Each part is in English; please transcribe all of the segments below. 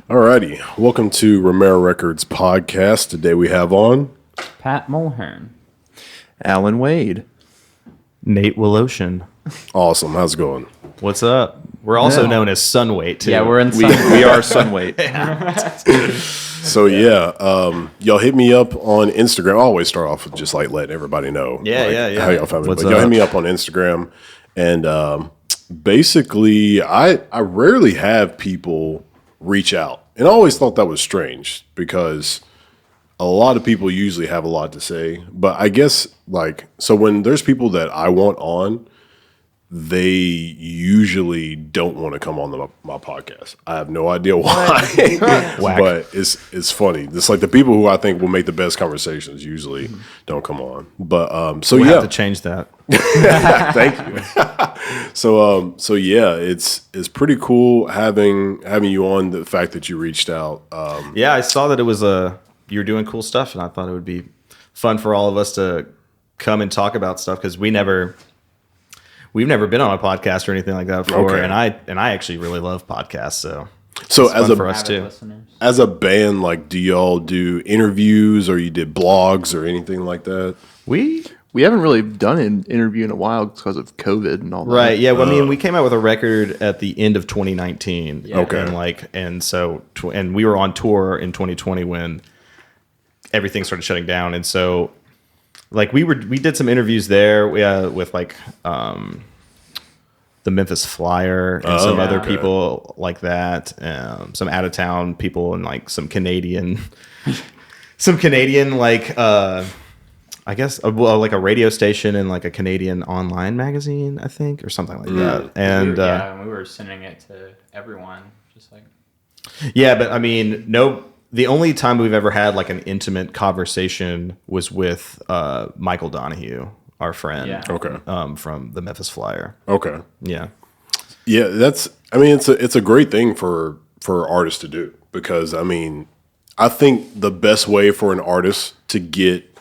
Alrighty, welcome to Romera Records podcast. Today we have on Pat Mulhern. Alan Wade. Nate Willoshin. Awesome. How's it going? What's up? We're also known as Sunweight, too. Yeah, we're in We are Sunweight. So y'all hit me up on Instagram. I always start off with just like letting everybody know. Yeah. How y'all found me. What's But y'all up? hit me up on Instagram, and basically, I rarely have people reach out, and I always thought that was strange because a lot of people usually have a lot to say. But I guess so when there's people that I want on, they usually don't want to come on my podcast. I have no idea why, but it's funny. It's like the people who I think will make the best conversations usually don't come on. But so We yeah, have to change that. thank you. So yeah, it's pretty cool having you on. The fact that you reached out. Yeah, I saw that it was you were doing cool stuff, and I thought it would be fun for all of us to come and talk about stuff because we've never been on a podcast or anything like that before. Okay. And I actually really love podcasts, so So it's as fun for a us too. Listeners. as a band, do y'all do interviews or you did blogs or anything like that? We haven't really done an interview in a while because of COVID and all that. Right. Yeah. Well, I mean, we came out with a record at the end of 2019. Yeah. Okay. And we were on tour in 2020 when everything started shutting down. And so, we did some interviews there with the Memphis Flyer and some other people like that. Some out of town people and some Canadian, I guess, like a radio station and like a Canadian online magazine, I think, or something like that. And we were sending it to everyone, just like. yeah, but I mean, the only time we've ever had like an intimate conversation was with Michael Donahue, our friend, Yeah. Okay. from the Memphis Flyer. Okay. Yeah. Yeah, it's a great thing for artists to do because I think the best way for an artist to get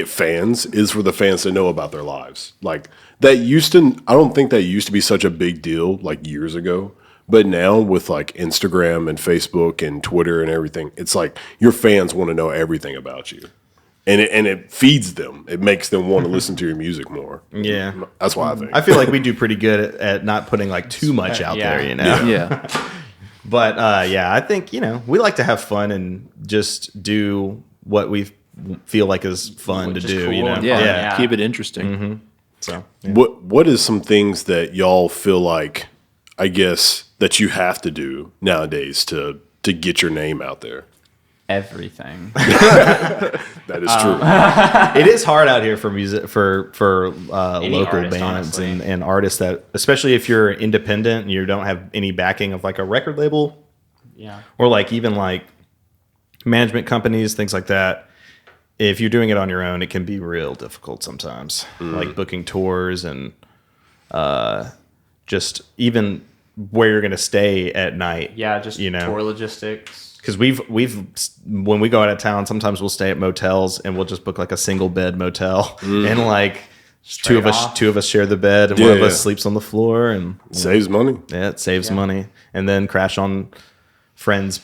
fans is for the fans to know about their lives. I don't think that used to be such a big deal years ago, but now with Instagram and Facebook and Twitter and everything, it's like your fans want to know everything about you. And it feeds them. It makes them want to listen to your music more. Yeah. That's why I think. I feel like we do pretty good at not putting too much out Yeah. there, you know? Yeah. But I think, we like to have fun and just do what we feel like is fun to Just do, cool you know? and Yeah. fun, yeah. Keep it interesting. So, yeah. What is some things that y'all feel like, I guess, that you have to do nowadays to get your name out there? Everything. That is true. It is hard out here for music for local artist, bands honestly. and artists that, especially if you're independent and you don't have any backing of a record label Yeah. or even management companies, things like that. If you're doing it on your own, it can be real difficult sometimes, like booking tours and just even where you're going to stay at night. Yeah, just know? tour logistics. Because we've when we go out of town, sometimes we'll stay at motels and we'll just book a single bed motel and two of us share the bed and one of us sleeps on the floor and Saves money. yeah, it saves money. And then crash on friends'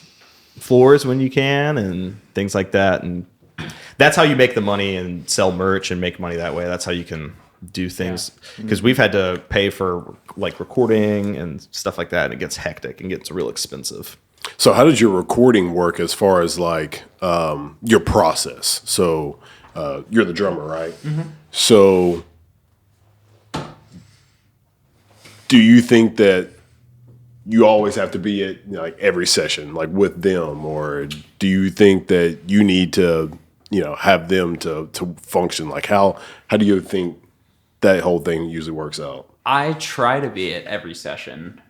floors when you can and things like that. And that's how you make the money and sell merch and make money that way. That's how you can do things. Because we've had to pay for recording and stuff like that. And it gets hectic and gets real expensive. So how does your recording work as far as your process? So you're the drummer, right? Mm-hmm. So do you think that you always have to be at every session with them, or do you think that you need to have them to function? How do you think that whole thing usually works out? I try to be at every session,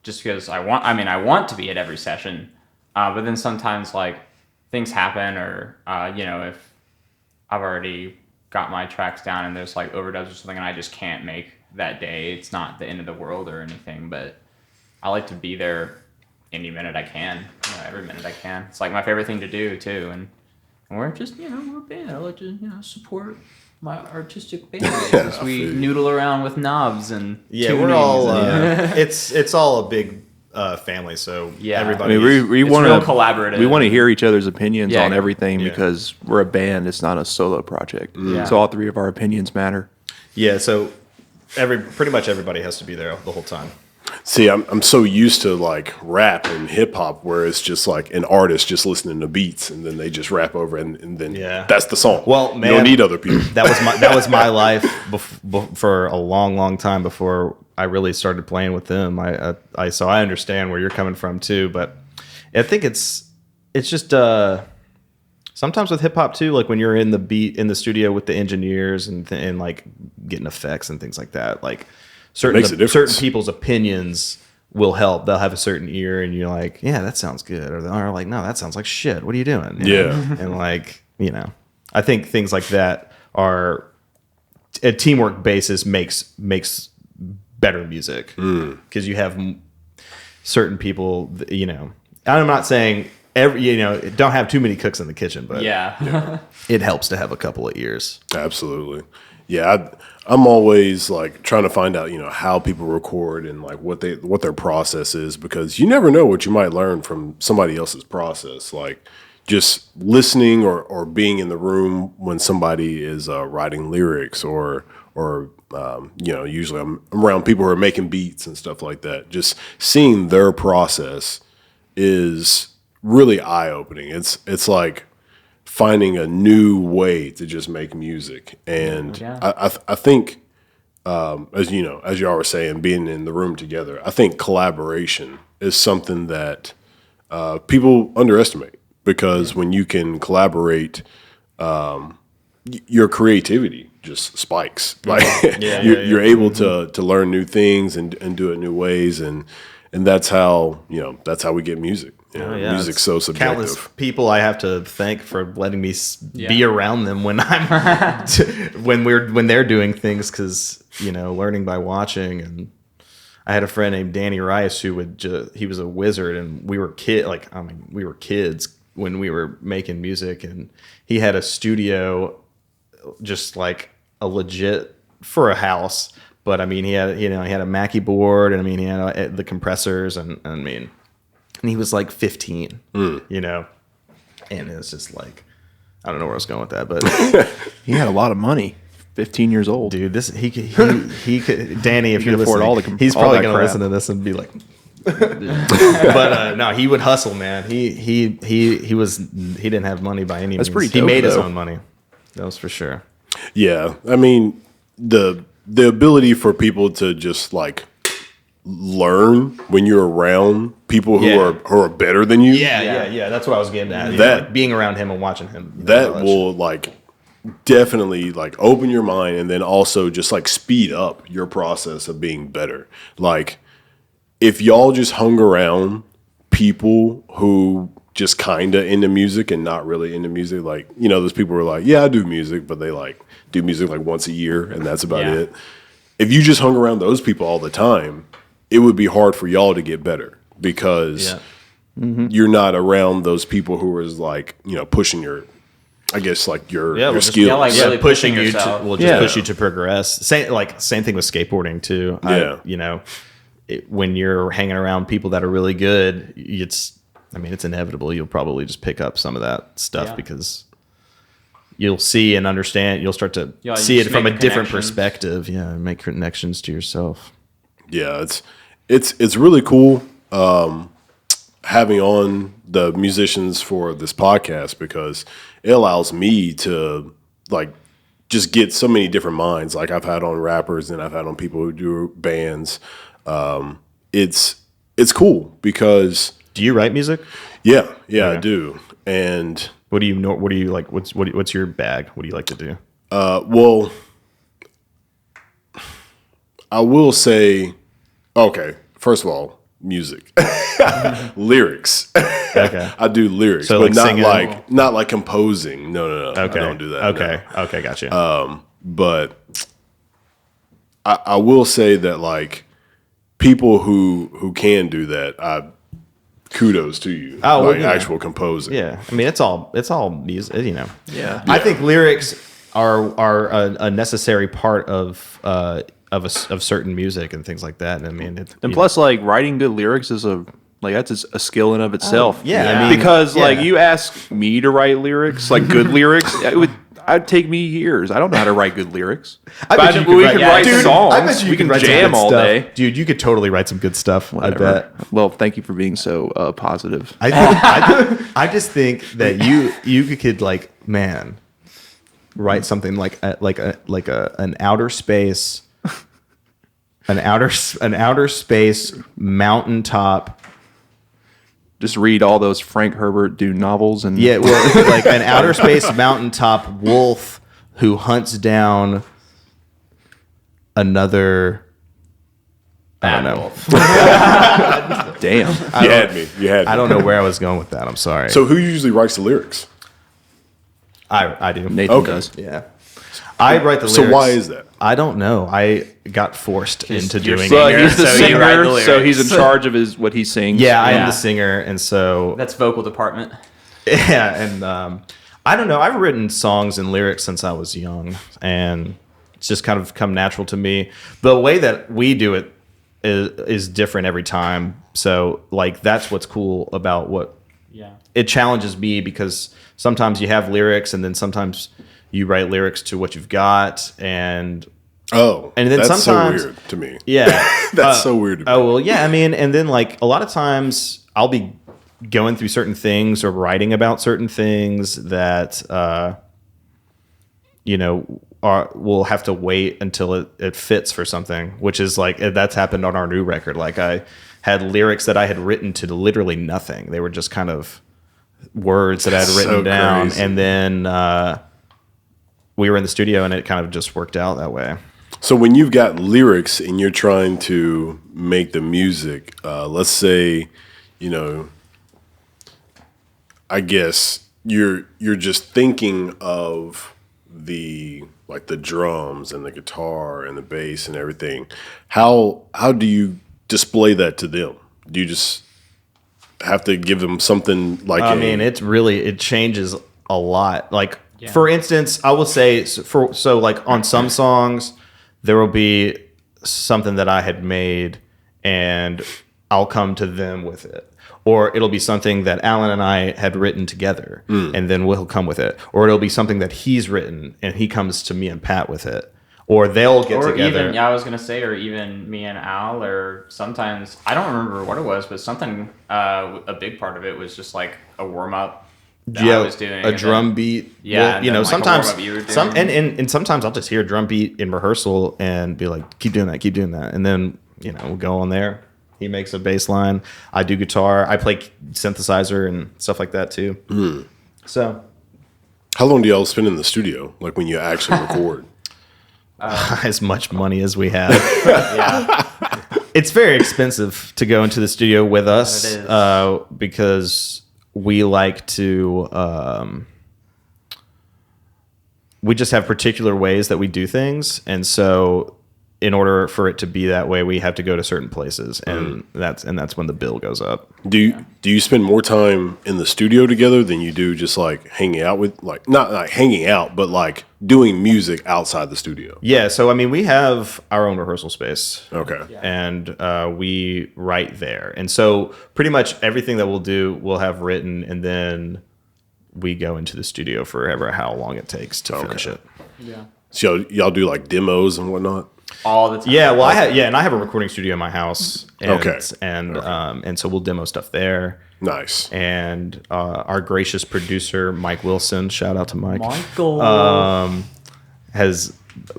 just because I want to be at every session, but then sometimes things happen, or if I've already got my tracks down and there's overdubs or something, and I just can't make that day. It's not the end of the world or anything, but I like to be there any minute I can, every minute I can. It's my favorite thing to do too, and we're just we're a band. I like to support my artistic band as we noodle around with knobs and Yeah, tunings we're all. and- It's all a big family, so Yeah. I everybody. mean, we It's want real to collaborative. We want to hear each other's opinions Yeah, on yeah. everything Yeah. because we're a band. It's not a solo project. Yeah. So all three of our opinions matter. yeah, so pretty much everybody has to be there the whole time. See, I'm so used to like rap and hip hop where it's just like an artist just listening to beats and then they just rap over and then Yeah. that's the song. Well, you man, don't need other people. That was my life for a long time before I really started playing with them. So I understand where you're coming from too, but I think it's just sometimes with hip hop too, like when you're in the studio with the engineers and like getting effects and things like that, like makes a difference. certain people's opinions will help. They'll have a certain ear, and you're like, yeah, that sounds good, or they're like, no, that sounds like shit. What are you doing? You know? Yeah. And like, I think things like that are a teamwork basis makes better music because you have certain people. I'm not saying don't have too many cooks in the kitchen, but Yeah. it helps to have a couple of ears. Absolutely. Yeah, I'm always like trying to find out, how people record and like what their process is, because you never know what you might learn from somebody else's process. Like just listening or being in the room when somebody is writing lyrics or usually I'm around people who are making beats and stuff like that. Just seeing their process is really eye-opening. It's like finding a new way to just make music. And Yeah. I think, as you all were saying, being in the room together, I think collaboration is something that people underestimate, because when you can collaborate, your creativity just spikes. Like you're able to learn new things and do it new ways. And that's how we get music. Music's it's so subjective. Countless people I have to thank for letting me be around them when I'm when they're doing things, because learning by watching. And I had a friend named Danny Rice who he was a wizard, and we were kids when we were making music, and he had a studio just like a legit for a house. But I mean, he had a Mackie board, and I mean, he had the compressors, and he was like 15, and it's just like, I don't know where I was going with that, but He had a lot of money. 15 years old. dude, he could, Danny, if He you're could afford listening, he's all probably that going to crap. listen to this and be like, but no, he would hustle, man. He didn't have money by any That's means. pretty He dope, made his though. own money. That was for sure. Yeah, I mean the ability for people to just like learn when you're around people who Yeah. are better than you. Yeah. That's what I was getting at. That- Like being around him and watching him. That will like definitely like open your mind, and then also just like speed up your process of being better. Like if y'all just hung around people who just kind of into music and not really into music, like those people who are like, yeah, I do music, but they like do music like once a year and that's about Yeah. it. If you just hung around those people all the time, it would be hard for y'all to get better, because you're not around those people who is like pushing your, I guess, like your just- skills. yeah, like, really pushing pushing you to yourself. push you to progress. Same thing with skateboarding too. Yeah. When you're hanging around people that are really good, it's inevitable. You'll probably just pick up some of that stuff Yeah. because you'll see and understand. You'll start to Yeah, you see it just from a make different connections. perspective. Yeah, and make connections to yourself. Yeah, it's really cool having on the musicians for this podcast, because it allows me to like just get so many different minds. Like I've had on rappers and I've had on people who do bands. It's cool because Do you write music? yeah, I Okay. do. And What do you know? What do you like? What's your bag? What do you like to do? well, I will say, okay, first of all, music, lyrics. Okay. I do lyrics, So, but like, not like composing. No. Okay. I don't do that. Okay. no. Okay. Gotcha. But I will say that like people who can do that, kudos to you. Oh, well, like yeah. actual composing. Yeah, I mean it's all music, Yeah. I think lyrics are a necessary part of of certain music and things like that. And I mean, And plus, like writing good lyrics is that's a skill in of itself. yeah, I mean, because like yeah. you ask me to write lyrics, like good lyrics, I'd take me years. I don't know how to write good lyrics. I bet you could we write- can yeah, write dude, songs. I bet you we could can write some jam good all stuff. day. Dude, you could totally write some good stuff. Whatever. I bet. Well, thank you for being so positive. I just think that you could like, man, write something like an outer space, an outer space mountaintop. Just read all those Frank Herbert Dune novels and Yeah, well, like an outer space mountaintop wolf who hunts down another. I don't know. damn. You had me. I don't know where I was going with that. I'm sorry. So who usually writes the lyrics? I do. Nathan Okay. does. Yeah. I write the lyrics. So why is that? I don't know. I got forced into you're doing singer, it. He's the so you write the singer, so he's in lyrics. charge of what he sings. Yeah, I am Yeah. the singer, and so That's vocal department. yeah, and I don't know. I've written songs and lyrics since I was young, and it's just kind of come natural to me. The way that we do it is different every time. So like that's what's cool about what Yeah. it challenges me, because sometimes you have lyrics and then sometimes you write lyrics to what you've got, and Oh, And then that's sometimes- so weird to me. yeah. That's so weird to me. Oh, well, yeah, I mean, and then like a lot of times I'll be going through certain things or writing about certain things that we'll have to wait until it fits for something, which is like that's happened on our new record. Like I had lyrics that I had written to literally nothing. They were just kind of words that I had That's written so down, crazy. and then we were in the studio and it kind of just worked out that way. So when you've got lyrics and you're trying to make the music, let's say, I guess you're just thinking of the drums and the guitar and the bass and everything. How do you display that to them? Do you just have to give them something like it changes a lot. Like for instance, I will say so like on some songs there will be something that I had made and I'll come to them with it. Or it'll be something that Alan and I had written together and then we'll come with it. Or it'll be something that he's written and he comes to me and Pat with it. Or they'll get together. Even, I was going to say, or even me and Al, or sometimes, I don't remember what it was, but something, a big part of it was just like a warm-up that I was doing. a drum beat. Yeah, Well, and then, like, a sometimes warm-up you were doing. and sometimes I'll just hear a drum beat in rehearsal and be like, keep doing that. And then, we'll go on there. He makes a bass line. I do guitar. I play synthesizer and stuff like that too. So how long do y'all spend in the studio, like when you actually record? as much money as we have. Yeah. It's very expensive to go into the studio with us It is. because we like to. We just have particular ways that we do things, and so in order for it to be that way, we have to go to certain places, and that's when the bill goes up. Do you spend more time in the studio together than you do just like hanging out with, like not like hanging out, but like doing music outside the studio? Yeah, so I mean, we have our own rehearsal space. Okay. And we write there. And so pretty much everything that we'll do, we'll have written, and then we go into the studio for how long it takes to finish it. Yeah. So y'all do like demos and whatnot? All the time. Yeah, well, and I have a recording studio in my house. And, Okay. And so we'll demo stuff there. Nice. And our gracious producer, Mike Wilson, shout out to Mike. Michael. Has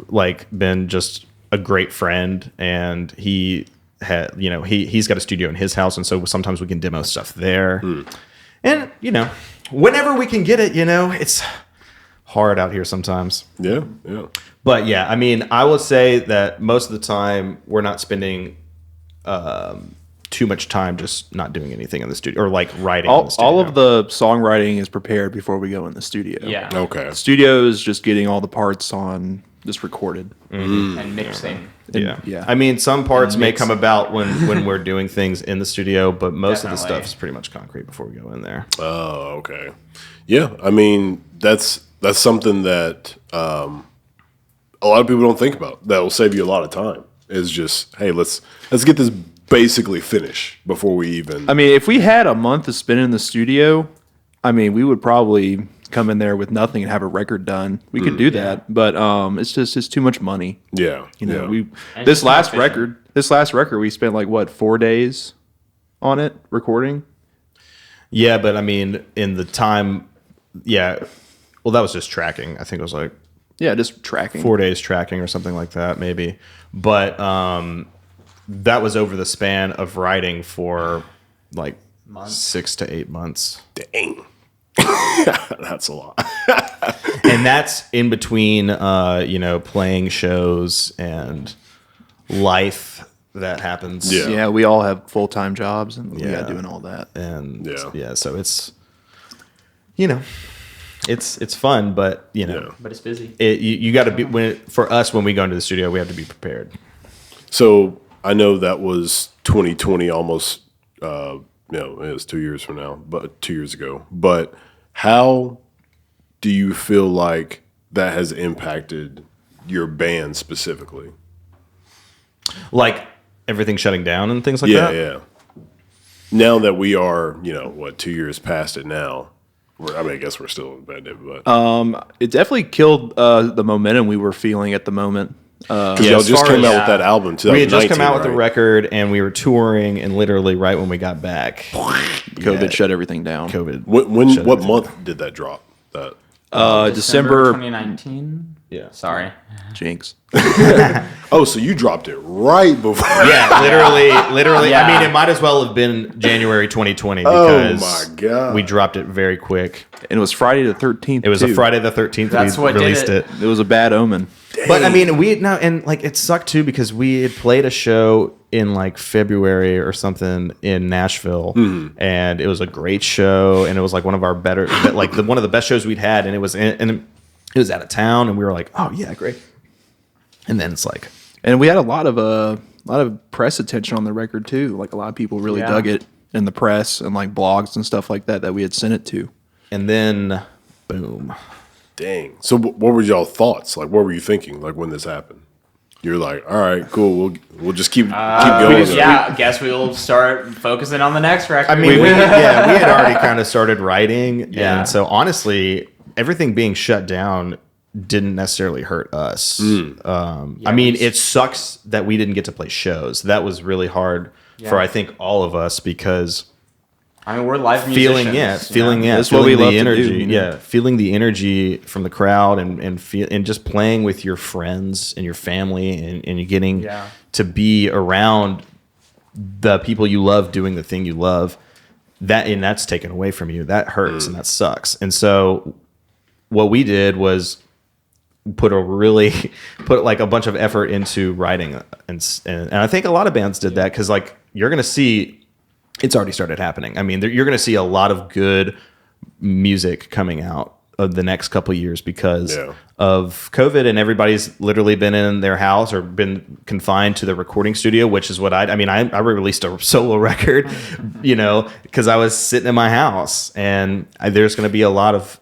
like been just a great friend, and he had he's got a studio in his house, and so sometimes we can demo stuff there. And whenever we can get it, it's hard out here sometimes. Yeah. But yeah, I mean, I will say that most of the time we're not spending too much time just not doing anything in the studio or like writing in the studio. All of the songwriting is prepared before we go in the studio. Yeah. Okay. Studio is just getting all the parts on, just recorded. And mixing. Yeah. I mean, some parts may mix. come about when we're doing things in the studio, but most of the Definitely. stuff is pretty much concrete before we go in there. Oh, okay. Yeah. I mean, that's something that a lot of people don't think about. That will save you a lot of time. Is just, hey, let's get this basically finished before we even. I mean, if we had a month to spend in the studio, I mean, we would probably come in there with nothing and have a record done. We could do that, but it's too much money. Yeah, You know, And this it's not last efficient. record, we spent like what 4 days on it recording. Yeah, but I mean, in the time, yeah. Well, that was just tracking. I think it was like Yeah, just tracking. 4 days tracking or something like that, maybe. But that was over the span of writing for like 6 to 8 months. dang, that's a lot. And that's in between, playing shows and life that happens. Yeah. Yeah, we all have full-time jobs and we Yeah. got doing all that. And Yeah. so it's, it's fun, but Yeah. But it's busy. you got to be for us when we go into the studio, we have to be prepared. So I know that was 2020, almost. It was 2 years from now, but 2 years ago. But how do you feel like that has impacted your band specifically? Like everything shutting down and things like Yeah, that. yeah. Now that we are, 2 years past it now. I guess we're still in bad, but It definitely killed the momentum we were feeling at the moment. y'all as just far came as- out with that album. We had just come 2019, out with the right? record, and we were touring, and literally right when we got back, COVID shut everything down. COVID. What shut what everything month did that drop? That December 2019. Yeah. Sorry. jinx. so you dropped it right before. Yeah, literally. Yeah. I mean, it might as well have been January 2020 Oh because my God. we dropped it very quick. And it was Friday the 13th. It was a Friday the 13th. That's we what did released it. It was a bad omen. But I mean, it sucked too because we had played a show in like February or something in Nashville, and it was a great show, and it was like one of our better, like one of the best shows we'd had, and it was out of town, and we were like, oh yeah, great. And then it's like, And we had a lot of press attention on the record too. Like a lot of people really Yeah. dug it in the press and like blogs and stuff like that we had sent it to. and then boom. Dang. So what were y'all thoughts? Like, what were you thinking? Like when this happened, you're like, all right, cool. We'll just keep going. Yeah, I guess we'll start focusing on the next record. I mean, we had already kind of started writing, Yeah. and so honestly, everything being shut down didn't necessarily hurt us. I mean, it sucks that we didn't get to play shows. That was really hard for I think all of us because I mean, we're live musicians. feeling That's what we the love to do, energy, you know? feeling the energy from the crowd and just playing with your friends and your family and you getting Yeah. to be around the people you love doing the thing you love. That's taken away from you. That hurts and that sucks. And so what we did was put like a bunch of effort into writing and I think a lot of bands did that because like you're gonna see it's already started happening. I mean, you're gonna see a lot of good music coming out of the next couple of years because of COVID and everybody's literally been in their house or been confined to the recording studio, which is what I released a solo record, because I was sitting in my house and there's going to be a lot of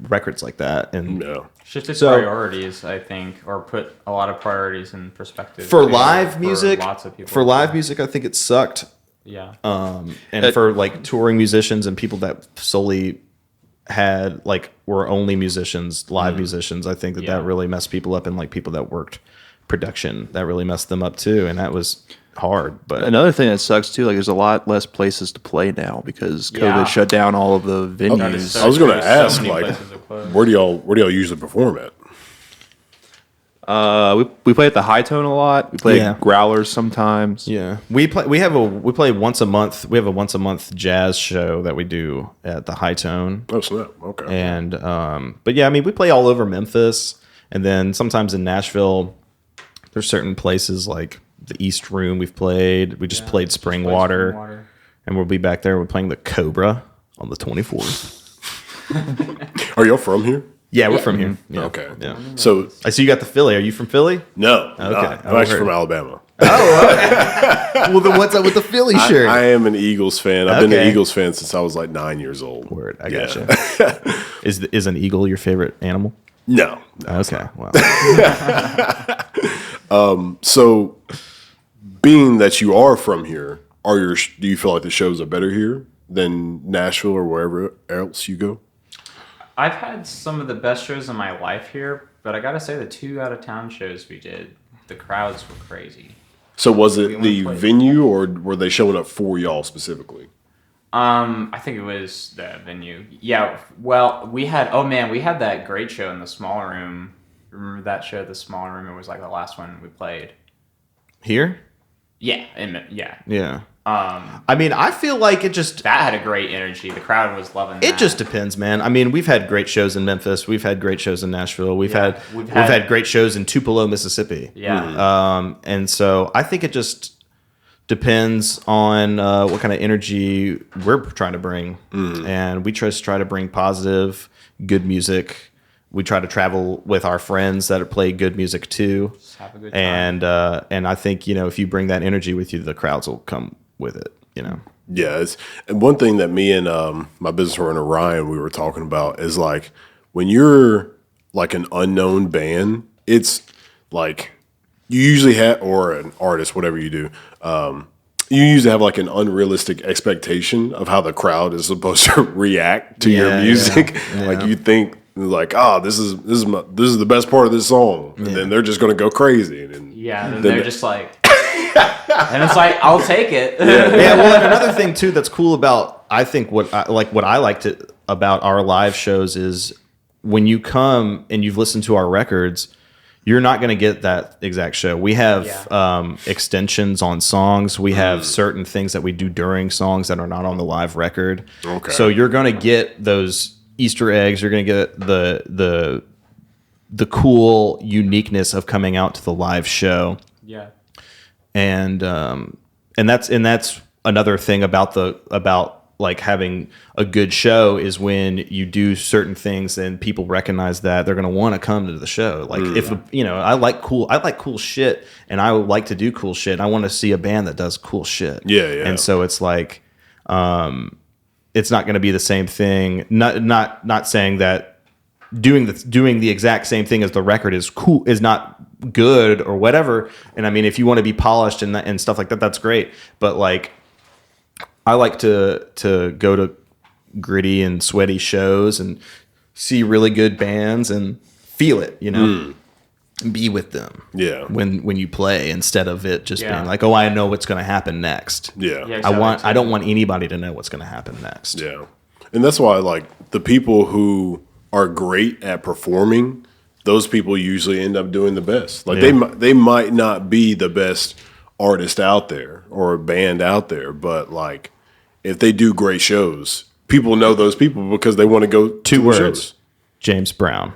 records like that. And Shifted So- priorities, I think, or put a lot of priorities in perspective. for too, live for music, lots of people. I think it sucked. Yeah. And for like touring musicians and people that solely had like were only musicians, live musicians, I think that Yeah. really messed people up, and like people that worked production, that really messed them up too, and that was hard. But Another thing that sucks too, like there's a lot less places to play now because COVID Yeah. shut down all of the That venues. is I was going to true. ask, many like, places are closed. where do y'all usually perform at? We play at the High Tone a lot. We play Yeah. at Growlers sometimes. yeah, we play once a month. We have a once a month jazz show that we do at the High Tone. Oh, snap. Okay. And but yeah, I mean, we play all over Memphis, and then sometimes in Nashville. There's certain places like the East Room we've played. We just played Spring Water, and we'll be back there. We're playing the Cobra on the 24th. Are y'all from here? Yeah, we're from here. Yeah. Okay. Yeah. So, I see you got the Philly. Are you from Philly? no. Okay. Not. I'm I've actually heard. from Alabama. Well, then what's up with the Philly shirt? I am an Eagles fan. I've been an Okay. Eagles fan since I was like 9 years old. Word, I Yeah. gotcha. Is an eagle your favorite animal? No. Okay, well, So, being that you are from here, do you feel like the shows are better here than Nashville or wherever else you go? I've had some of the best shows in my life here, but I gotta say the 2 out of town shows we did, the crowds were crazy. So was it only the played- venue or were they showing up for y'all specifically? I think it was the venue. Yeah, well, we had that great show in the small room. Remember that show, the small room? It was like the last one we played. here, Yeah, yeah. I mean, I feel like it just that had a great energy. The crowd was loving that. it just depends, man. I mean, we've had great shows in Memphis. We've had great shows in Nashville. We've had great shows in Tupelo, Mississippi. Yeah. And so I think it just depends on what kind of energy we're trying to bring. And we just try to bring positive, good music. We try to travel with our friends that play good music too. Just have a good time. And I think, if you bring that energy with you, the crowds will come with it, Yeah, and one thing that me and my business partner Ryan we were talking about is like when you're like an unknown band, it's like you usually have, or an artist, whatever you do, you usually have like an unrealistic expectation of how the crowd is supposed to react to your music. Yeah. Like you think like, this is the best part of this song, and then they're just gonna go crazy, and then, Yeah, they're just like, and it's like, I'll take it. Yeah, well, and another thing too that's cool about I think what I liked about our live shows is when you come and you've listened to our records, you're not going to get that exact show. We have extensions on songs. We have certain things that we do during songs that are not on the live record. Okay. So you're going to get those Easter eggs. You're going to get the cool uniqueness of coming out to the live show. Yeah. And that's another thing about like having a good show is when you do certain things and people recognize that they're going to want to come to the show. Like I like cool shit and I like to do cool shit. I want to see a band that does cool shit. Yeah. And so it's like, it's not going to be the same thing. Not saying that doing the exact same thing as the record is cool, is not good or whatever. And I mean, if you want to be polished and stuff like that, that's great. But like, I like to go to gritty and sweaty shows and see really good bands and feel it, and be with them. Yeah. When you play, instead of it just being like, oh, I know what's going to happen next. Yeah. Yeah. I don't want anybody to know what's going to happen next. Yeah. And that's why like the people who are great at performing, those people usually end up doing the best. Like they might not be the best artist out there or band out there, but like if they do great shows, people know those people because they want to go to Two the words. shows. James Brown.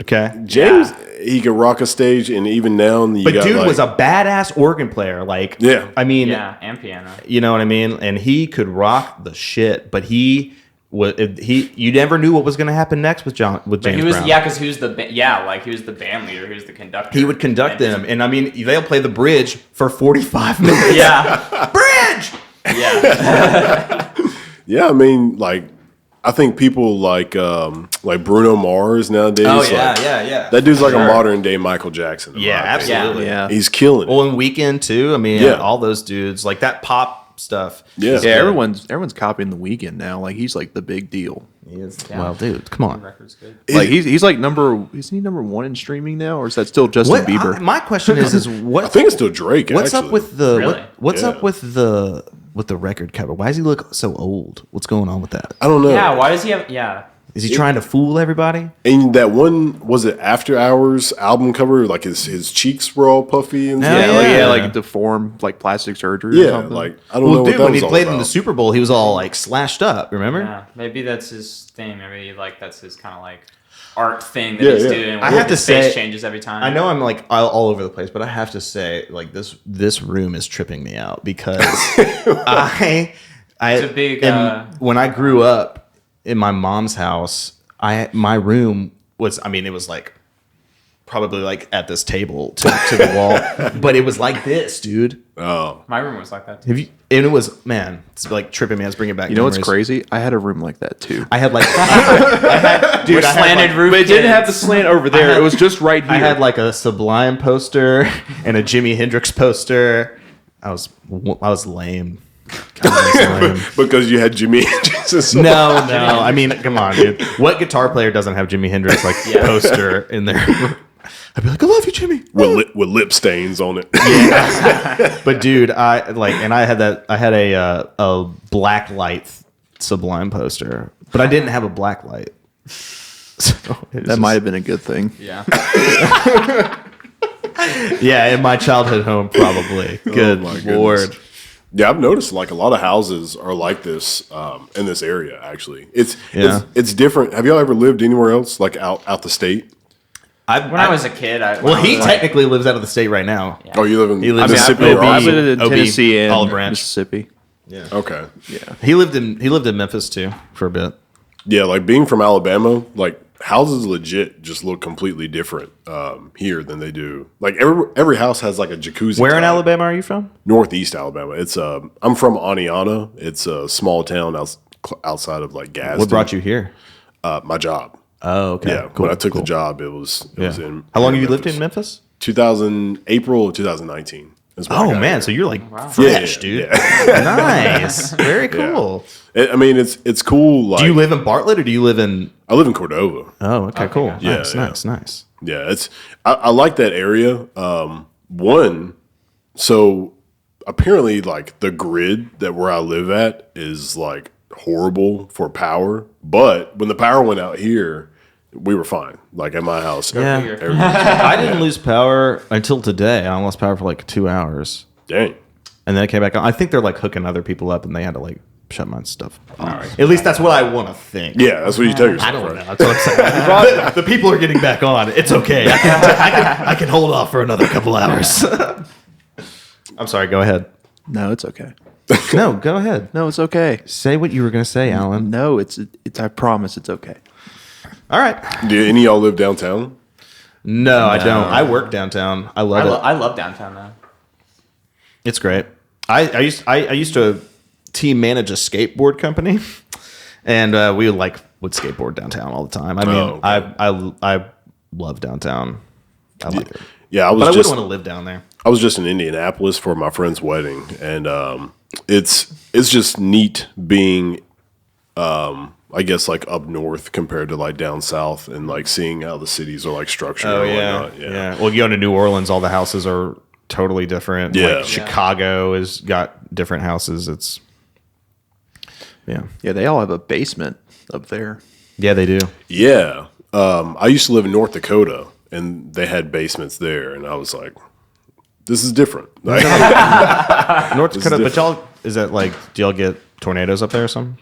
Okay. James, he could rock a stage, and even now, you But got dude like, was a badass organ player. Like, Yeah. I mean, Yeah, and piano. you know what I mean? And he could rock the shit, but you never knew what was going to happen next with James He was Brown. because he was the he was the band leader, he was the conductor. He would conduct them, and I mean, they'll play the bridge for 45 minutes. Yeah, Bridge! yeah, yeah. I mean, like I think people like Bruno Mars nowadays. Oh, like, yeah. That dude's like a Sure. modern day Michael Jackson. in Yeah, my opinion. absolutely. Yeah. He's killing it. Well, and Weekend, too. I mean, Yeah. all those dudes, like that pop stuff. Yeah. Yeah, is good. everyone's copying the Weeknd now. Like he's like the big deal. He is. Yeah. Well, dude, come on. record's good. Like he's like isn't he number one in streaming now, or is that still Justin Bieber? My question is what? I think it's still Drake. What's actually. up with the Really? what's Yeah. up with the record cover? Why does he look so old? What's going on with that? I don't know. Yeah, why does he have? Yeah, Is he trying to fool everybody? And that one, was it After Hours album cover? Like his cheeks were all puffy and yeah, stuff. like, yeah. like deformed, like plastic surgery. or Yeah, something. like I don't know Well, what dude, that when was he all played in about. the Super Bowl, he was all like slashed up. Remember? yeah. Maybe that's his thing. Maybe like that's his kind of like art thing that Yeah, he's yeah. doing. I where have to his face say- changes every time. I know I'm like all over the place, but I have to say, like this room is tripping me out because I It's a big, when I grew up in my mom's house, my room was, I mean, it was like probably like at this table to the wall, but it was like this, dude. Oh, My room was like that too. Have you? And it was, man, it's like tripping me. I was bringing back. You know what's memories. crazy? I had a room like that too. I had like, Dude, slanted roof. But it didn't kids. have the slant over there. It was just right here. I had like a Sublime poster and a Jimi Hendrix poster. I was lame. I was lame. because you had Jimi Hendrix. And so No. I mean, come on, dude. What guitar player doesn't have Jimi Hendrix like poster in there? I'd be like, I love you, Jimmy. with lip stains on it. But dude, I had a Blacklight Sublime poster, but I didn't have a Blacklight. So that might have been a good thing. Yeah. yeah, in my childhood home, probably. Good my lord. goodness. Yeah, I've noticed like a lot of houses are like this in this area. Actually, it's different. Have y'all ever lived anywhere else, like out the state? When I was a kid, He technically lives out of the state right now. Yeah. Oh, you live in He lives Mississippi? in or I Arkansas? lived in OB, Tennessee and Olive Branch. Mississippi. Yeah. Okay. Yeah. He lived in Memphis too for a bit. Yeah, like being from Alabama, like houses legit just look completely different here than they do. Like every house has like a jacuzzi. Where in tub. Alabama are you from? Northeast Alabama. It's I'm from Aniana. It's a small town outside of like Gadsden. What brought you here? My job. Oh, okay. Yeah, when I took the job, it was in. How long have you lived in Memphis? April of 2019. is when I Oh got man, here. so you're like Yeah, fresh, dude. Nice, very cool. I mean, it's cool. Like, Do you live in Bartlett or do you live in? I live in Cordova. Oh, okay, cool. Yeah, Nice, yeah. nice. Yeah, I like that area. So apparently, like the grid that where I live at is like horrible for power. But when the power went out here, we were fine. Like at my house, Yeah. everything- I didn't lose power until today. I lost power for like 2 hours, dang. and then it came back on. I think they're like hooking other people up, and they had to like shut my stuff off. At least that's what I want to think. Yeah, that's what you tell yourself. I don't know. right? That's what I'm saying. the people are getting back on. It's okay. I can hold off for another couple hours. I'm sorry. Go ahead. No, it's okay. No, go ahead. No, it's okay. Say what you were going to say, Alan. No, it's. I promise it's okay. All right. Do any of y'all live downtown? No, I don't. I work downtown. I love it. I love downtown though. It's great. I used to team manage a skateboard company, and we would skateboard downtown all the time. I mean, okay. I love downtown. I like it, Yeah, but I wouldn't want to live down there. I was just in Indianapolis for my friend's wedding, and it's just neat being, I guess, like up north compared to like down south, and like seeing how the cities are like structured. Oh and whatnot. yeah. Well, you go to New Orleans, all the houses are totally different. Yeah. Like Chicago has got different houses. It's yeah, They all have a basement up there. yeah, they do. Yeah. I used to live in North Dakota, and they had basements there, and I was like, "This is different." Like, North Dakota, but y'all is that like? Do y'all get tornadoes up there or something?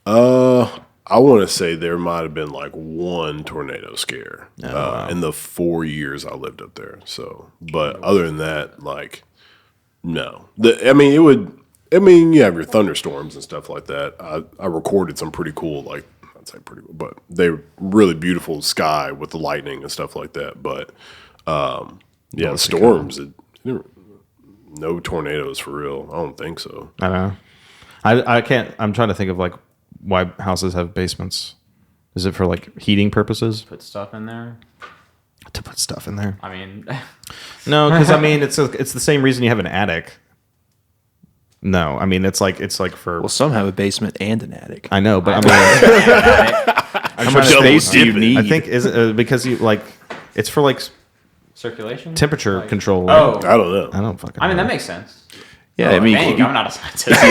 I want to say there might have been like one tornado scare in the 4 years I lived up there. So, but other than that, like, no. You have your thunderstorms and stuff like that. I recorded some pretty cool, like, I'd say pretty cool, but they were really beautiful sky with the lightning and stuff like that. But, the storms, no tornadoes for real. I don't think so. I don't know. I can't. I'm trying to think of like why houses have basements. Is it for like heating purposes? Put stuff in there. To put stuff in there? I mean, No, because I mean it's the same reason you have an attic. No, I mean it's like for. Well, some have a basement and an attic. I know, but I mean, How much space do you need? I think is it, because you like it's for like circulation, temperature control. Oh, I don't know. I don't fucking. I mean know. that makes sense. Yeah, I mean, Dang, I'm not a scientist.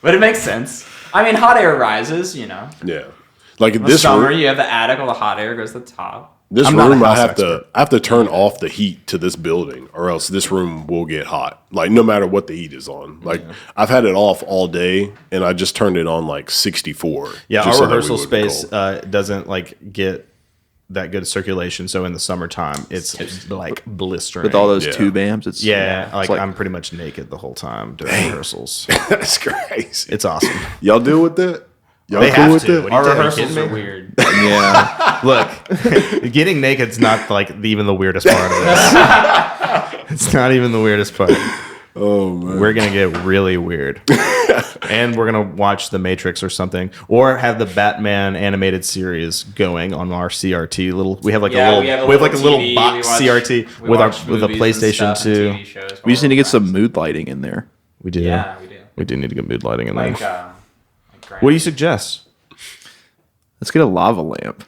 But it makes sense. I mean, hot air rises, you know. Yeah. Like In the this summer, room, you have the attic, all the hot air goes to the top. this I'm not a room, I house have to turn off the heat to this building, or else this room will get hot. Like no matter what the heat is on. Like I've had it off all day, and I just turned it on like 64. Yeah, just our so that we rehearsal wouldn't be space cold. doesn't like get that good circulation. So in the summertime, it's like blistering with all those Yeah. tube amps, it's Yeah, it's like I'm pretty much naked the whole time during rehearsals. That's crazy. It's awesome. Y'all deal with that? Y'all They cool have with to. that? What Our Are you rehearsals kidding are me? weird. yeah. Look, getting naked's not like even the weirdest part of this. It's not even the weirdest part. Oh man. We're gonna get really weird, and we're gonna watch The Matrix or something, or have the Batman animated series going on our CRT. We have like a little TV, box CRT with a PlayStation 2. We just need to get some mood lighting in there. We do. Yeah, we do. We do need to get mood lighting in Like, there. What do you suggest? Let's get a lava lamp.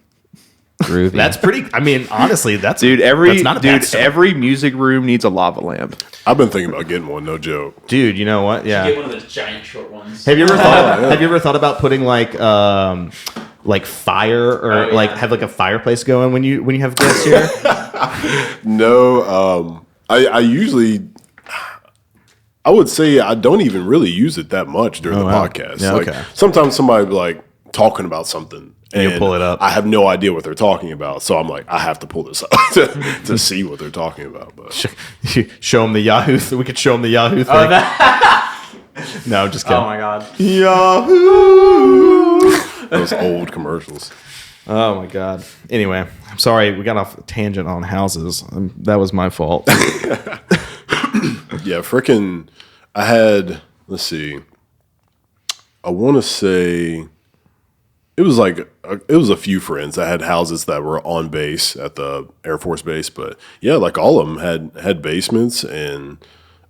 Groovy. That's pretty. I mean, honestly, that's Dude, that's not a bad start. every music room needs a lava lamp. I've been thinking about getting one, no joke. Dude, you know what? Yeah. Get one of those giant short ones. Have you ever thought? Have you ever thought about putting like fire or like have like a fireplace going when you have guests here? No, I usually, I would say I don't even really use it that much during the wow. podcast. Yeah, like, okay. Sometimes somebody be like talking about something. And you'll pull it up. I have no idea what they're talking about, so I'm like, I have to pull this up to see what they're talking about. But Show them the Yahoo. We could show them the Yahoo thing. No, just kidding. Oh my god. Yahoo. those old commercials. Oh my god. Anyway, I'm sorry we got off a tangent on houses. That was my fault. Yeah, frickin' I had, let's see, I want to say it was like, it was a few friends that had houses that were on base at the Air Force Base. But yeah, like all of them had basements, and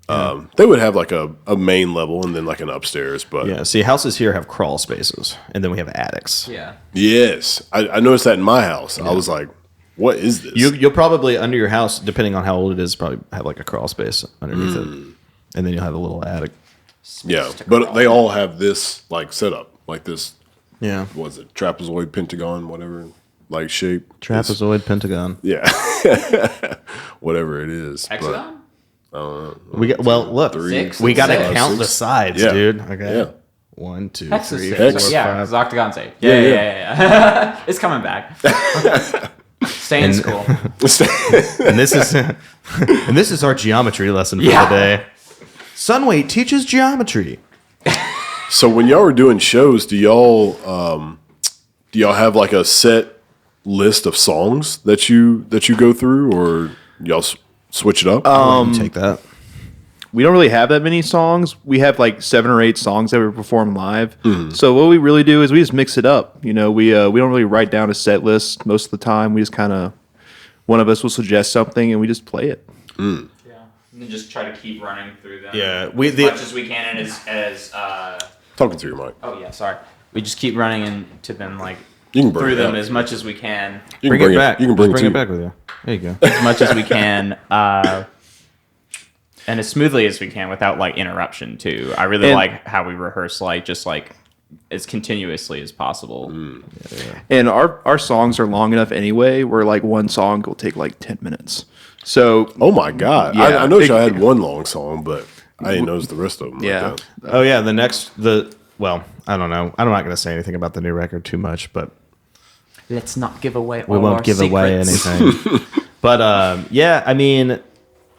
they would have like a main level and then like an upstairs. But Yeah, see, houses here have crawl spaces, and then we have attics. Yeah. yes, I noticed that in my house. I was like, what is this? You'll probably, under your house, depending on how old it is, probably have like a crawl space underneath it. And then you'll have a little attic. Yeah, but they all have this like setup, like this. Yeah. What was it, trapezoid, pentagon, whatever, like shape. Trapezoid, pentagon. Yeah, whatever it is. Hexagon? We got, well, look, Six? we got to Six. count the sides, Yeah. dude. Okay. Yeah. 1, 2, Hex is 3, six. 4, Hex. Yeah, 5. it's octagon safe. Yeah, Yeah. It's coming back. Stay in school. And this is our geometry lesson for Yeah. the day. Sunweight teaches geometry. So when y'all were doing shows, do y'all have like a set list of songs that you go through, or y'all switch it up? Take that. We don't really have that many songs. We have like 7 or 8 songs that we perform live. So what we really do is we just mix it up. You know, we don't really write down a set list most of the time. We just kind of, one of us will suggest something and we just play it. Yeah. And then just try to keep running through them. Yeah, as much as we can, and as Talking through your mic. oh yeah, sorry. We just keep running into them like You can bring through it them up. as much as we can. You can Bring it back. You can bring Just it, bring it back with you. There you go. As much as we can. And as smoothly as we can without like interruption too. I really And- like how we rehearse like just like as continuously as possible. And our songs are long enough anyway, where like one song will take like 10 minutes. So Oh my God! Yeah, I noticed big- I had one long song, but I didn't notice the rest of them. Yeah. Like that. Oh yeah, well, I don't know. I'm not going to say anything about the new record too much, but Let's not give away we won't give away anything. But yeah, I mean,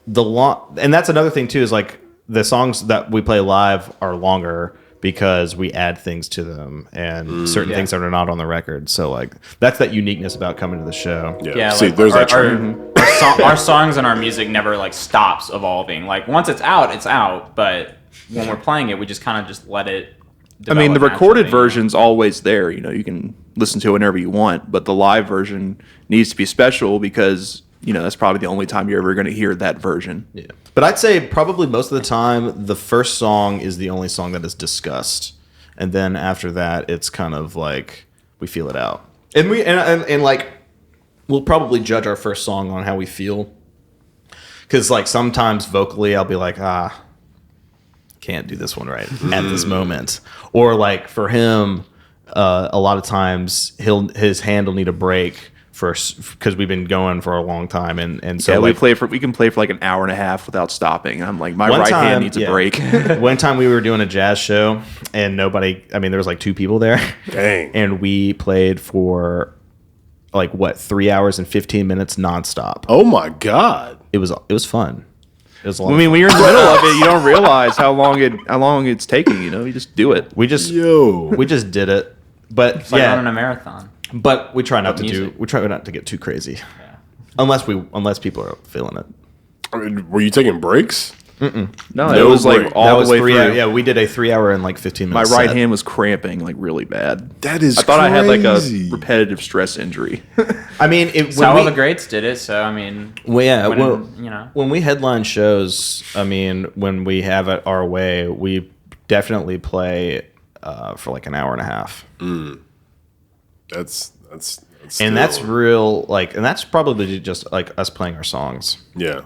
and that's another thing too, is like the songs that we play live are longer because we add things to them and certain things that are not on the record. So like that's that uniqueness about coming to the show. Yeah. Yeah, See, like there's our, that trend. our songs and our music never like stops evolving. Like once it's out. But when we're playing it, we just kind of just let it. I mean, the develop recorded naturally. version's always there. You know, you can listen to it whenever you want, but the live version needs to be special because, you know, that's probably the only time you're ever going to hear that version. Yeah. But I'd say probably most of the time, the first song is the only song that is discussed. And then after that, it's kind of like we feel it out. And and like, we'll probably judge our first song on how we feel. Because like sometimes vocally, I'll be like, can't do this one right at this moment. Or like for him, a lot of times his hand will need a break because we've been going for a long time, and so Yeah, like, we can play for like an hour and a half without stopping. And I'm like, my One right time- hand needs yeah. a break. One time we were doing a jazz show and there was like 2 people there. Dang. And we played for like 3 hours and 15 minutes nonstop. Oh my God! It was fun. It was a lot I of mean, fun. when you're in the middle of it, you don't realize how long it's taking. You know, you just do it. we just Yo. did it. But It's like yeah, running a marathon. but we try not to music. we try not to get too crazy. Unless people are feeling it. I mean, were you taking breaks? No, it was break. like all That the was way 3 through. hours. Yeah, we did a 3 hour and like 15 My minutes. right set. hand was cramping like really bad. That is I thought I had like a crazy. repetitive stress injury. I mean, That's how all the greats did it. So I mean, Well, yeah, when, when we headline shows, I mean, when we have it our way, we definitely play for like an hour and a half. That's And that's real, like, and that's probably just like us playing our songs. yeah.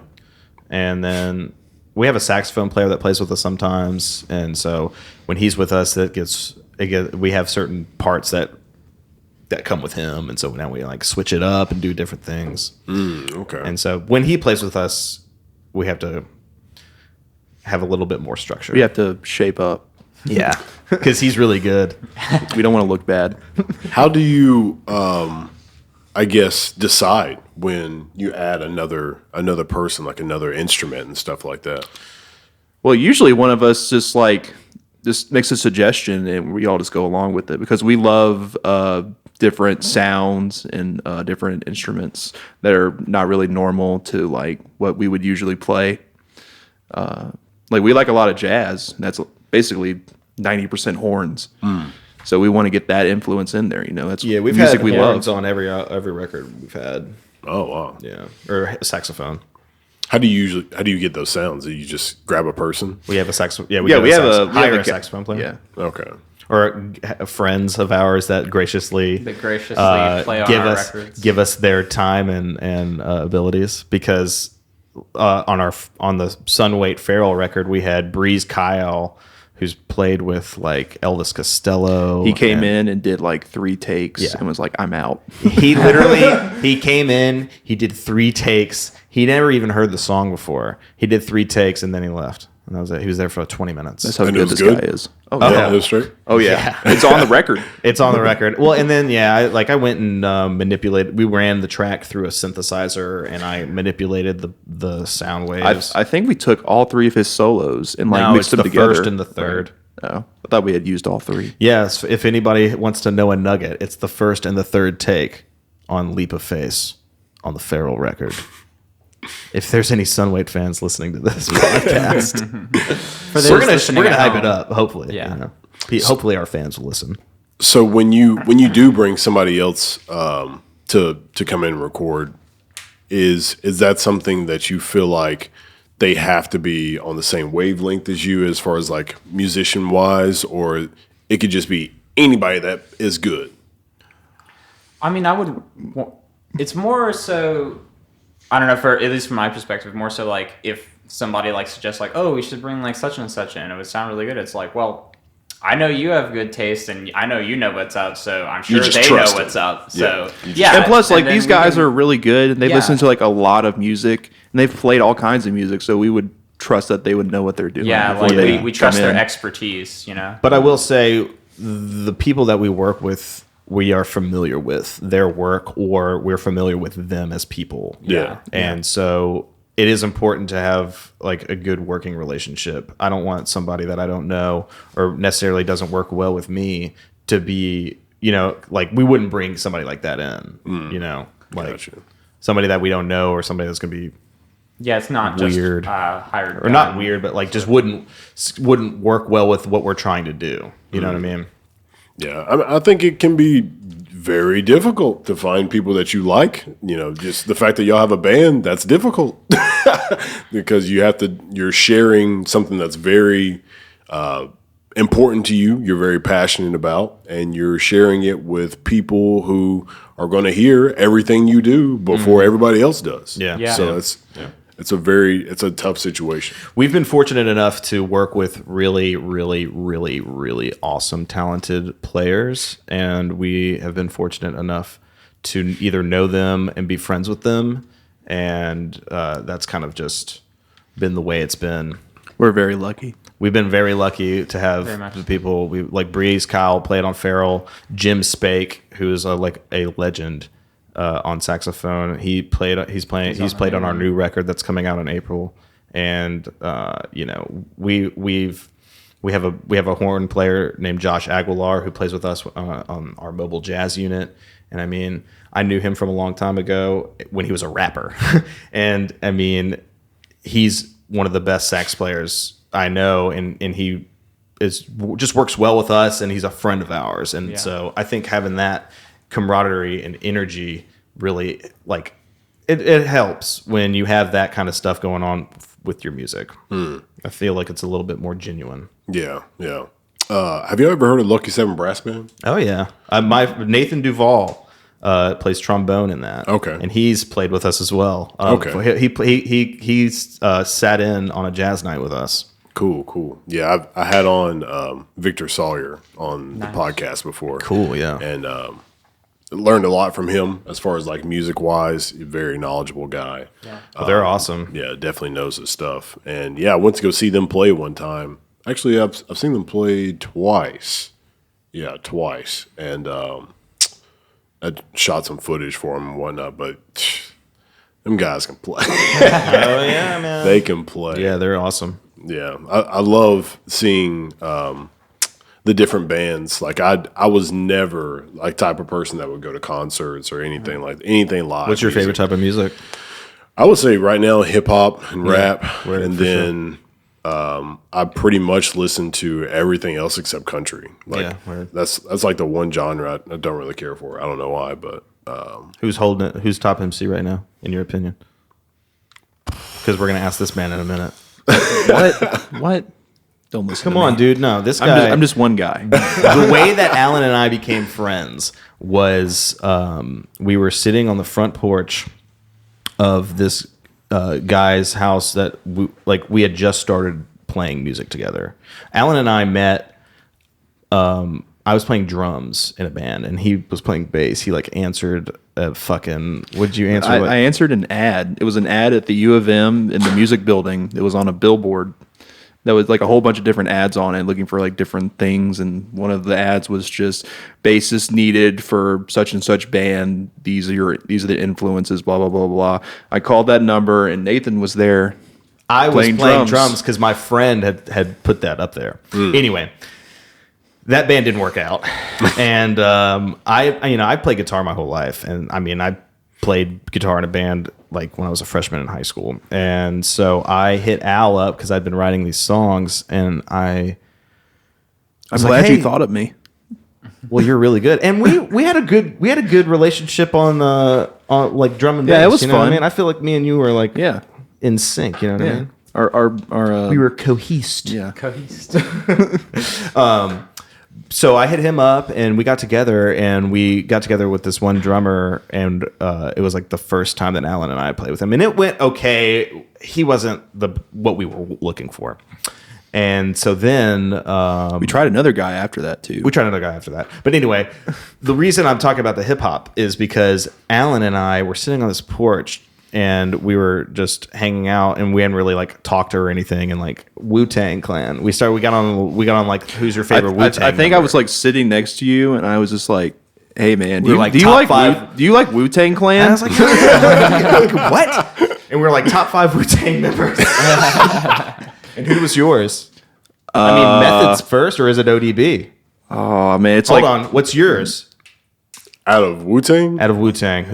And then we have a saxophone player that plays with us sometimes, and so when he's with us, we have certain parts that come with him, and so now we like switch it up and do different things. Okay. And so when he plays with us, we have to have a little bit more structure. We have to shape up. Yeah, because he's really good. We don't want to look bad. How do you, I guess, decide when you add another person, like another instrument and stuff like that? Well, usually one of us just makes a suggestion and we all just go along with it because we love different sounds and different instruments that are not really normal to like what we would usually play. Like we like a lot of jazz. And that's basically 90% horns. So we want to get that influence in there. You know, that's Yeah, we've music had we horns love. on every record we've had. Oh wow. Yeah, or a saxophone. How do you get those sounds? Do you just grab a person? We have a saxophone. Yeah, We have hire a a saxophone player. Yeah. Okay. Or friends of ours that graciously play on our records. give us their time and abilities, because on the Sunweight Feral record we had Breeze Kyle, who's played with like Elvis Costello. He came in and did like 3 takes Yeah. and was like, I'm out. He came in, he did 3 takes. He never even heard the song before. He did 3 takes and then he left. And that was it. He was there for 20 minutes. That's how And it good was this good? guy is. Oh, Yeah, yeah. that's straight. Oh, yeah. It's on the record. It's on the record. Well, and then I went and manipulated. We ran the track through a synthesizer, and I manipulated the sound waves. I think we took all 3 of his solos and like No, mixed it's them the together. first and the third. Oh, I thought we had used all 3. Yes, if anybody wants to know a nugget, it's the first and the third take on Leap of Faith on the Feral record. If there's any Sunweight fans listening to this podcast, we're gonna hype it up. Hopefully, Yeah. Hopefully, our fans will listen. So when you do bring somebody else to come in and record, is that something that you feel like they have to be on the same wavelength as you as far as like musician wise, or it could just be anybody that is good? I mean, it's more so, I don't know, for at least from my perspective, more so like if somebody like suggests like, oh, we should bring like such and such in, it would sound really good. It's like, well, I know you have good taste and I know you know what's up, so I'm sure just they know trust what's them. up. Yeah. So You just- yeah, And plus, like then these we guys can- are really good and they Yeah. listen to like a lot of music and they've played all kinds of music. So we would trust that they would know what they're doing. yeah, before like they we trust come their in. expertise, you know. But I will say, the people that we work with, we are familiar with their work, or we're familiar with them as people. Yeah. And so it is important to have like a good working relationship. I don't want somebody that I don't know or necessarily doesn't work well with me to be, like we wouldn't bring somebody like that in, like Gotcha. somebody that we don't know or somebody that's going to be Yeah, it's not Weird. just hired or gun. not weird, but like just wouldn't work well with what we're trying to do. You know what I mean? Yeah, I think it can be very difficult to find people that you like. Just the fact that y'all have a band, that's difficult because you're sharing something that's very important to you, you're very passionate about, and you're sharing it with people who are going to hear everything you do before everybody else does. Yeah. Yeah. So it's a tough situation. We've been fortunate enough to work with really, really, really, really awesome, talented players, and we have been fortunate enough to either know them and be friends with them, and that's kind of just been the way it's been. We're very lucky. We've been very lucky to have Very much. the people. We like Breeze Kyle played on Feral, Jim Spake, who is like a legend on saxophone. He's played on our new record that's coming out in April, and we have a horn player named Josh Aguilar who plays with us on our mobile jazz unit. And I mean, I knew him from a long time ago when he was a rapper, and I mean, he's one of the best sax players I know, and he just works well with us, and he's a friend of ours. And so I think having that camaraderie and energy really, like, it helps when you have that kind of stuff going on with your music. I feel like it's a little bit more genuine. Yeah. Have you ever heard of Lucky Seven Brass Band? Oh yeah, my Nathan Duvall plays trombone in that. Okay, and he's played with us as well. Okay, he sat in on a jazz night with us. Cool. Yeah, I had on Victor Sawyer on the podcast before. Cool, yeah, and learned a lot from him as far as like music wise. Very knowledgeable guy. Yeah, they're awesome. Yeah, definitely knows his stuff. And yeah, I went to go see them play one time. Actually, I've seen them play twice. Yeah, twice. And I shot some footage for them and whatnot, but them guys can play. Oh, yeah, man. They can play. Yeah, they're awesome. Yeah. I love seeing the different bands. Like, I was never like type of person that would go to concerts or anything like anything live. What's your favorite type of music? I would say right now hip-hop and rap. Right, and then... Sure. I pretty much listen to everything else except country. Like that's like the one genre I don't really care for. I don't know why, but who's holding it? Who's top MC right now, in your opinion? Because we're gonna ask this man in a minute. What? Don't listen. Come on, dude. No, this guy. I'm just one guy. The way that Alan and I became friends was we were sitting on the front porch of this guy's house that we had just started playing music together. Alan and I met. I was playing drums in a band, and he was playing bass. He like answered a fucking. What did you answer? I answered an ad. It was an ad at the U of M in the music building. It was on a billboard. That was like a whole bunch of different ads on it, looking for like different things. And one of the ads was just bassist needed for such and such band. These are the influences. Blah blah blah blah. I called that number, and Nathan was there. I was playing drums because my friend had put that up there. Anyway, that band didn't work out, and I played guitar my whole life, and I mean I played guitar in a band like when I was a freshman in high school. And so I hit Al up because I'd been writing these songs, and I'm glad you thought of me. Well, you're really good. And we had a good relationship on like drum and bass. Yeah, it was fun. fun. I mean, I feel like me and you were like in sync, you know what I mean? Our we were cohesed. Yeah. Cohesed. So I hit him up, and we got together with this one drummer, and it was like the first time that Alan and I played with him, and it went okay. He wasn't what we were looking for, and so then we tried another guy after that too. But anyway, the reason I'm talking about the hip hop is because Alan and I were sitting on this porch, and we were just hanging out, and we hadn't really like talked or anything. And like WuTang Clan, we got on like, who's your favorite WuTang? I think I was like sitting next to you, and I was just like, "Hey man, do you like WuTang Clan?" And I was like, "What?" And we were like top 5 WuTang members. And who was yours? I mean, Method's first, or is it ODB? Oh man, Hold on, what's yours? Out of WuTang? Out of WuTang,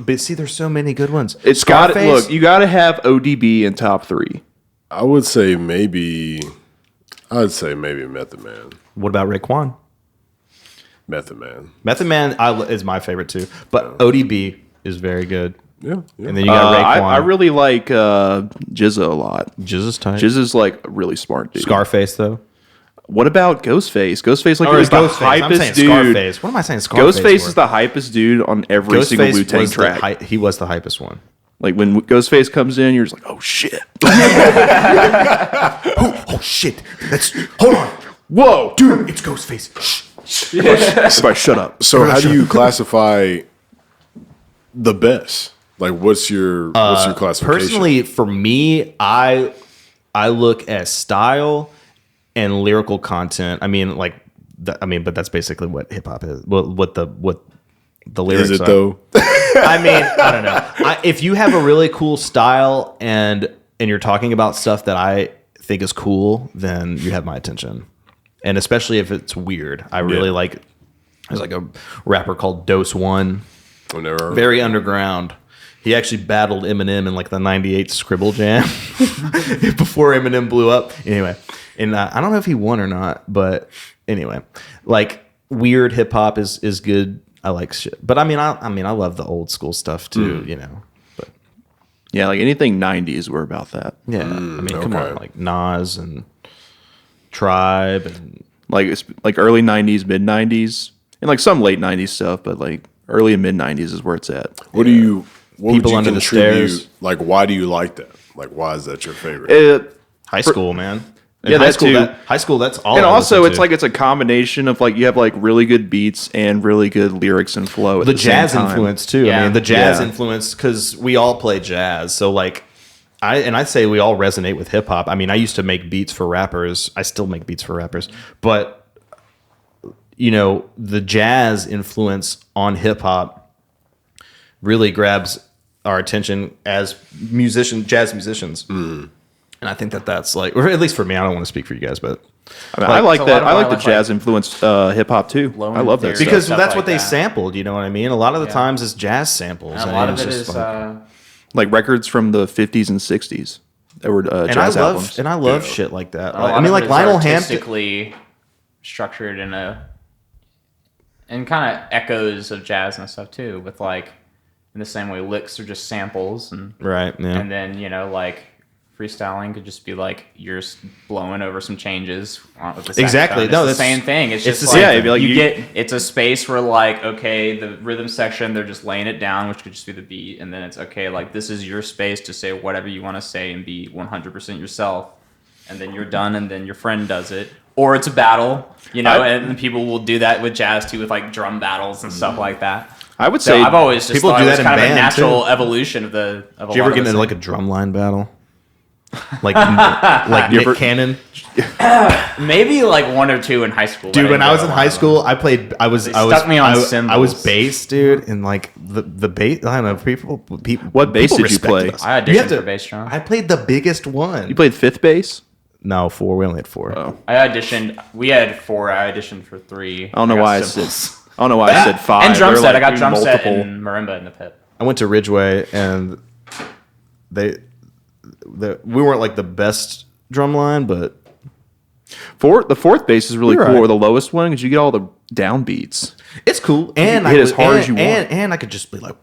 but see, there's so many good ones. It's got look. You got to have ODB in top 3. I would say maybe Method Man. What about Raekwon? Method Man. Method Man is my favorite too, but ODB is very good. Yeah. And then you got Raekwon. I really like Jizza a lot. Jizza's tight. Jizza's like a really smart dude. Scarface though. What about Ghostface? Ghostface Or is the Ghostface. I'm saying hypest dude. Scarface. What am I saying? Scarface Ghostface is the hypest dude on every single WuTang track. He was the hypest one. Like when Ghostface comes in, you're just like, oh shit. Oh shit. Hold on. Whoa, Dude, it's Ghostface. Everybody shut up. So how do you classify the best? Like what's your classification? Personally, for me, I look at style and lyrical content. I mean, but that's basically what hip hop is. What the lyrics is it are. though? I mean, I don't know. If you have a really cool style and you're talking about stuff that I think is cool, then you have my attention. And especially if it's weird. I really like. There's like a rapper called Dose One. Whenever. Very underground. He actually battled Eminem in like the '98 Scribble Jam before Eminem blew up. Anyway, and I don't know if he won or not, but anyway, like weird hip hop is good. I like shit, but I mean I love the old school stuff too, you know. But Yeah, like anything 90s, we're about that. yeah, I mean, come on, like Nas and Tribe and Like it's like early 90s, mid 90s, and like some late 90s stuff, but like early and mid 90s is where it's at. What would People you Under the contribute? Stairs. Like, why do you like that? Like, why is that your favorite? high school, man. Yeah, high that school. too. High school. That's all. And I also, listened it's to. like it's a combination of like you have like really good beats and really good lyrics and flow. At the the same jazz time. influence too. Yeah. I mean, the jazz Yeah. influence because we all play jazz. So like, I'd say we all resonate with hip hop. I mean, I used to make beats for rappers. I still make beats for rappers, but you know, the jazz influence on hip hop really grabs our attention as jazz musicians. And I think that's like, or at least for me, I don't want to speak for you guys, but I mean, I like So a that. lot of I like our, the like, jazz influenced hip hop too. Low I love that end stuff. because stuff that's what like they that. sampled, you know what I mean? A lot of the times it's jazz samples. And a lot of it's it just is, like- like records from the 50s and 60s that were and jazz I love albums. and I love shit like that. a lot I mean, of like it is Lionel Hampton. artistically structured in kind of echoes of jazz and stuff too, with like in the same way licks are just samples and Right. Yeah. and then like freestyling could just be like you're blowing over some changes with the Exactly. saxophone. It's No, the that's- same thing. It's it's just the like, same thing. Yeah, it'd be like it's a space where like, okay, the rhythm section, they're just laying it down, which could just be the beat, and then it's okay, like this is your space to say whatever you want to say and be 100% yourself, and then you're done, and then your friend does it, or it's a battle, and people will do that with jazz too, with like drum battles and stuff like that. I would So say I've always just people thought do it was that in kind of a band, natural too. evolution of the. Of Did you ever get into like a drumline battle? Like Nick ever- Cannon? maybe like one or two in high school? Dude, but when I was in didn't high go school, I played. I was stuck me on I was cymbals. bass, dude, and like the bass. I don't know. People. What bass people did you respected play? us. I You have auditioned for bass drum. I played the biggest one. you played fifth bass. No, 4. We only had 4. Oh. I auditioned. We had 4. I auditioned for 3. I don't know got why cymbals. I don't know why I said 5. And drum They're, set. like, I got doing drum set multiple. and marimba in the pit. I went to Ridgeway, and we weren't like the best drum line, but The fourth bass is really You're cool, right. or the lowest one, because you get all the downbeats. it's cool. And hit as hard as you want. And I could just be like.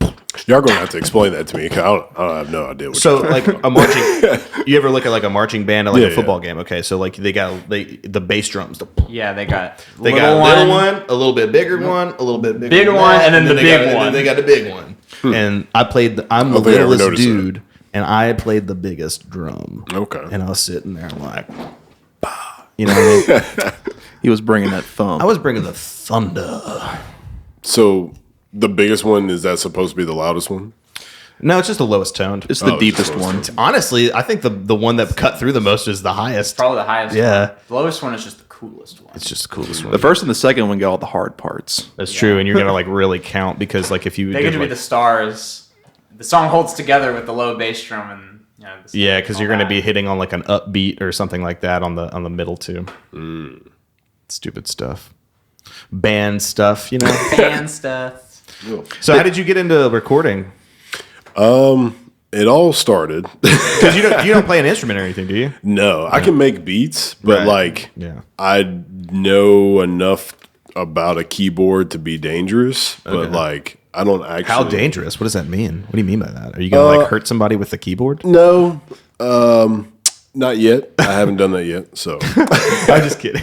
Y'all gonna have to explain that to me. 'Cause I have no idea what. So like a marching, you ever look at like a marching band at like Yeah, a football game? Okay, so like they got the bass drums. Yeah, they got They got a little one, a little bit bigger one, a little bit Bigger than one, that, and then the they big got, and one. then they got the big one. And I played. I'm the don't think I ever littlest noticed that. dude, and I played the biggest drum. Okay. And I was sitting there like, bah, you know what I mean? He was bringing that thump. I was bringing the thunder. So the biggest one, is that supposed to be the loudest one? No, it's just the lowest toned. It's the Oh, deepest just one. lowest Honestly, I think the one that cut through the most is the highest. probably the highest. Yeah. one. The lowest one is just the coolest one. It's just the coolest one. The first and the second one get all the hard parts. That's true, and you're gonna like really count because like if you They did, get to be like- the stars. The song holds together with the low bass drum and the yeah, because all you're gonna that. be hitting on like an upbeat or something like that on the middle too. Stupid stuff, band stuff, you know. band stuff. So how did you get into recording? It all started. Because you don't play an instrument or anything, do you? No, I can make beats, but Right. like, Yeah. I know enough about a keyboard to be dangerous, but like, I don't actually. How dangerous? What does that mean? What do you mean by that? Are you gonna like hurt somebody with the keyboard? No, not yet. I haven't done that yet. So, I'm just kidding.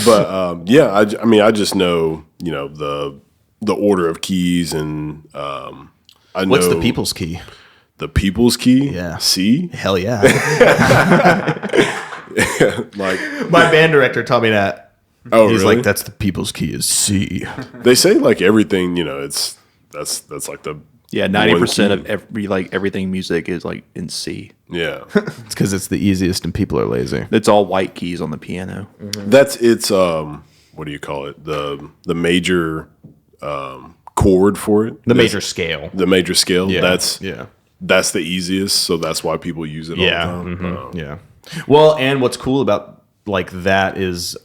but yeah, I mean, I just know, the order of keys, and I know What's the people's key? The people's key. Yeah. C. Hell yeah. Like, My band director taught me that. oh, He's really? like, that's the people's key is C. They say like everything, it's that's like the Yeah, 90% of everything music is like in C. yeah. It's because it's the easiest and people are lazy. It's all white keys on the piano. It's what do you call it? The major chord for it. The major scale. The major scale. Yeah. That's the easiest, so that's why people use it Yeah. all the time. Yeah. Well, and what's cool about like that is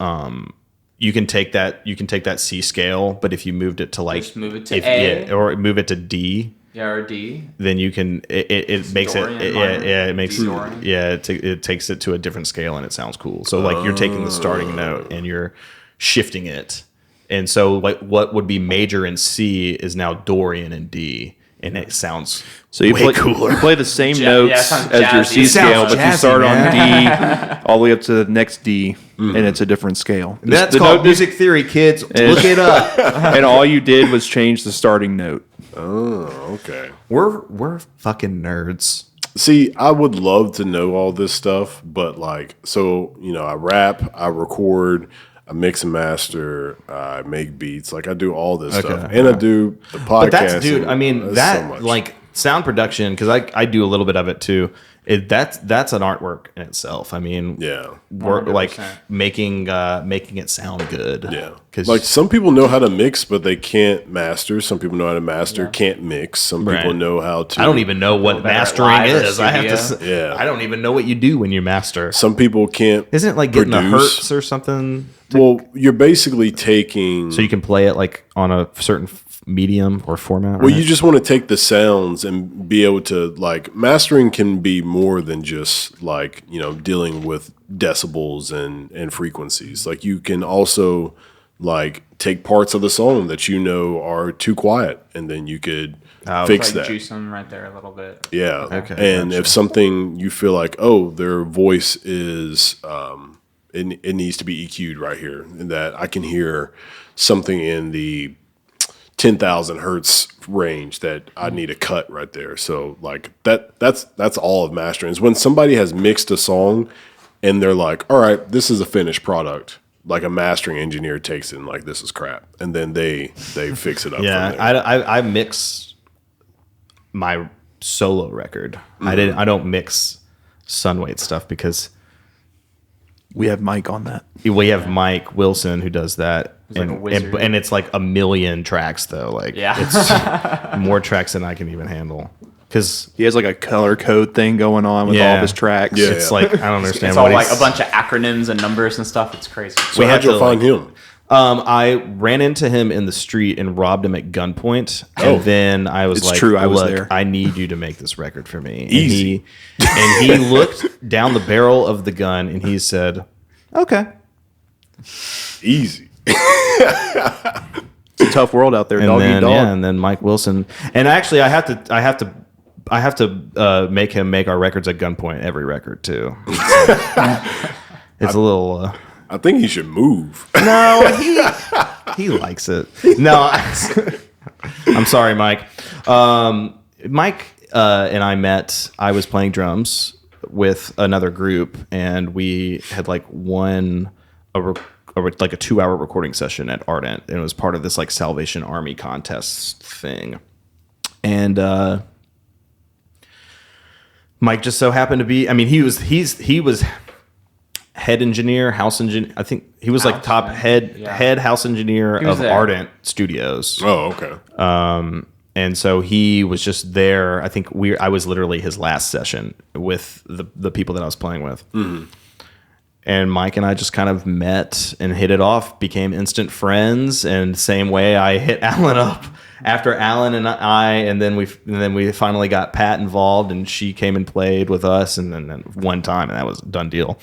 you can take that C scale, but if you moved it to like Just move it to if, A? or move it to D, Yeah, or D. then you can it makes Dorian it minor, it makes D Dorian. it takes it to a different scale and it sounds cool. So like you're taking the starting note and you're shifting it, and so like what would be major in C is now Dorian in D, and it sounds So you way play, cooler. you play the same Yeah, notes it sounds as your jazzy. C It scale, sounds but you jazzy, start on D all the way up to the next D, and it's a different scale. That's The called note- music theory, kids. Look it up. and all you did was change the starting note. Oh, okay. We're fucking nerds. See, I would love to know all this stuff, but like, so, you know, I rap, I record, I mix and master, I make beats, like I do all this stuff, and I do the podcast. But that's, dude. I mean, That's so that much. like sound production, because I do a little bit of it too. That's an artwork in itself. I mean, yeah, we're like 100%. making it sound good. yeah. because Like some people know how to mix, but they can't master. Some people know how to master, can't mix. Some people Right. know how to. I don't even know what better at mastering live or is. I have to. studio. Yeah. I don't even know what you do when you master. Some people can't. Isn't it like getting the produce. hertz or something? Well, you're basically taking. So you can play it like on a certain medium or format. Well, right? you just want to take the sounds and be able to like mastering can be more than just like, you know, dealing with decibels and frequencies. Like you can also like take parts of the song that you know are too quiet and then you could fix Like that. juice them right there a little bit. Yeah. Okay, And gotcha. if something you feel like, oh, their voice is it needs to be EQ'd right here, and that I can hear something in the 10,000 hertz range that I need a cut right there. So like that's all of mastering. Is when somebody has mixed a song and they're like, all right, this is a finished product. Like a mastering engineer takes it and like, this is crap. And then they fix it up. Yeah, from there. I mix my solo record. I don't mix Sunweight stuff because We have Mike on that. we have Mike Wilson who does that. like a And, wizard. and it's like a million tracks though. Like Yeah. it's more tracks than I can even handle. Because He has like a color code thing going on with all of his tracks. Yeah. it's like I don't understand It's what all like he's- a bunch of acronyms and numbers and stuff. It's crazy. So we how'd had you to, find him? I ran into him in the street and robbed him at gunpoint, and Oh. then I was It's like, true, I was "Look, there." I need you to make this record for me." Easy. And he looked down the barrel of the gun and he said, "Okay." Easy. It's a tough world out there, And dog eat then dog. and then Mike Wilson, and actually I have to make him make our records at gunpoint every record too. It's a little. I think he should move. No, he likes it. No, I'm sorry, Mike. Mike and I met. I was playing drums with another group, and we had like like a 2-hour recording session at Ardent, and it was part of this like Salvation Army contest thing. And Mike just so happened to be. I mean, he was head engineer, house engineer. I think he was like House, top man. head Yeah. house engineer was of there. Ardent Studios. Oh, okay. And so he was just there. I think I was literally his last session with the people that I was playing with. And Mike and I just kind of met and hit it off, became instant friends. And same way I hit Alan up after Alan and and then we finally got Pat involved, and she came and played with us, and then one time, and that was a done deal.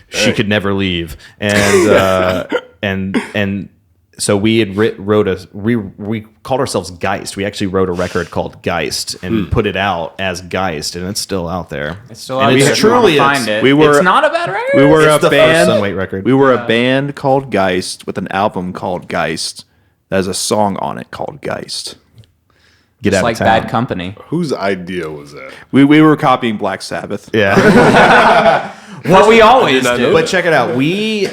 She could never leave, and and so we had we called ourselves Geist. We actually wrote a record called Geist and put it out as Geist, and it's still out there. It's still And out it there. If you wanna truly is. find it. We were- It's not a bad record. We were It's a the band. first Sunweight record. We were a band called Geist with an album called Geist. There's a song on it called Geist. Get It's out like of town. Bad Company. Whose idea was that? We were copying Black Sabbath. Yeah. What we always not know do. But check it out. We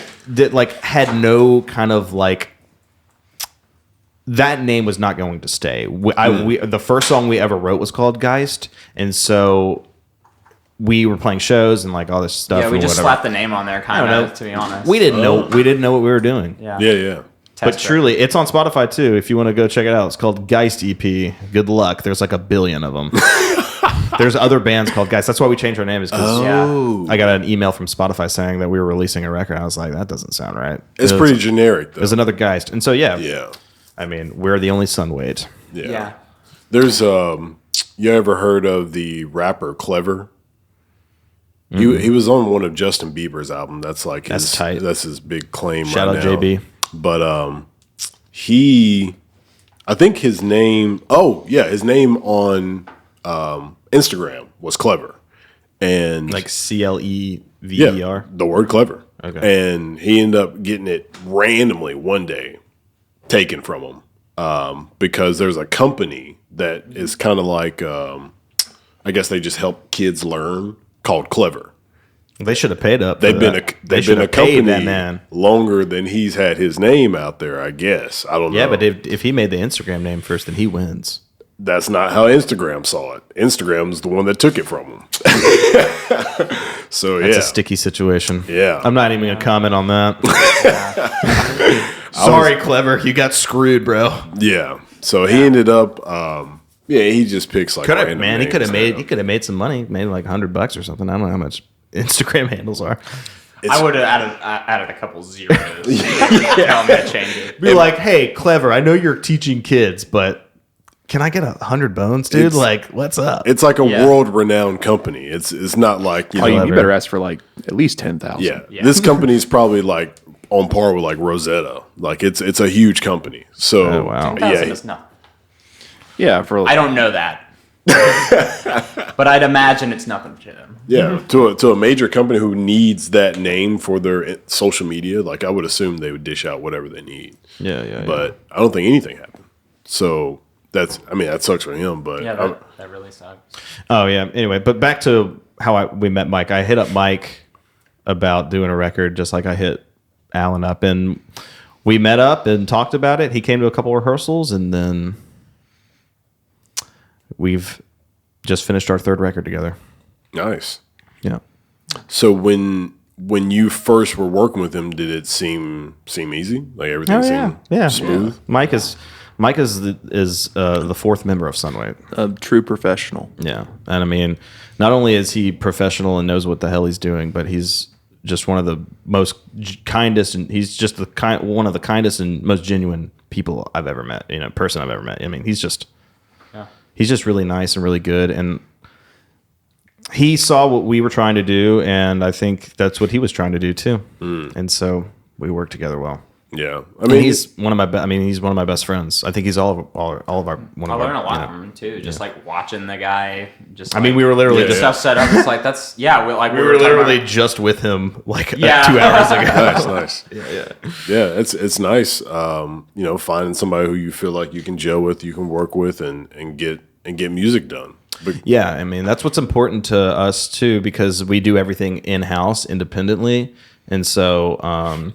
had no kind of like that name was not going to stay. The first song we ever wrote was called Geist, and so we were playing shows and like all this stuff. Yeah, we and just whatever. slapped the name on there, I kind don't know. of, to be honest. We didn't know what we were doing. Yeah. Yeah. But Test truly, it's on Spotify too. If you want to go check it out, it's called Geist EP. Good luck. There's like 1 billion of them. There's other bands called Geist. That's why we changed our name. Is because Yeah. I got an email from Spotify saying that we were releasing a record. I was like, that doesn't sound right. It's pretty generic, though. There's another Geist, and so yeah. Yeah. I mean, we're the only Sunweight. Yeah. Yeah. There's You ever heard of the rapper Clever? He was on one of Justin Bieber's album. That's like That's tight. That's his big claim. Shout right out now. JB. But I think his name. Oh yeah, his name on Instagram was Clever, and Like CLEVER. the word Clever. Okay. And he ended up getting it randomly one day taken from him because there's a company that is kind of like I guess they just help kids learn called Clever. They should have paid up. They've for been that. they've been a paid company that man. longer than he's had his name out there. I guess I don't know. Yeah, but if he made the Instagram name first, then he wins. That's not how Instagram saw it. Instagram's the one that took it from him. So It's yeah, a sticky situation. Yeah. I'm not even gonna comment on that. Sorry, Clever, you got screwed, bro. yeah. So he ended up. He just picks like random He names could have now. made some money, made like $100 or something. I don't know how much Instagram handles are. I would have added a couple zeros. Tell him to change it. Be like, hey, Clever, I know you're teaching kids, but can I get 100 bones, dude? It's- Like, what's up? It's like a Yeah. world-renowned company. It's not like Oh, you better ask for like at least 10,000. Yeah. This company's probably like on par with like Rosetta. Like it's a huge company. So Oh, wow. 10,000 yeah, is nothing. Yeah, for I don't know that. But I'd imagine it's nothing to them. yeah. To a major company who needs that name for their social media, like I would assume they would dish out whatever they need. Yeah. But I don't think anything happened. So that sucks for him. But Yeah, that really sucks. Oh yeah. Anyway, but back to how we met Mike. I hit up Mike about doing a record, just like I hit Alan up, and we met up and talked about it. He came to a couple rehearsals, and then we've just finished our third record together. nice. Yeah. So when you first were working with him, did it seem easy? Like everything seemed smooth? Mike is the fourth member of Sunweight. a true professional. Yeah, and I mean, not only is he professional and knows what the hell he's doing, but he's just one of the most kindest, and he's just one of the kindest and most genuine people I've ever met. Person I've ever met. I mean, he's just really nice and really good, and he saw what we were trying to do, and I think that's what he was trying to do too. And so we worked together well. Yeah. I I mean, mean, he's one of my best friends. I think he's all of our one I of our. learned a lot you know, from him too. Just like watching the guy. Just I mean, we were literally get just stuff set up. It's like that's we we were talking literally about- just with him like 2 Yeah. hours ago. nice. Yeah. It's nice. Finding somebody who you feel like you can gel with, you can work with, and get music done. But Yeah, I mean, that's what's important to us too, because we do everything in-house independently. And so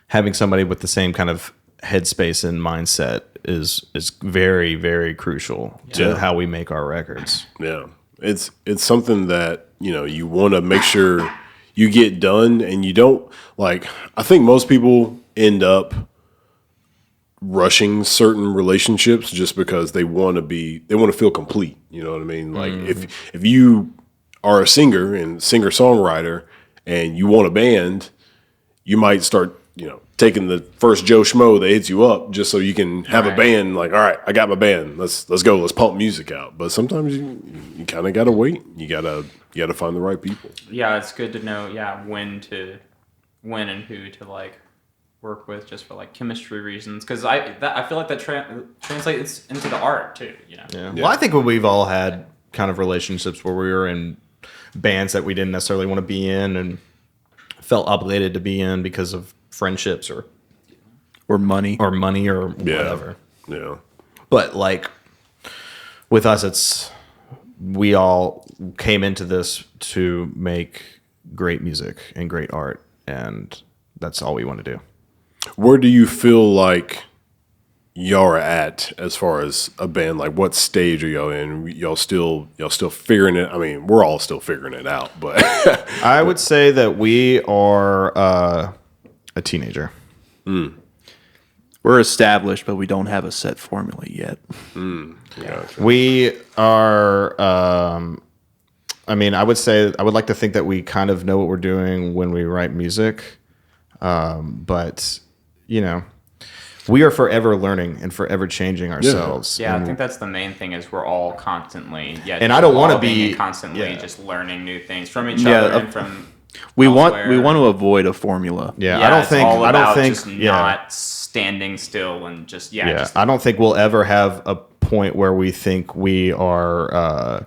having somebody with the same kind of headspace and mindset is very, very crucial to how we make our records. yeah, it's something that you want to make sure you get done, and you don't like. I think most people end up rushing certain relationships just because they want to feel complete. You know what I mean? Like if you are a singer and singer-songwriter and you want a band, you might start, taking the first Joe Schmo that hits you up just so you can have a Right. band. Like, all right, I got my band. Let's go. Let's pump music out. But sometimes you kind of got to wait. You gotta find the right people. Yeah, it's good to know. Yeah, when and who to like work with, just for like chemistry reasons. Because I feel like that translates into the art too. Yeah. Well, I think we've all had kind of relationships where we were in bands that we didn't necessarily want to be in and felt obligated to be in because of friendships or Money. or whatever. Yeah. But like with us, we all came into this to make great music and great art, and that's all we want to do. Where do you feel like y'all are at as far as a band? Like, what stage are y'all in? Y'all still figuring it? I mean, we're all still figuring it out, but I would say that we are a teenager. We're established, but we don't have a set formula yet. We are. I would say I would like to think that we kind of know what we're doing when we write music, but we are forever learning and forever changing ourselves. Yeah, I And think that's the main thing is we're all constantly And I don't wanna evolving be- and constantly yeah. just learning new things from each Yeah, other and from We elsewhere. want to avoid a formula. yeah, Yeah, I don't it's think all I don't about think just yeah. not standing still and just just I don't think we'll ever have a point where we think we are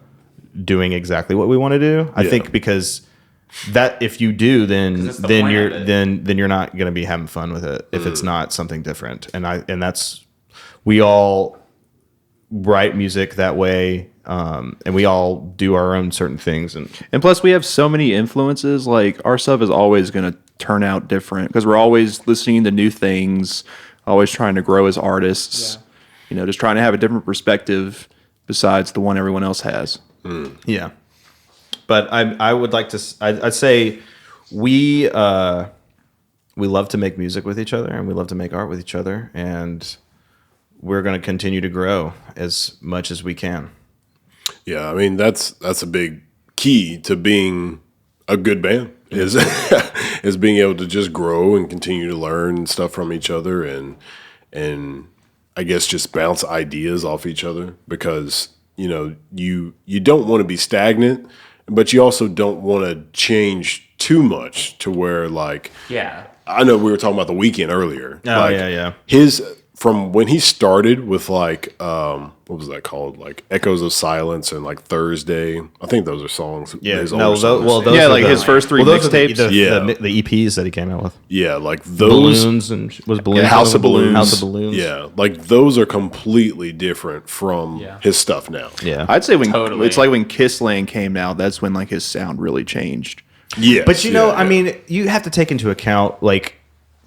doing exactly what we want to do. I Yeah. think because that if you do, then it's the then point you're of it. then you're not going to be having fun with it if it's not something different. And that's we all write music that way, and we all do our own certain things. And plus, we have so many influences. Like, our stuff is always going to turn out different because we're always listening to new things, always trying to grow as artists. Yeah. You know, just trying to have a different perspective besides the one everyone else has. Yeah, but I would like to. I'd say we love to make music with each other, and we love to make art with each other, and we're going to continue to grow as much as we can. Yeah, I mean that's a big key to being a good band is is being able to just grow and continue to learn stuff from each other and I guess just bounce ideas off each other because you don't want to be stagnant, but you also don't want to change too much to where like I know we were talking about The Weeknd earlier. Oh, like, yeah. His from when he started with like what was that called? Like Echoes of Silence and like Thursday. I think those are songs. Yeah, his no, older songs. those Yeah, are like his first three those are mixtapes. the EPs that he came out with. Yeah, like those. Balloons and was Balloons. House of Balloons. House of Balloons. Yeah, like those are completely different from his stuff now. Yeah. I'd say when Totally. it's like when Kissland came out, that's when like his sound really changed. Yes, But you know, yeah, I mean, you have to take into account like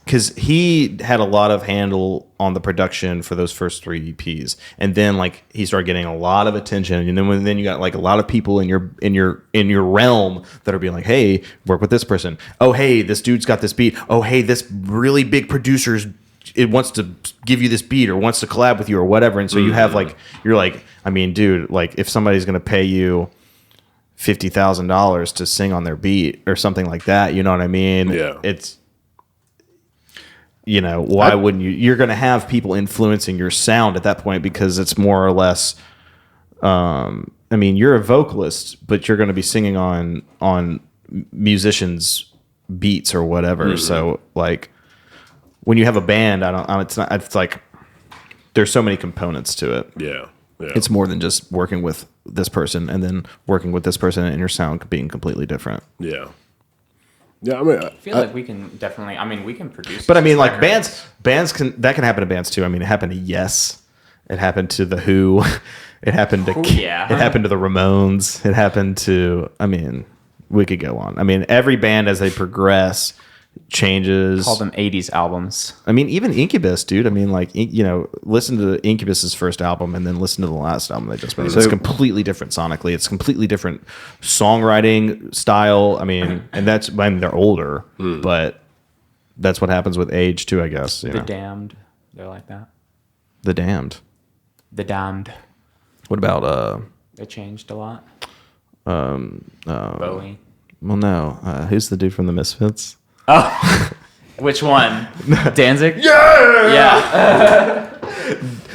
because he had a lot of handle on the production for those first three EPs, and then like he started getting a lot of attention, and then you got like a lot of people in your realm that are being like, hey, work with this person. Oh, hey, this dude's got this beat. Oh, hey, this really big producer's it wants to give you this beat or wants to collab with you or whatever, and so you have like you're like, I mean, dude, like if somebody's gonna pay you $50,000 to sing on their beat or something like that, you know what I mean? Yeah. It's why wouldn't you? You're going to have people influencing your sound at that point because it's more or less. I mean, you're a vocalist, but you're going to be singing on musicians' beats or whatever. So, like, when you have a band, it's like there's so many components to it. yeah. It's more than just working with this person and then working with this person and your sound being completely different. Yeah. Yeah, I mean, I feel like we can definitely. I mean, we can produce. But I mean, like records. bands can happen to bands too. I mean, it happened to Yes, it happened to the Who, it happened to Yeah. it happened to the Ramones, it happened to. I mean, we could go on. I mean, every band as they progress changes. Call them '80s albums. I mean, even Incubus, dude. I mean, like listen to Incubus's first album and then listen to the last album they just made. It's completely different sonically. It's completely different songwriting style. I mean, and they're older, but that's what happens with age too, I guess. The Damned, they're like that. The Damned. The Damned, What about they changed a lot. Bowie. Well, no. Who's the dude from the Misfits? Which one? Danzig? Yeah.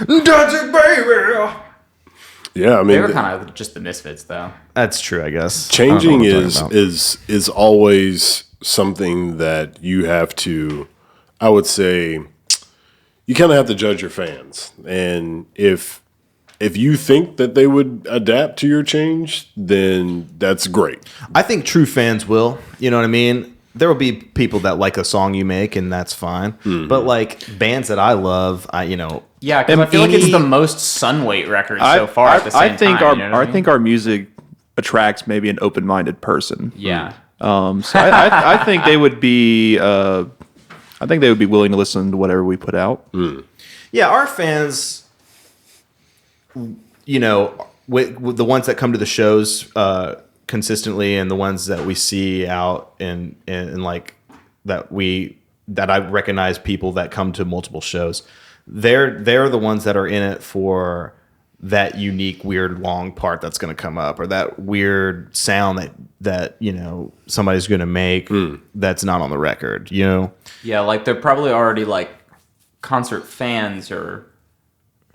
Danzig, baby. yeah. I mean, They were kind of just the Misfits, though. That's true, I guess. changing I don't know what I'm talking about. is always something that you have to. I would say you kind of have to judge your fans, and if you think that they would adapt to your change, then that's great. I think true fans will. You know what I mean? There will be people that like a song you make, and that's fine. But like bands that I love, Yeah, because I feel like it's the most Sunweight record so far at the same I think time. I think our music attracts maybe an open-minded person. Yeah. So I think they would be. I think they would be willing to listen to whatever we put out. Yeah, our fans, with the ones that come to the shows consistently, and the ones that we see out and like that I recognize people that come to multiple shows. They're the ones that are in it for that unique, weird, long part that's going to come up, or that weird sound that somebody's going to make that's not on the record. Yeah, like they're probably already like concert fans or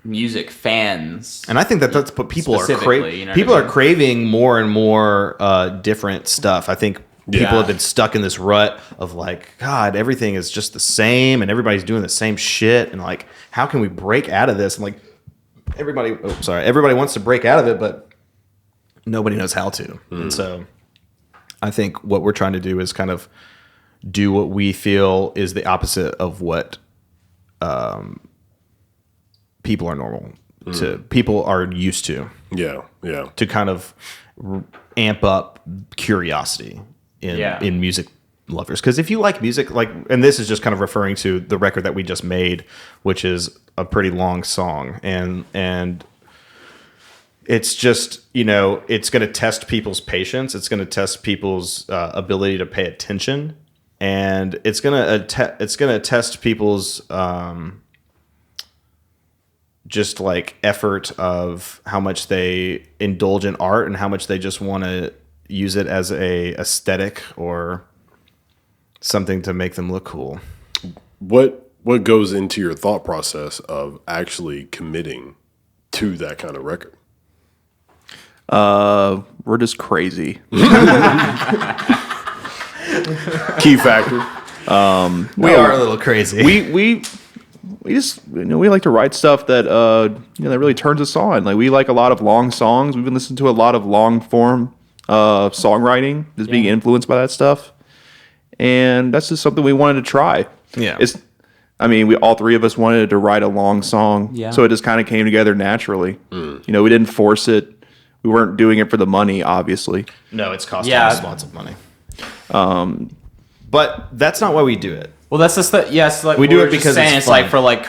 music fans. And I think that that's what people are Specifically, you know what people I are mean? craving more and more different stuff. I think people Yeah. have been stuck in this rut of like, God, everything is just the same and everybody's doing the same shit. And like, how can we break out of this? And like, everybody wants to break out of it, but nobody knows how to. And so I think what we're trying to do is kind of do what we feel is the opposite of what people are normal to, people are used to Yeah. kind of amp up curiosity in music lovers. Because if you like music, like, and this is just kind of referring to the record that we just made, which is a pretty long song, and it's just, you know, it's going to test people's patience. It's going to test people's ability to pay attention, and it's going to test people's just like effort of how much they indulge in art and how much they just want to use it as a aesthetic or something to make them look cool. What goes into your thought process of actually committing to that kind of record? We're just crazy. Key factor. We are a little crazy. We just, you know, we like to write stuff that you know, that really turns us on. Like, we like a lot of long songs. We've been listening to a lot of long form songwriting, just being influenced by that stuff, and that's just something we wanted to try. Yeah. I mean, we all three of us wanted to write a long song, Yeah. so it just kind of came together naturally. You know, we didn't force it. We weren't doing it for the money, obviously. No, it's costing Yeah. us lots of money. But that's not why we do it. Well, that's just like We we do were it just because saying it's it's like fun. for like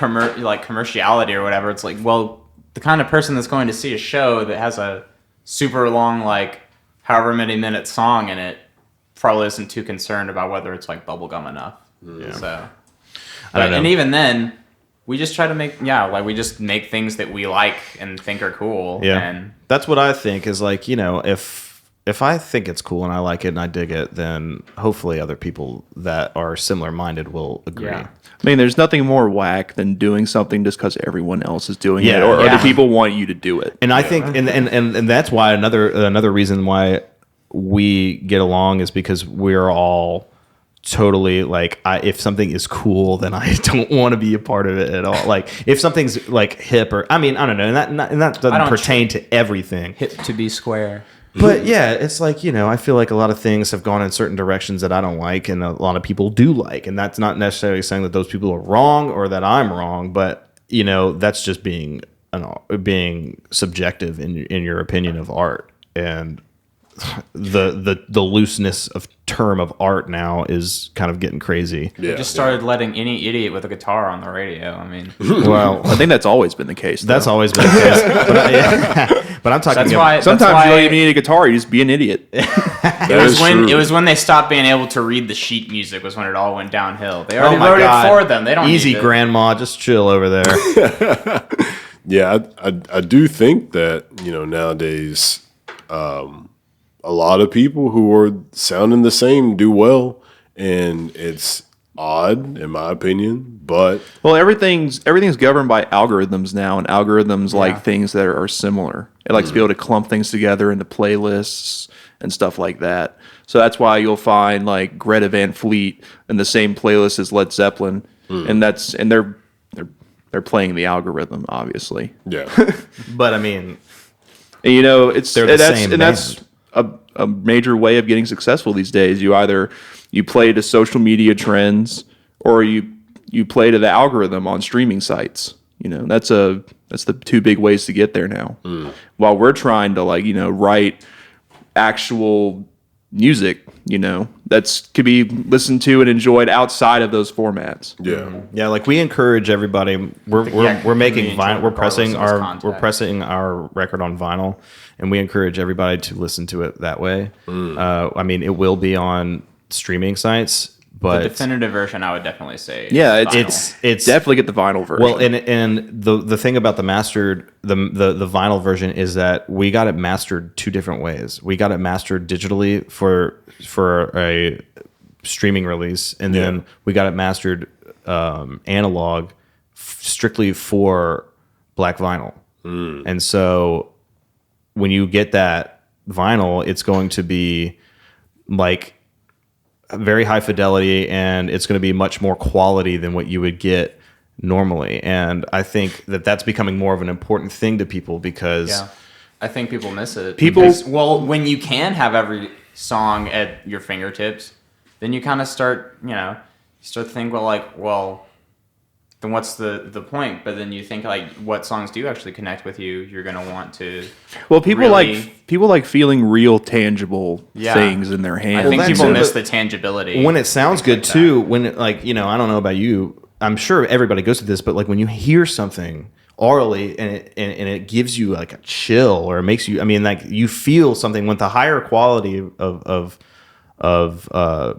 commerciality or whatever. It's like, well, the kind of person that's going to see a show that has a super long, like however many minute song in it probably isn't too concerned about whether it's like bubblegum enough. So, I don't know. and even then, we just try to make we just make things that we like and think are cool. Yeah. And That's what I think is like, you know, if I think it's cool and I like it and I dig it, then hopefully other people that are similar minded will agree. Yeah. I mean, there's nothing more whack than doing something just because everyone else is doing Yeah, it, or yeah. other people want you to do it. And I think and that's why another reason why we get along is because we're all totally like, if something is cool, then I don't want to be a part of it at all. Like, if something's like hip or, I mean, I don't know, and that doesn't don't pertain to everything. hip to be square. But yeah, it's like, you know, I feel like a lot of things have gone in certain directions that I don't like and a lot of people do like. And that's not necessarily saying that those people are wrong or that I'm wrong, but, you know, that's just being subjective in your opinion of art. And the looseness of term of art now is kind of getting crazy. Yeah. Just started letting any idiot with a guitar on the radio. I mean, Well, I think that's always been the case. that's though. always been the case. But I'm talking that's about why. Sometimes that's you why don't even need a guitar; you just be an idiot. it was when they stopped being able to read the sheet music was when it all went downhill. They already Oh my wrote God. it for them. They don't Easy, need it. grandma, just chill over there. Yeah, I do think that, you know, nowadays, a lot of people who are sounding the same do well, and it's odd in my opinion, but Well, everything's governed by algorithms now, and algorithms like things that are similar. It likes to be able to clump things together into playlists and stuff like that. So that's why you'll find like Greta Van Fleet in the same playlist as Led Zeppelin, and they're playing the algorithm, obviously. yeah. But I mean, And, you know, They're the same that's a major way of getting successful these days. You either you play to social media trends, or you play to the algorithm on streaming sites. You know, that's the two big ways to get there now. While we're trying to, like, you know, write actual music, you know, that's could be listened to and enjoyed outside of those formats. yeah, like we encourage everybody. We're making community vinyl. We're regardless pressing of its our record on vinyl, and we encourage everybody to listen to it that way. I mean, it will be on streaming sites, but The definitive version, I would definitely say. Yeah, vinyl. it's Definitely get the vinyl version. well, and the thing about the mastered the vinyl version is that we got it mastered two different ways. We got it mastered digitally for a streaming release, and then we got it mastered analog strictly for black vinyl. And so when you get that vinyl, it's going to be like very high fidelity, and it's going to be much more quality than what you would get normally. And I think that that's becoming more of an important thing to people because I think people miss it. People- Because, well, when you can have every song at your fingertips, then you kind of start, you start to think, well, then what's the point? But then you think, like, what songs do actually connect with you? You're going to want to. Well, people really- like feeling real, tangible Yeah. things in their hands. I think that's people it, miss but the tangibility. when it sounds good too, when it, like, I don't know about you, I'm sure everybody goes through this, but like when you hear something orally and it gives you like a chill, or it makes you, like you feel something with the higher quality of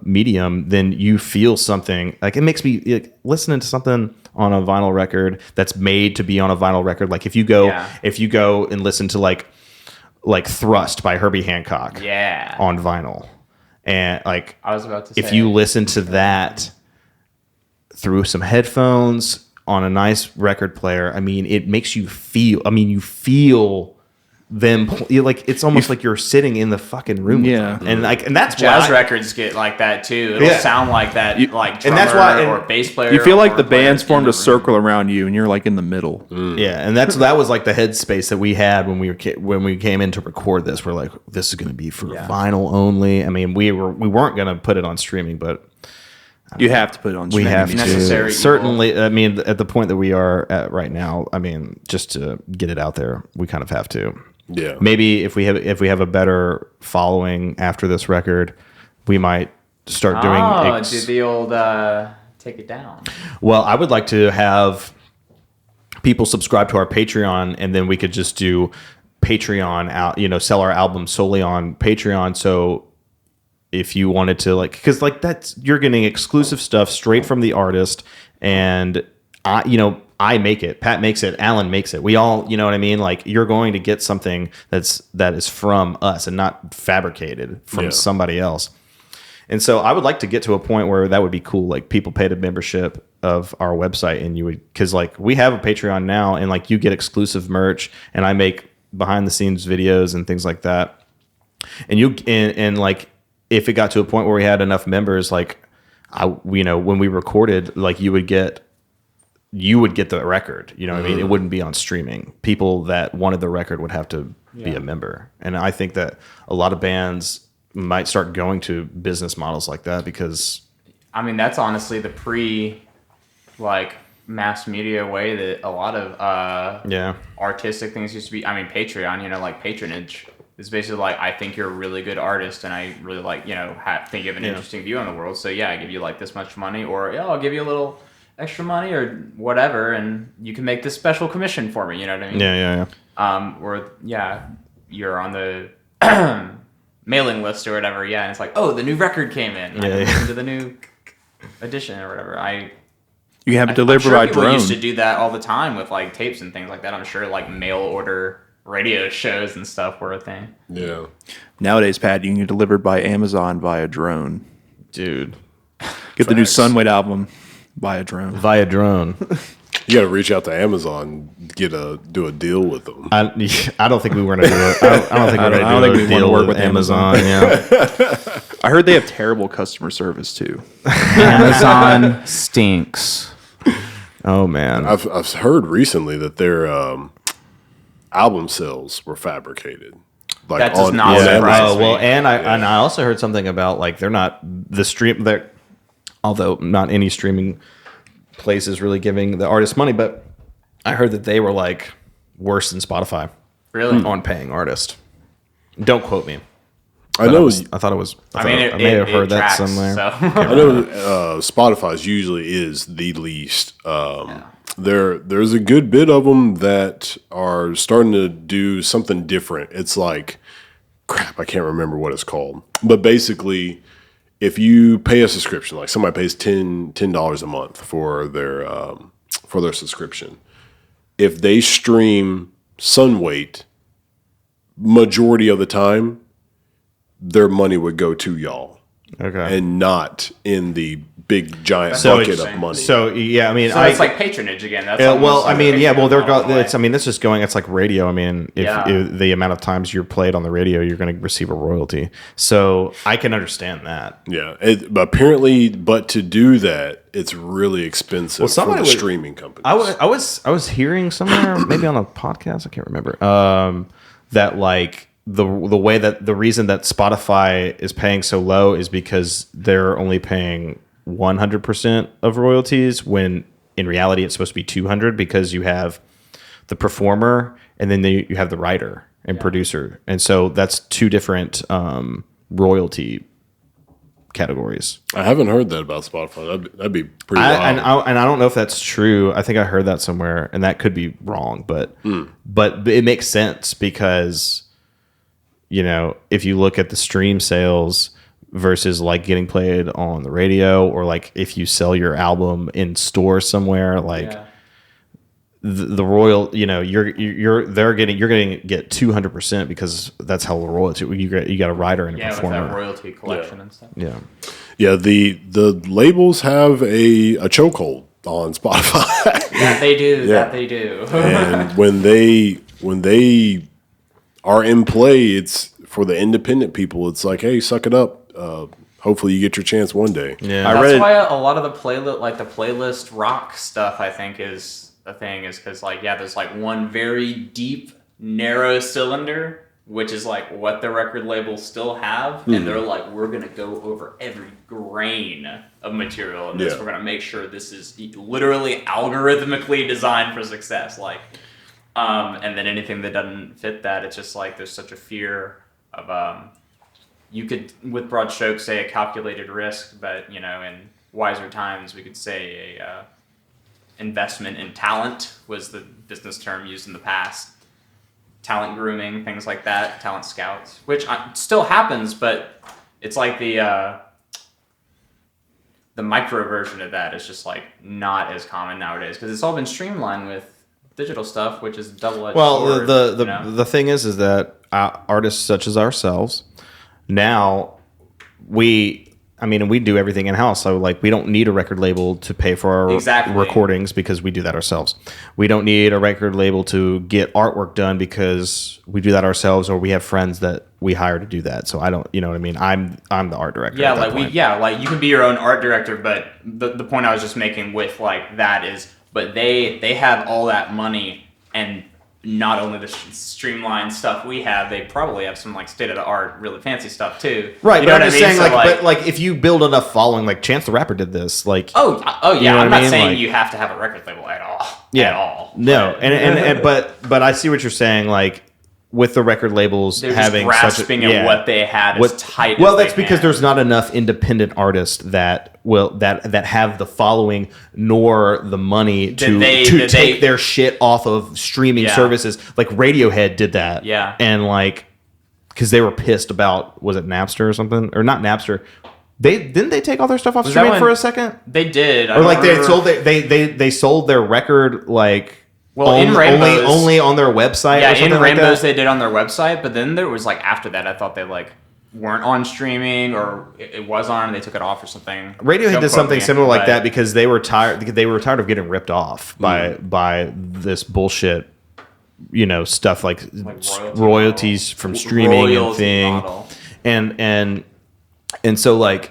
medium, then you feel something. Like it makes me like, listening to something on a vinyl record that's made to be on a vinyl record. Like if you go and listen to like Thrust by Herbie Hancock on vinyl, and like I was about to say, if you listen to that through some headphones on a nice record player, it makes you feel. You feel them. Like it's almost like you're sitting in the fucking room. Yeah. with them. And that's jazz why records get like that too. It'll sound like that, like drummer and that's why- or bass player. you feel like or the player band's in formed the a room. circle around you, and you're like in the middle. Yeah, and that was like the headspace that we had when we came in to record this. We're like, this is going to be for vinyl only. We weren't going to put it on streaming, but You have to put it on. we streaming. have to. Necessary evil. Certainly, at the point that we are at right now, just to get it out there, we kind of have to. Yeah. Maybe if we have a better following after this record, we might start doing. Do the old take it down. Well, I would like to have people subscribe to our Patreon, and then we could just do Patreon out, sell our album solely on Patreon. So if you wanted to, like, because like that's, you're getting exclusive stuff straight from the artist, and I make it, Pat makes it, Alan makes it. We all, you know what I mean? Like you're going to get something that is from us and not fabricated from somebody else. And so I would like to get to a point where that would be cool. Like people paid a membership of our website, and you would, because like we have a Patreon now, and like you get exclusive merch, and I make behind the scenes videos and things like that. And like if it got to a point where we had enough members, like when we recorded, like you would get the record. You know what I mean? It wouldn't be on streaming. People that wanted the record would have to be a member. And I think that a lot of bands might start going to business models like that because that's honestly the mass media way that a lot of artistic things used to be. Patreon, like patronage is basically like, I think you're a really good artist, and I really like, think you have an interesting view on the world. So I give you like this much money, or I'll give you a little extra money or whatever, and you can make this special commission for me. You know what I mean? Yeah. You're on the mailing list or whatever. Yeah, and it's like, the new record came in. I can listen to the new edition or whatever. You have it delivered by people drone. used to do that all the time with like tapes and things like that. I'm sure like mail order radio shows and stuff were a thing. Yeah. Nowadays, Pat, you can get delivered by Amazon via drone. Dude. Get the new Sunweight album via drone. Via drone. You got to reach out to Amazon, do a deal with them. I don't think we were going to do it. I don't think we're going to do a deal work with with Amazon. Yeah. I heard they have terrible customer service too. Amazon stinks. Oh man. I've heard recently that their album sales were fabricated. Like That does not surprise Oh, well, me. and I also heard something about like they're not the stream there, although not any streaming place is really giving the artist money, but I heard that they were like worse than Spotify. Really? On paying artist. Don't quote me. I know. I thought it was. I mean, I may have heard that tracks, somewhere. So. I know Spotify's usually is the least. There's a good bit of them that are starting to do something different. It's like, crap, I can't remember what it's called. But basically, if you pay a subscription, like somebody pays $10 a month for their subscription, if they stream Sunweight, majority of the time, their money would go to y'all. Okay. and not in the big giant So bucket interesting. of money. So yeah, I mean, So it's like patronage again. That's well, almost I like mean, a yeah, well, they're patronage model, it's. I mean, that's just going. It's like radio. I mean, if the amount of times you're played on the radio, you're going to receive a royalty. So I can understand that. Yeah, but apparently, but to do that, it's really expensive for the streaming companies. I was hearing somewhere, maybe on a podcast, I can't remember, that like the way that the reason that Spotify is paying so low is because they're only paying 100% of royalties when in reality it's supposed to be 200 because you have the performer and then you have the writer and producer, and so that's two different royalty categories. I haven't heard that about Spotify. That'd be pretty wild. And I don't know if that's true. I think I heard that somewhere, and that could be wrong, but it makes sense because, you know, if you look at the stream sales versus like getting played on the radio, or like if you sell your album in store somewhere, like the royal, you know, you're going to get 200% because that's how the royalty you got a writer and a performer. With that royalty collection and stuff. Yeah, the labels have a chokehold on Spotify. That they do. That they do. And when they are in play, it's for the independent people. It's like, hey, suck it up. Hopefully, you get your chance one day. Yeah, That's why a lot of the playlist rock stuff, I think, is a thing. Is because there's like one very deep, narrow cylinder, which is like what the record labels still have, and they're like, we're gonna go over every grain of material in this. We're gonna make sure this is literally algorithmically designed for success. And then anything that doesn't fit that, it's just like there's such a fear of you could, with broad strokes, say a calculated risk, but you know, in wiser times, we could say a investment in talent was the business term used in the past. Talent grooming, things like that, talent scouts, which still happens, but it's like the micro version of that is just like not as common nowadays because it's all been streamlined with digital stuff, which is double-edged sword. The thing is that artists such as ourselves now we do everything in house. So like we don't need a record label to pay for our recordings because we do that ourselves. We don't need a record label to get artwork done because we do that ourselves, or we have friends that we hire to do that. So I don't, you know what I mean? I'm the art director. Yeah, like you can be your own art director, but the point I was just making with like that is, but they have all that money, and not only the streamlined stuff we have, they probably have some like state of the art, really fancy stuff too. Right, you but know I'm just saying, but if you build enough following, like Chance the Rapper did this, like oh yeah, you know I'm not saying like, you have to have a record label at all. Yeah, at all. No, but I see what you're saying, like with the record labels they're having just grasping at what they had as tight. Well, as that's because there's not enough independent artists that have the following nor the money to take their shit off of streaming services. Like Radiohead did that, and like because they were pissed about, was it Napster or something, or not Napster? Didn't they take all their stuff off streaming for a second? They did, or like they sold their record like. Well, in Rainbows, only on their website. Yeah, or something in Rainbows like that? they did on their website, but then there was like after that, I thought they like weren't on streaming, or it was on and they took it off or something. Radiohead did something similar like that because they were tired. They were tired of getting ripped off by this bullshit, you know, stuff like royalties from streaming and thing, and so like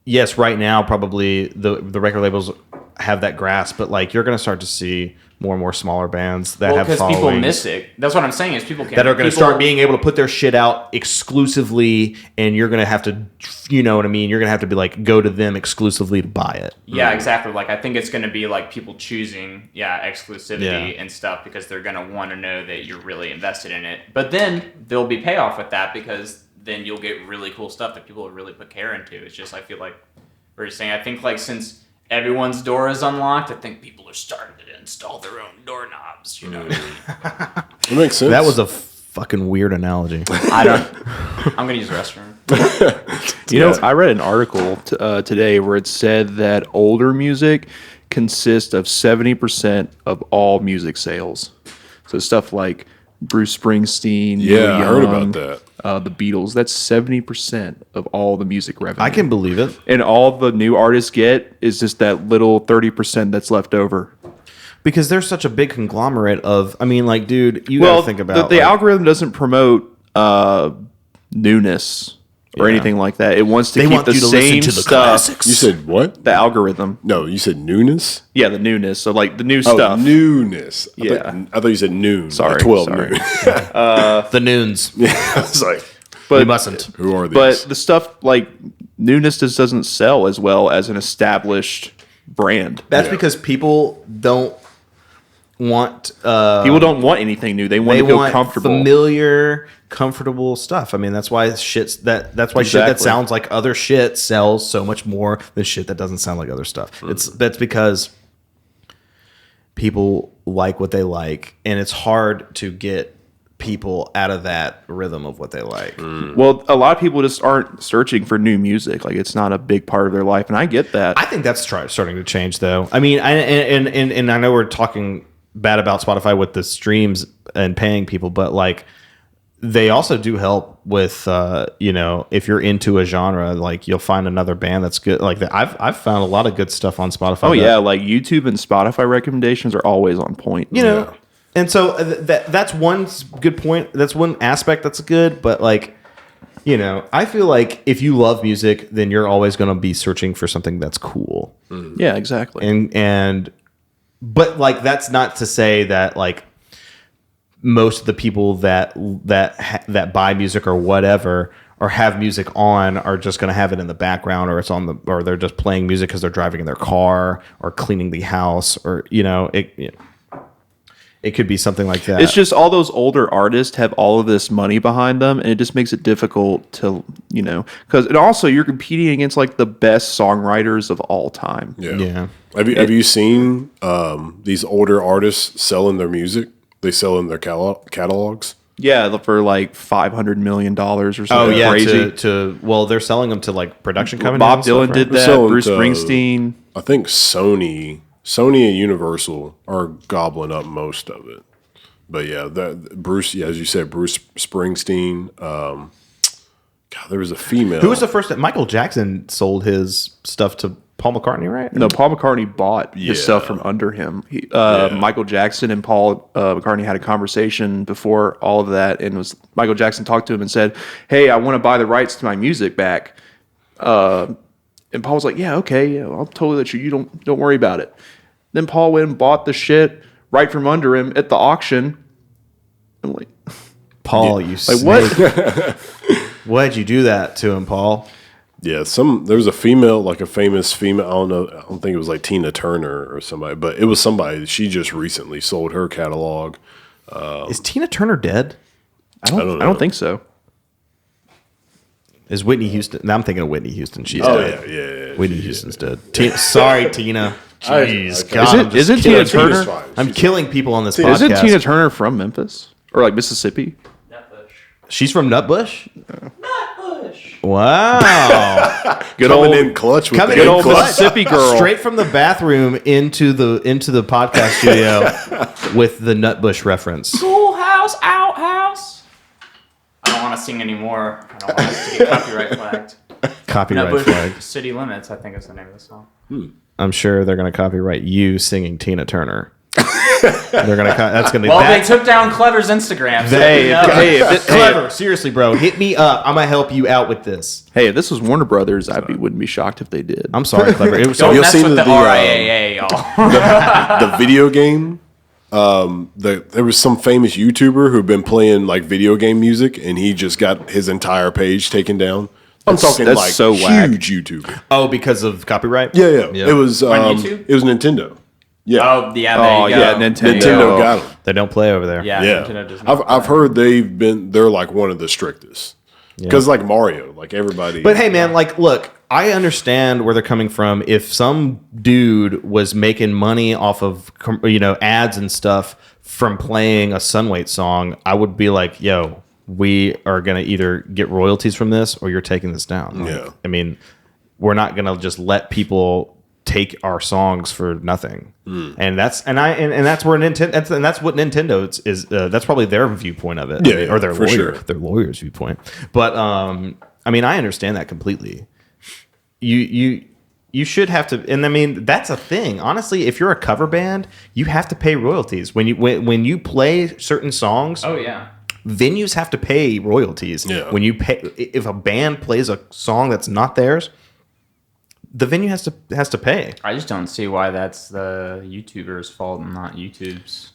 yes, right now probably the record labels have that grasp, but like you're gonna start to see more and more smaller bands that have followings. Because people miss it. That's what I'm saying is people that are going to start being able to put their shit out exclusively, and you're going to have to, you know what I mean? You're going to have to be like, go to them exclusively to buy it. Yeah, exactly. Like I think it's going to be like people choosing, exclusivity and stuff because they're going to want to know that you're really invested in it. But then there'll be payoff with that because then you'll get really cool stuff that people will really put care into. It's just, I feel like, we're just saying, I think like since everyone's door is unlocked, I think people are starting to install their own doorknobs, you know what I mean? It makes sense. That was a fucking weird analogy. I'm going to use the restroom. You know, I read an article today where it said that older music consists of 70% of all music sales. So stuff like Bruce Springsteen. Yeah, Neil I heard Young, about that. The Beatles. That's 70% of all the music revenue. I can believe it. And all the new artists get is just that little 30% that's left over. Because there's such a big conglomerate of, I mean, like, dude, you gotta think about the like, algorithm doesn't promote newness or anything like that. It wants to keep the same stuff. You said what? The algorithm. No, you said newness? Yeah, the newness. So like the new Oh, stuff. newness. Yeah. I thought you said noon. Sorry, Like 12 sorry. noon. the noons. I was like, You mustn't. who are these? But the stuff like newness just doesn't sell as well as an established brand. That's Yeah. because people don't want People don't want anything new. They want to feel comfortable. familiar, comfortable stuff. I mean, that's why that's why shit that Exactly. sounds like other shit sells so much more than shit that doesn't sound like other stuff. That's because people like what they like, and it's hard to get people out of that rhythm of what they like. Well, a lot of people just aren't searching for new music. Like it's not a big part of their life, and I get that. I think that's starting to change, though. I mean, and I know we're talking bad about Spotify with the streams and paying people, but like they also do help with if you're into a genre, like you'll find another band that's good. Like that, I've found a lot of good stuff on Spotify. Oh yeah, like YouTube and Spotify recommendations are always on point. Yeah. And so that's one good point. That's one aspect that's good, but like, I feel like if you love music, then you're always going to be searching for something that's cool. Yeah, exactly. But like that's not to say that like most of the people that buy music or whatever or have music on are just going to have it in the background, or or they're just playing music because they're driving in their car or cleaning the house, or it could be something like that. It's just all those older artists have all of this money behind them, and it just makes it difficult to, because and also you're competing against like the best songwriters of all time. Yeah. Have you seen these older artists selling their music? They sell in their catalogs. Yeah, for like $500 million or something. Oh yeah, crazy. well, they're selling them to like production companies. Bob Dylan did that. Selling Bruce to- Springsteen. I think Sony and Universal are gobbling up most of it. But yeah, Bruce, as you said, Bruce Springsteen. God, there was a female. Who was the first? Michael Jackson sold his stuff to Paul McCartney, right? No, Paul McCartney bought his Yeah. stuff from under him. Michael Jackson and Paul McCartney had a conversation before all of that, and Michael Jackson talked to him and said, "Hey, I want to buy the rights to my music back." And Paul was like, "Yeah, okay, yeah, I'll totally let you. You don't worry about it." Then Paul went and bought the shit right from under him at the auction. I'm like, Paul, you like what? Why'd you do that to him, Paul? Yeah, there was a female, like a famous female. I don't know. I don't think it was like Tina Turner or somebody, but it was somebody. She just recently sold her catalog. Is Tina Turner dead? I don't think so. Is Whitney Houston? No, I'm thinking of Whitney Houston. She's Oh dead. yeah. Whitney Houston's dead. Sorry, Tina. Jeez, okay. God, Isn't Tina Turner? I'm killing people on this podcast. Isn't Tina Turner from Memphis or like Mississippi? She's from Nutbush. Wow. Good Coming old in clutch with Coming the in old clutch. Mississippi girl. Straight from the bathroom into the podcast studio with the Nutbush reference. Schoolhouse, outhouse. I don't want to sing anymore. I don't want us to get copyright flagged. Copyright Nutbush flag. City Limits, I think is the name of the song. I'm sure they're going to copyright you singing Tina Turner. They're going to. That's going to be. Well, they took down Clever's Instagram. So Clever. Seriously, bro, hit me up. I'm gonna help you out with this. Hey, if this was Warner Brothers, wouldn't be shocked if they did. I'm sorry, Clever. It was Don't You'll mess see with the the, RIAA, y'all. the video game. There was some famous YouTuber who'd been playing like video game music, and he just got his entire page taken down. I'm talking that's like so whack. huge YouTuber. Oh, because of copyright. Yeah. Yeah. It was YouTube? It was Nintendo. Yeah, Oh, yeah, there you go. yeah, Nintendo. Nintendo got them. They don't play over there. Yeah, Yeah, Nintendo does not. I've heard they're like one of the strictest because like Mario, like everybody. But hey, man, like, look, I understand where they're coming from. If some dude was making money off of ads and stuff from playing a Sunweight song, I would be like, yo, we are gonna either get royalties from this or you're taking this down. Like, Yeah. I mean, we're not gonna just let people take our songs for nothing. And that's where Nintendo that's what Nintendo is. That's probably their viewpoint of it, Yeah, or their for sure. their lawyer's viewpoint. But I mean, I understand that completely. You should have to, and I mean that's a thing. Honestly, if you're a cover band, you have to pay royalties when you play certain songs. Oh yeah. Venues have to pay royalties. Yeah. When you pay, if a band plays a song that's not theirs, the venue has to pay. I just don't see why that's the YouTuber's fault and not YouTube's.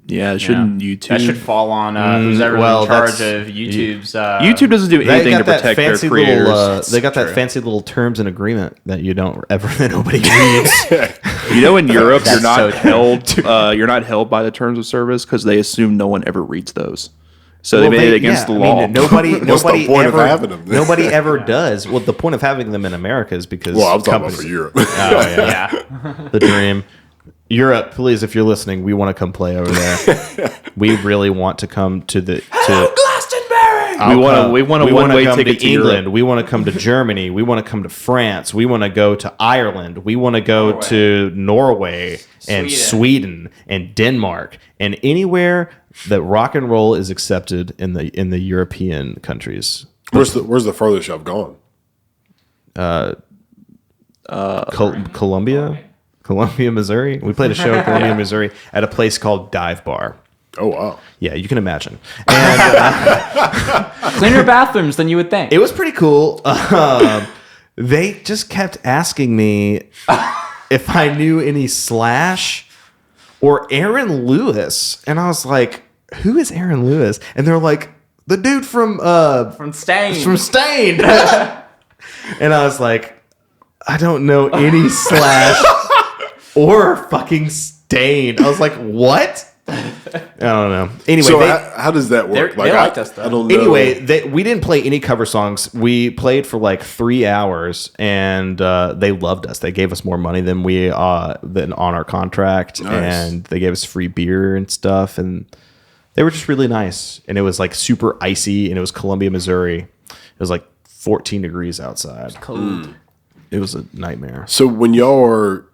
Yeah, shouldn't YouTube? That should fall on who's ever in charge of YouTube's. YouTube doesn't do anything to protect their creators. They got that fancy little terms and agreement that nobody reads. You know, in Europe, That's you're not held by the terms of service because they assume no one ever reads those. So they made it against the law. I mean, nobody the point of ever, having them? nobody ever does. Well, the point of having them in America is because Well, I was talking about for Europe. Yeah. The dream. Europe, please, if you're listening, we want to come play over there. We really want to come to Glastonbury. We want a one-way come ticket to to England. Europe. We want to come to Germany. We want to come to France. We want to go to Ireland. We want to go to Norway and Sweden and Denmark and anywhere that rock and roll is accepted in the European countries. Where's the furthest y'all gone? Columbia, Missouri. We played a show in Columbia, Missouri at a place called Dive Bar. Oh wow. Yeah, you can imagine. And Cleaner bathrooms than you would think. it was pretty cool. They just kept asking me if I knew any Slash or Aaron Lewis. And I was like, who is Aaron Lewis? And they're like, the dude from Stain. From Stain. And I was like, I don't know any Slash or fucking Stain. I was like, what? I don't know. Anyway, So how does that work? They liked us, though. I don't know. Anyway, we didn't play any cover songs. We played for like 3 hours, and they loved us. They gave us more money than than on our contract, Nice. and they gave us free beer and stuff, and they were just really nice. And it was like super icy, and it was Columbia, Missouri. It was like 14 degrees outside. Cold. It was a nightmare. So when y'all are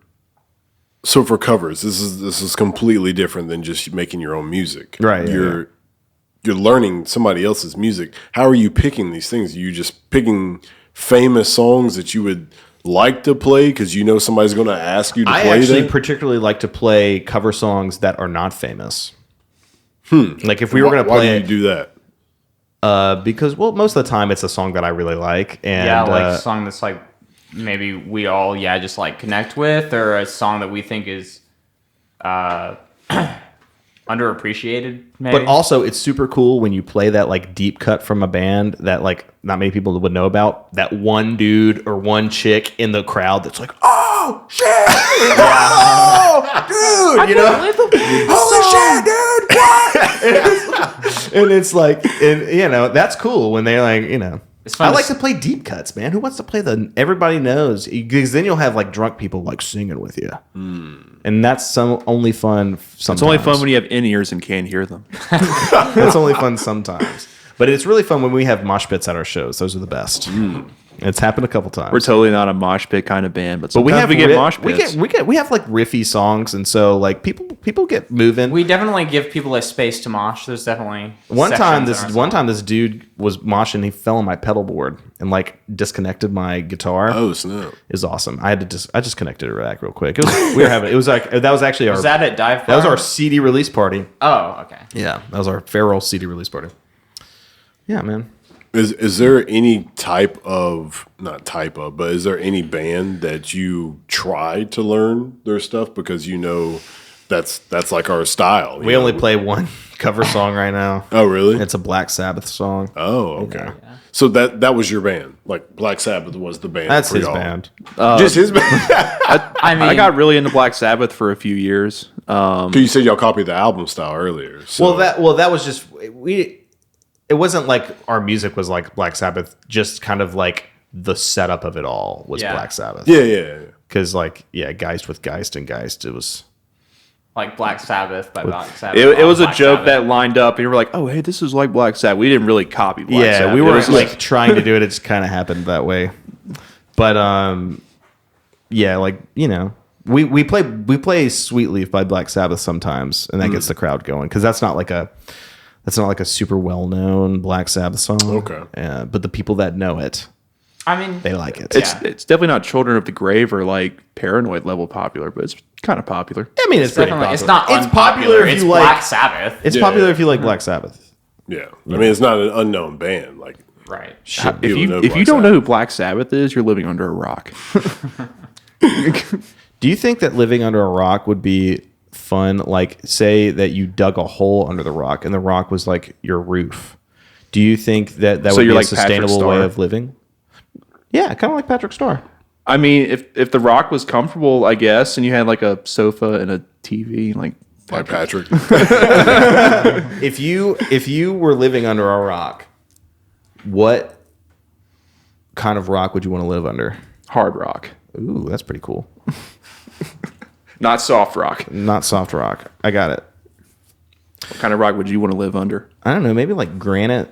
for covers, this is completely different than just making your own music. Right, yeah, You're learning somebody else's music. How are you picking these things? Are you just picking famous songs that you would like to play because you know somebody's going to ask you to I play actually them? particularly like to play cover songs that are not famous. Like if we were going to Why play do you do that? because most of the time it's a song that I really like, and Yeah, like a song that's like maybe we all just like connect with, or a song that we think is underappreciated. Maybe. but also it's super cool when you play that like deep cut from a band that like not many people would know about. That one dude or one chick in the crowd that's like, oh shit, oh dude, you know, holy shit, dude, what? and it's like, you know, that's cool when they're like, you know. fun I to like to play deep cuts, man. Who wants to play the everybody knows? Because then you'll have like drunk people like singing with you, and that's only fun. Sometimes. It's only fun when you have in-ears and can't hear them. It's only fun sometimes, but it's really fun when we have mosh pits at our shows. Those are the best. It's happened a couple times. We're totally not a mosh pit kind of band, but we sometimes have we get mosh pits. we have like riffy songs, and so like people get moving. we definitely give people a space to mosh. There's definitely One time sections in our song. this dude was moshing. He fell on my pedal board and like disconnected my guitar. Oh snap! It was awesome. I just connected it back real quick. It was we were having. It was like that was actually our. Was that at Dive Bar? That was our CD release party. Oh, okay. Yeah, that was our Feral CD release party. Yeah, man. Is there any but is there any band that you try to learn their stuff because you know that's like our style? We only play one cover song right now. Oh really? It's a Black Sabbath song. Oh okay. So that was your band. Like Black Sabbath was the band. That's for his y'all. band. Just his band. I mean, I got really into Black Sabbath for a few years. 'Cause you said y'all copied the album style earlier. So. That was just it wasn't like our music was like Black Sabbath, just kind of like the setup of it all was Yeah. Black Sabbath. yeah. Because like Geist with Geist and Geist, it was like Black Sabbath by Black Sabbath. It was a Black joke Sabbath. that lined up, and you were like, "Oh, hey, this is like Black Sabbath." We didn't really copy Black Sabbath. we It weren't was like trying to do it. It just kind of happened that way. But yeah, like, you know, we play Sweet Leaf by Black Sabbath sometimes, and that gets the crowd going because that's not like a super well known Black Sabbath song. Okay. But the people that know it, I mean, they like it. It's definitely not Children of the Grave or like Paranoid level popular, but it's kind of popular. I mean, it's pretty definitely, popular. it's not It's unpopular. popular if It's you Black like. Sabbath. It's Yeah, popular yeah. if you like Black Sabbath. Yeah. I mean, it's not an unknown band. Like, Right. shit, If people you know if you Black don't know Sabbath. who Black Sabbath is, you're living under a rock. Do you think that living under a rock would be fun? Like, say that you dug a hole under the rock and the rock was like your roof. Do you think that So would you're be a like Patrick sustainable way Star? of living? Yeah, kind of like Patrick Star. I mean, if the rock was comfortable, I guess, and you had like a sofa and a TV, like Like Patrick. If you were living under a rock, what kind of rock would you want to live under? hard rock, Ooh, that's pretty cool. not soft rock. Not soft rock. I got it. What kind of rock would you want to live under? I don't know, maybe like granite.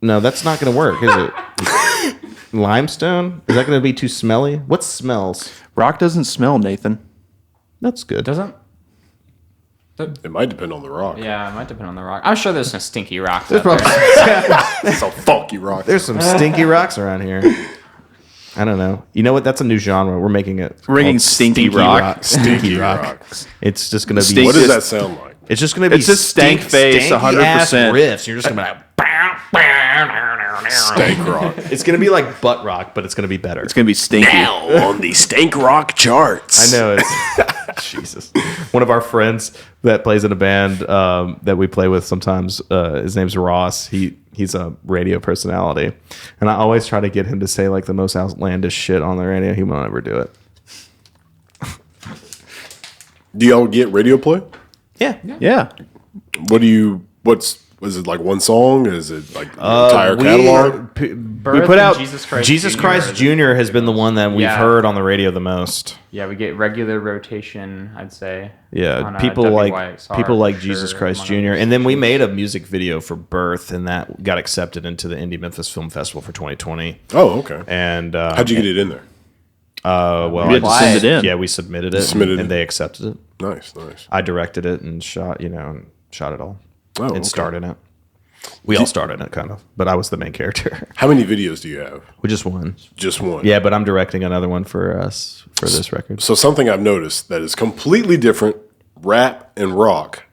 No, that's not going to work, is it? Limestone? Is that going to be too smelly? What smells? Rock doesn't smell, Nathan. That's good. Doesn't? It might depend on the rock. Yeah, it might depend on the rock. I'm sure there's some stinky rocks There's out there. probably It's a funky rock. there's some stinky rocks around here. I don't know. You know what? That's a new genre. We're making it. We're making called stinky rock. Stinky rock. rocks. It's just gonna be. Stink- What does Just- that sound like? It's just gonna be. It's just stank face, stanky 100%. ass riffs. You're just gonna be like. Stank rock. It's gonna be like butt rock, but it's gonna be better. It's gonna be stinky. On the stank rock charts. I know it's Jesus. One of our friends that plays in a band that we play with sometimes. His name's Ross. He's a radio personality, and I always try to get him to say like the most outlandish shit on the radio. He won't ever do it. Do y'all get radio play? Yeah. Yeah. Was it like one song? Is it like the entire catalog? Birth put and out Jesus Christ Jr. has been the one that we've Yeah. heard on the radio the most. Yeah, we get regular rotation, I'd say. Yeah, on, people WYXR like for Jesus sure, Christ among Jr. others. And then we made a music video for Birth, and that got accepted into the Indie Memphis Film Festival for 2020. Oh, okay. And How'd you get it in there? well, You had to Why? send it in. yeah, we submitted it, Submitted and it. they accepted it. Nice, nice. I directed it and shot, and shot it all. Oh, and okay. starred in it. We all starred in it, kind of, but I was the main character. How many videos do you have? We just won. Just one. Yeah, but I'm directing another one for us for this record. So something I've noticed that is completely different, rap and rock,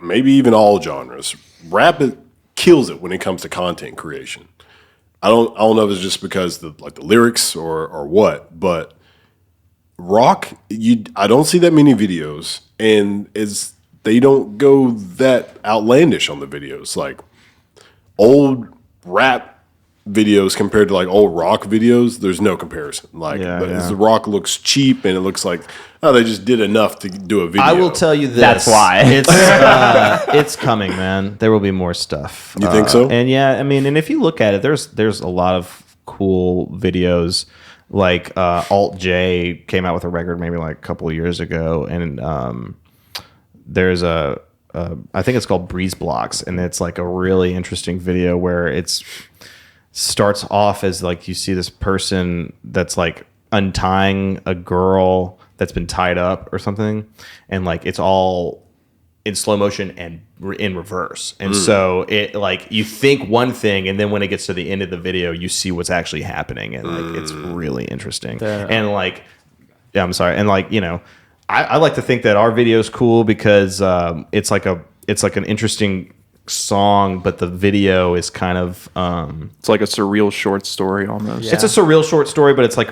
maybe even all genres. Rap kills it when it comes to content creation. I don't know if it's just because the lyrics or what, but rock, I don't see that many videos, and they don't go that outlandish on the videos. Like old rap videos compared to like old rock videos, there's no comparison. Like the rock looks cheap, and it looks like they just did enough to do a video. I will tell you this. That's why. It's coming, man. There will be more stuff. You think so? And yeah, I mean, and if you look at it, there's a lot of cool videos. Like Alt J came out with a record maybe like a couple of years ago, and there's I think it's called Breeze Blocks, and it's like a really interesting video where it's starts off as like you see this person that's like untying a girl that's been tied up or something, and like it's all in slow motion and in reverse, and so it like you think one thing, and then when it gets to the end of the video you see what's actually happening, and like it's really interesting. And like I'm sorry, and like I like to think that our video is cool because it's like an interesting song, but the video is kind of It's like a surreal short story almost. Yeah. it's a surreal short story, but it's like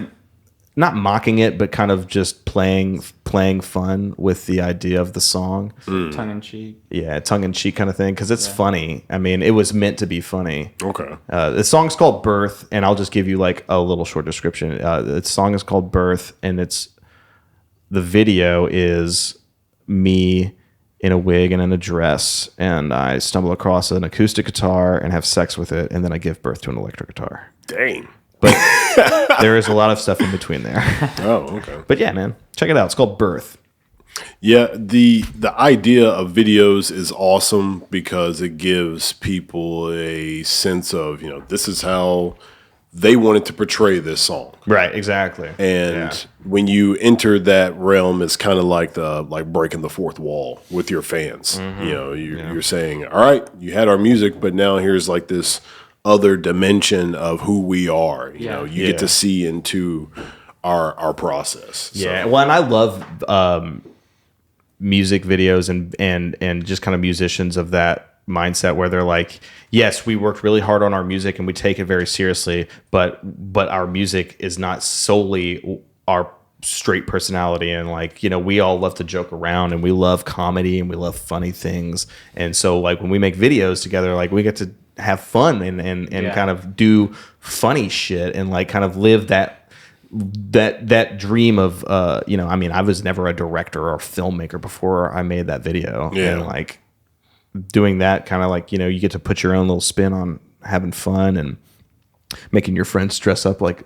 not mocking it, but kind of just playing fun with the idea of the song. Tongue in cheek. Yeah, tongue in cheek kind of thing, because it's funny. I mean, it was meant to be funny. Okay. The song's called Birth, and I'll just give you like a little short description. The song is called Birth, and the video is me in a wig and in a dress, and I stumble across an acoustic guitar and have sex with it, and then I give birth to an electric guitar. Dang. But there is a lot of stuff in between there. Oh, okay. But yeah, man, check it out. It's called Birth. Yeah, the idea of videos is awesome because it gives people a sense of, this is how they wanted to portray this song. Right, exactly. And when you enter that realm, it's kind of like breaking the fourth wall with your fans. You know, you're saying, all right, you had our music, but now here's like this other dimension of who we are. You know, you get to see into our process. Yeah. Well, and I love music videos and just kind of musicians of that mindset where they're like, yes, we worked really hard on our music and we take it very seriously, but our music is not solely our straight personality, and like, you know, we all love to joke around and we love comedy and we love funny things, and so like when we make videos together, like we get to have fun and kind of do funny shit and like kind of live that dream of you know, I mean, I was never a director or a filmmaker before I made that video, and like doing that kind of like, you know, you get to put your own little spin on having fun and making your friends dress up like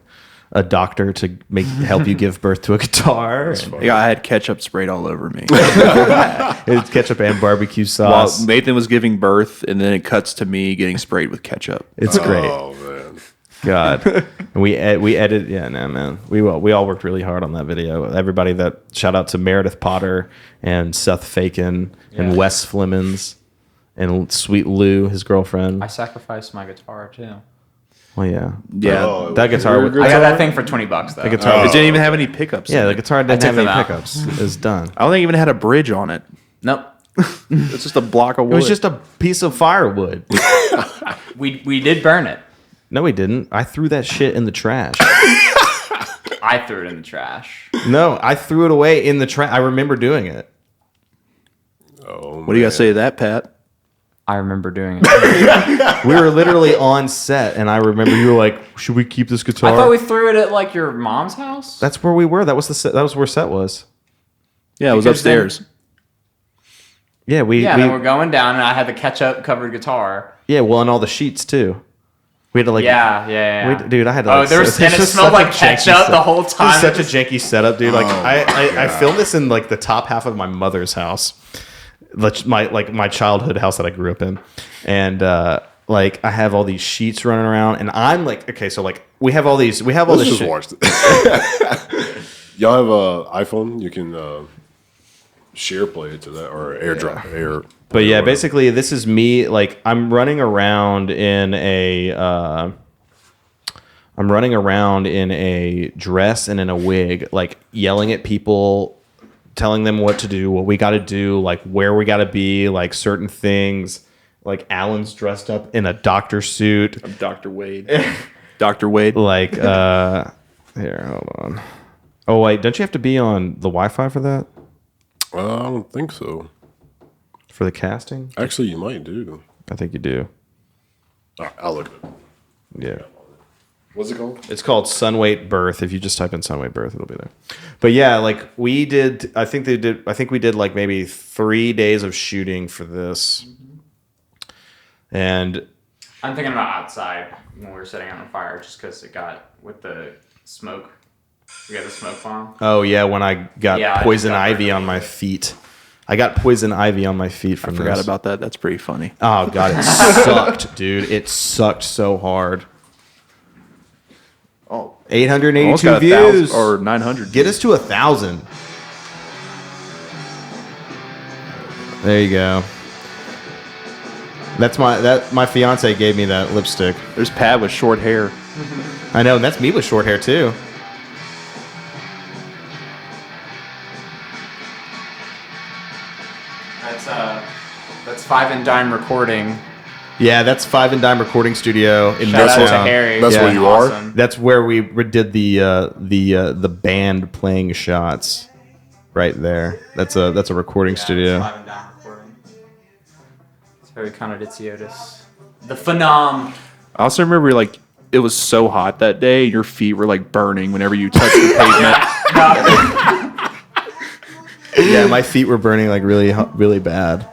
a doctor to help you give birth to a guitar. Yeah, I had ketchup sprayed all over me. It's ketchup and barbecue sauce. While Nathan was giving birth, and then it cuts to me getting sprayed with ketchup. It's great. Oh man, God. And we edited. Yeah, no, man. We all worked really hard on that video. Everybody that shout out to Meredith Potter and Seth Fakin and Wes Flemons and Sweet Lou, his girlfriend. I sacrificed my guitar too. Well, yeah. Oh, That guitar. I got that thing for $20 though. The guitar. It didn't even have any pickups. Yeah, in the it. guitar didn't have took any them out. pickups. It was done. I don't think it even had a bridge on it. Nope. It's just a block of wood. It was just a piece of firewood. We did burn it. No, we didn't. I threw that shit in the trash. I threw it in the trash. No, I threw it away in the trash. I remember doing it. oh, What do you got to say to that, Pat? I remember doing it. We were literally on set, and I remember you were like, "Should we keep this guitar?" I thought we threw it at like your mom's house. That's where we were. That was the set. That was where set was. Yeah, it was Because then- upstairs. Yeah, then we're going down, and I had the ketchup covered guitar. yeah. Well, and all the sheets too. We had to like. Yeah. Dude, I had to. Oh, Like, there was, and it just smelled such like a janky ketchup set- the whole time. It was such a janky setup, dude. Like I God. filmed this in like the top half of my mother's house, my childhood house that I grew up in, and like I have all these sheets running around, and I'm like, okay, so like we have all Let's this just shit. watch it. Y'all have a iPhone? You can share play it to that or AirDrop air. But yeah, basically this is me. Like I'm running around in a dress and in a wig, like yelling at people, telling them what to do, what we got to do, like where we got to be, like certain things. Like Alan's dressed up in a doctor suit. I'm Dr. Wade. Dr. Wade. Like here, hold on. Oh wait, don't you have to be on the Wi-Fi for that? I don't think so. For the casting? Actually, you might do. I think you do. All right, I'll look at it. Yeah. What's it called? It's called Sunweight Birth. If you just type in Sunweight Birth, it'll be there. But yeah, like we did, I think we did like maybe 3 days of shooting for this. And I'm thinking about outside when we were setting on fire, just because it got with the smoke. We got the smoke bomb. oh yeah, when I got Yeah, I poison just got ivy on my feet. I got poison ivy on my feet from Forgot this. about that. That's pretty funny. Oh god, it sucked, dude. It sucked so hard. Oh, 882 views. or 900. Get us to 1,000. There you go. That's my fiance gave me that lipstick. There's Pat with short hair. I know, and that's me with short hair too. That's Five and Dime Recording. Yeah, that's Five and Dime Recording Studio in Shout out to Midtown. Harry. That's where you are? Awesome. That's where we did the band playing shots. Right there. That's a recording studio. Five and Dime Recording. It's very Conaditiotis. The Phenom. I also remember like it was so hot that day. Your feet were like burning whenever you touched the pavement. Yeah, my feet were burning like really really bad.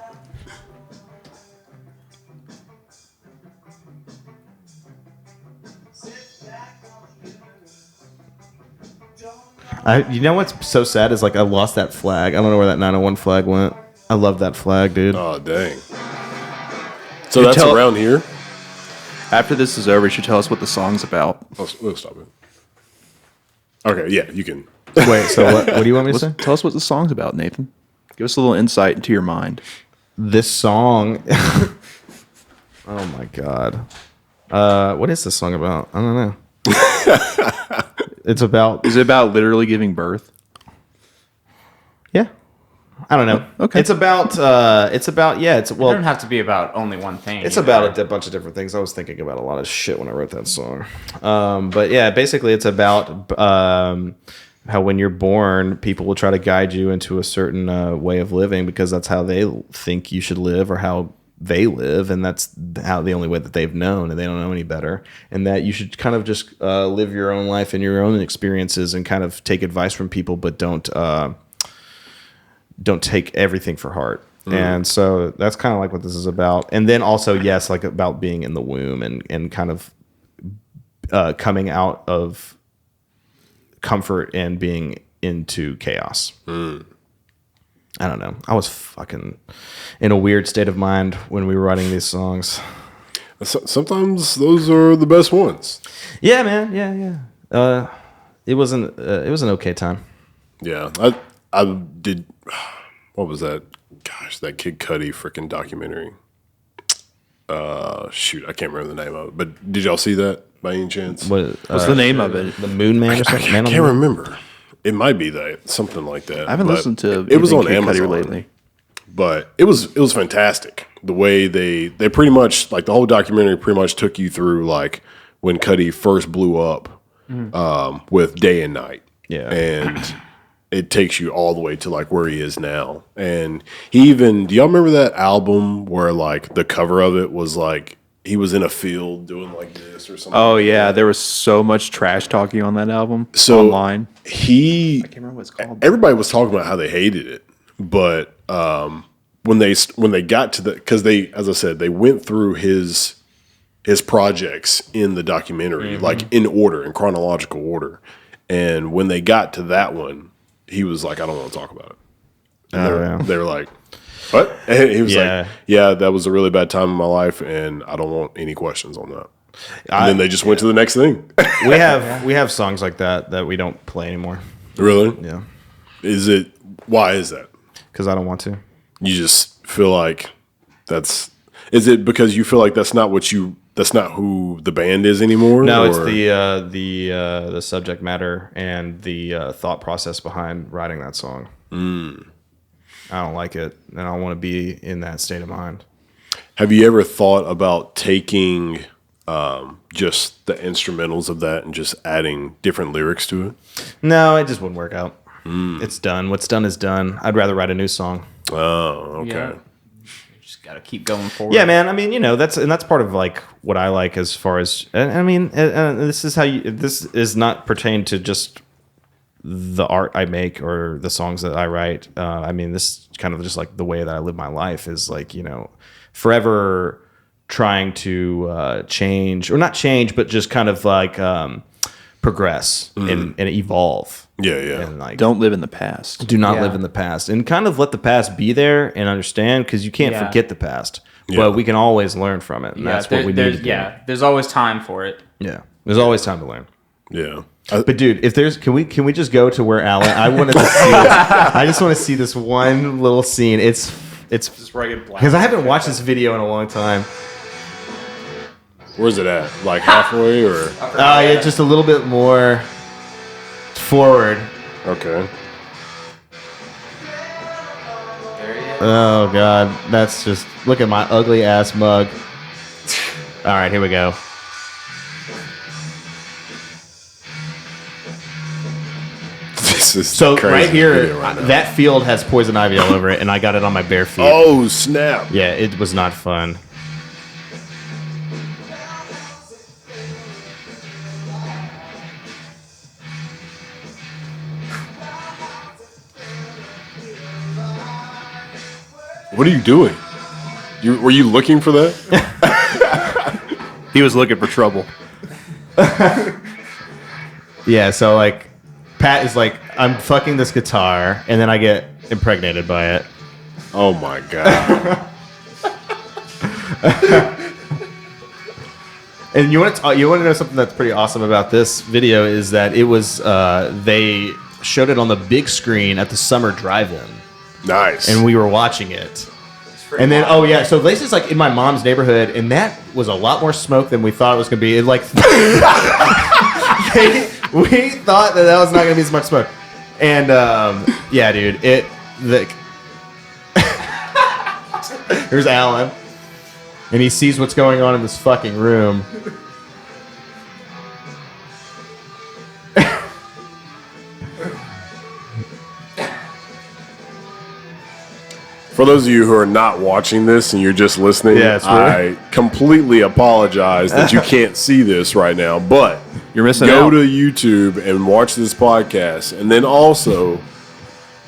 You know what's so sad is like I lost that flag. I don't know where that 901 flag went. I love that flag, dude. Oh, dang. So that's tell- around here? After this is over, you should tell us what the song's about. We'll stop it. Okay, yeah, you can. Wait, so what do you want me to say? Tell us what the song's about, Nathan. Give us a little insight into your mind. This song. Oh my god. What is this song about? I don't know. It's about. Is it about literally giving birth? Yeah. I don't know. Okay. It's about. Yeah. It's It don't have to be about only one thing. It's either. about a bunch of different things. I was thinking about a lot of shit when I wrote that song. But yeah, basically it's about how when you're born, people will try to guide you into a certain way of living because that's how they think you should live or how they live, and that's how the only way that they've known, and they don't know any better. And that you should kind of just live your own life and your own experiences and kind of take advice from people, but don't take everything for heart. And so that's kind of like what this is about. And then also, yes, like about being in the womb and kind of coming out of comfort and being into chaos. I don't know. I was fucking in a weird state of mind when we were writing these songs. Sometimes those are the best ones. Yeah, man. Yeah. It was an okay time. Yeah, I did. What was that? Gosh, that Kid Cudi freaking documentary. Shoot, I can't remember the name of it. But did y'all see that by any chance? What's the name of it? The Moon Man or something? I can't remember. It might be that something like that. I haven't listened to it was on Kid Cudi Amazon lately. But it was fantastic. The way they pretty much like the whole documentary pretty much took you through like when Cudi first blew up with Day and Night. Yeah. And it takes you all the way to like where he is now. And he even, do y'all remember that album where like the cover of it was like he was in a field doing like this or something? Oh yeah, there was so much trash talking on that album. So online. I can't remember what it's called. Everybody was talking about how they hated it, but when they got to the, because they, as I said, they went through his projects in the documentary like in order, in chronological order, and when they got to that one, he was like, I don't want to talk about it. And they were like, what? And he was like, yeah, that was a really bad time in my life, and I don't want any questions on that. And then they just went to the next thing. we have songs like that we don't play anymore. Really? Yeah. Why is that? Because I don't want to. You just feel like is it because you feel like that's not who the band is anymore? No, or? it's the subject matter and the thought process behind writing that song. I don't like it, and I don't want to be in that state of mind. Have you ever thought about taking just the instrumentals of that and just adding different lyrics to it? No, it just wouldn't work out. It's done. What's done is done. I'd rather write a new song. Oh, okay. Yeah. You just got to keep going forward. Yeah, man. I mean, that's part of like what I like as far as. I mean, this is not pertained to just the art I make or the songs that I write. I mean, this kind of just like the way that I live my life is like, forever trying to change, or not change, but just kind of like progress and evolve. Yeah, yeah. And like, Don't live in the past. do not live in the past, and kind of let the past be there and understand, because you can't forget the past, but we can always learn from it, and that's what we need to do. Yeah, there's always time for it. Yeah, there's always time to learn. Yeah. But dude, if there's, can we just go to where Alan? I wanted to see this. I just want to see this one little scene. It's Just rugged black. because I haven't watched this video in a long time. Where's it at? Like halfway or? Yeah, just a little bit more forward. Okay. Oh god, that's just, look at my ugly ass mug. All right, here we go. This is So crazy right here, video right now. that field has poison ivy all over it, and I got it on my bare feet. Oh snap! Yeah, it was not fun. What are you doing? Were you looking for that? He was looking for trouble. Yeah, so like, Pat is like, I'm fucking this guitar, and then I get impregnated by it. Oh my god! And you want to know something that's pretty awesome about this video is that it was they showed it on the big screen at the summer drive-in, Nice. and we were watching it. And then so this is like in my mom's neighborhood, and that was a lot more smoke than we thought it was going to be. It like we thought that was not going to be as much smoke, and yeah, dude, here's Alan. And he sees what's going on in this fucking room. For those of you who are not watching this and you're just listening, I completely apologize that you can't see this right now, but You're missing go out. to YouTube and watch this podcast, and then also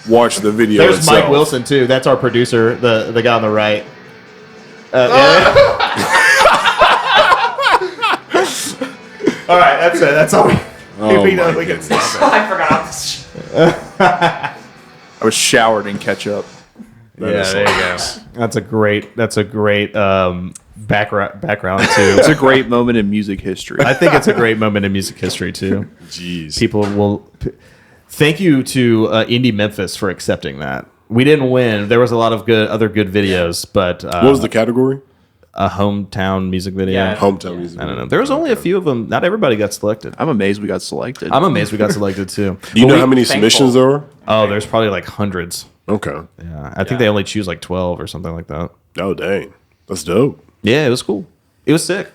watch the video There's itself. Mike Wilson, too. That's our producer, the guy on the right. Yeah. All right, that's it. That's all we know. my We can goodness. stop I forgot all this shit. I was showered in ketchup. That Yeah, is there you hilarious. go. That's a great background too. It's a great moment in music history. I think it's a great moment in music history too. Jeez. People will. Thank you to Indie Memphis for accepting that. We didn't win. There was a lot of other good videos, but What was the category? a hometown music video? Yeah. Hometown music. I don't know. There was only a few of them. Not everybody got selected. I'm amazed we got selected. I'm amazed we got selected too. Do you But know we- how many thankful. submissions there were? Oh, there's probably like hundreds. Okay. Yeah, I think they only choose like 12 or something like that. Oh, dang. That's dope. Yeah, it was cool. It was sick.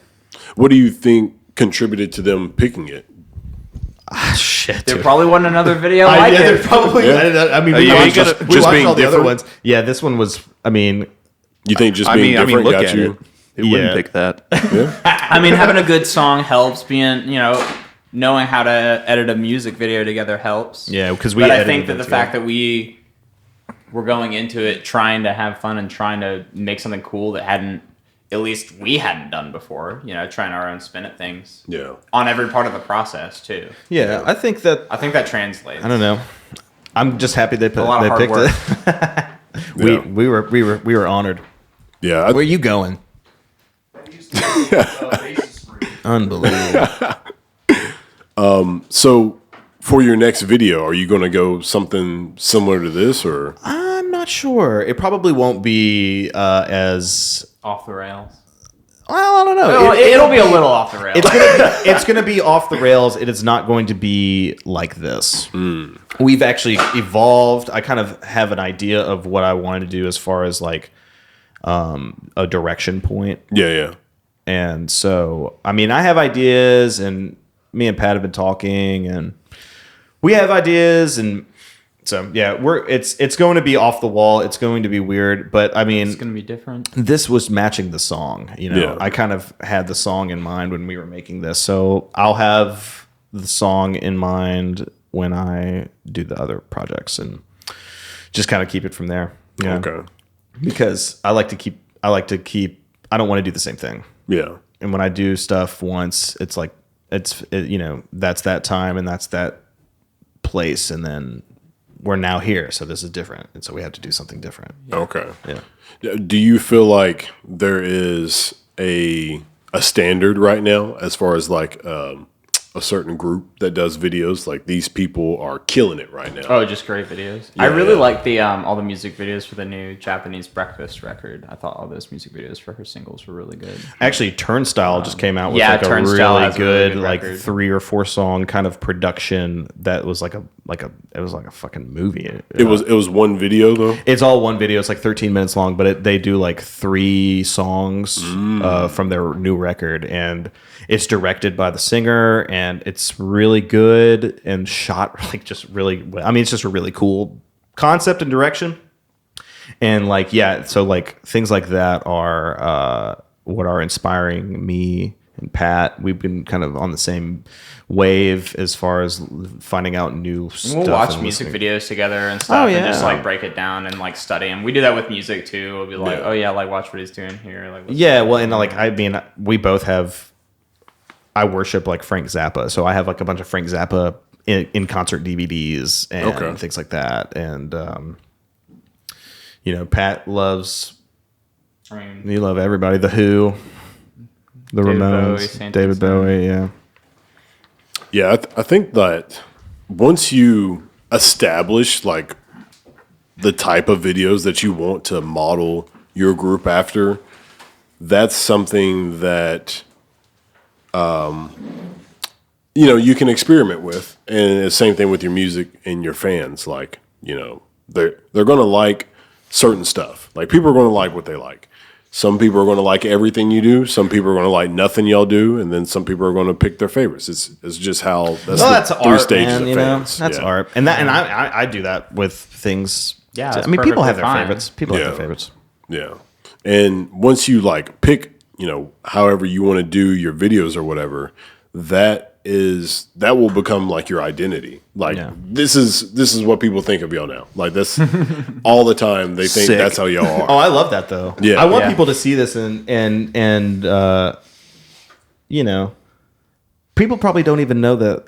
What do you think contributed to them picking it? Shit, There dude. probably wasn't another video like yeah, it. there probably. Yeah. I mean, You we think watched, just we watched being all the other different? ones. Yeah, this one was. I mean, You think just being different look got at you? it. Who wouldn't Yeah. pick that? Yeah. I mean, having a good song helps. Knowing how to edit a music video together helps. yeah, because we. But I edited think that it the together. fact that we were going into it trying to have fun and trying to make something cool that at least we hadn't done before, trying our own spin at things Yeah. on every part of the process too. Yeah, I think that. I think that translates. I don't know. I'm just happy they A lot of hard picked work. it. Yeah. We were honored. Yeah. Where are you going? Unbelievable. So for your next video, are you going to go something similar to this or? I'm not sure. It probably won't be as. Off the rails. Well, I don't know. Oh, it'll be a little off the rails. It's gonna be off the rails. It is not going to be like this. We've actually evolved. I kind of have an idea of what I wanted to do as far as like a direction point. Yeah. Yeah. And so, I mean, I have ideas, and me and Pat have been talking, and we have ideas, and so yeah, it's going to be off the wall. It's going to be weird, but I mean, It's gonna be different. this was matching the song. Yeah. I kind of had the song in mind when we were making this, so I'll have the song in mind when I do the other projects, and just kind of keep it from there. Yeah. Okay. Because I like to keep. I don't want to do the same thing. Yeah. And when I do stuff once, it's like that's that time and that's that place, and then we're now here, so this is different, and so we have to do something different. Okay. Yeah. Do you feel like there is a standard right now as far as like a certain group that does videos? Like these people are killing it right now. Oh, just great videos. Yeah, I really yeah. like the all the music videos for the new Japanese Breakfast record. I thought all those music videos for her singles were really good. Actually, Turnstile just came out with yeah, like a Turnstile really has a really good, good like record. 3 or 4 song kind of production that was like a fucking movie. It was one video though. It's all one video. It's like 13 minutes long, but they do like 3 songs from their new record, and it's directed by the singer, and it's really good and shot like just really. I mean, it's just a really cool concept and direction, and like so like things like that are what are inspiring me and Pat. We've been kind of on the same wave as far as finding out new stuff. We'll watch and music listening. videos together and stuff, and just yeah. like break it down and like study. And we do that with music too. We'll be like, Yeah. oh yeah, like watch what he's doing here. Like, what's Yeah, well, and like I mean, we both have. I worship like Frank Zappa, so I have like a bunch of Frank Zappa in concert DVDs and Okay. things like that. And Pat loves. I mean, You love everybody. The Who, The David Ramones, Bowie, Saint David Vincent. Bowie, yeah. Yeah, I think that once you establish like the type of videos that you want to model your group after, that's something that you can experiment with. And the same thing with your music and your fans. Like, they're going to like certain stuff. Like, people are going to like what they like. Some people are going to like everything you do. Some people are going to like nothing y'all do, and then some people are going to pick their favorites. It's just how that's the three art, stages man, of fans. That's Yeah. art, and I do that with things. Yeah, I it's mean, people have their perfectly fine. favorites. People have Yeah. their favorites. Yeah. And once you like pick, however you want to do your videos or whatever, that will become like your identity. Like Yeah. this is what people think of y'all now. Like that's all the time they think Sick. that's how y'all Oh, are. I love that though. Yeah. I want Yeah. people to see this and people probably don't even know that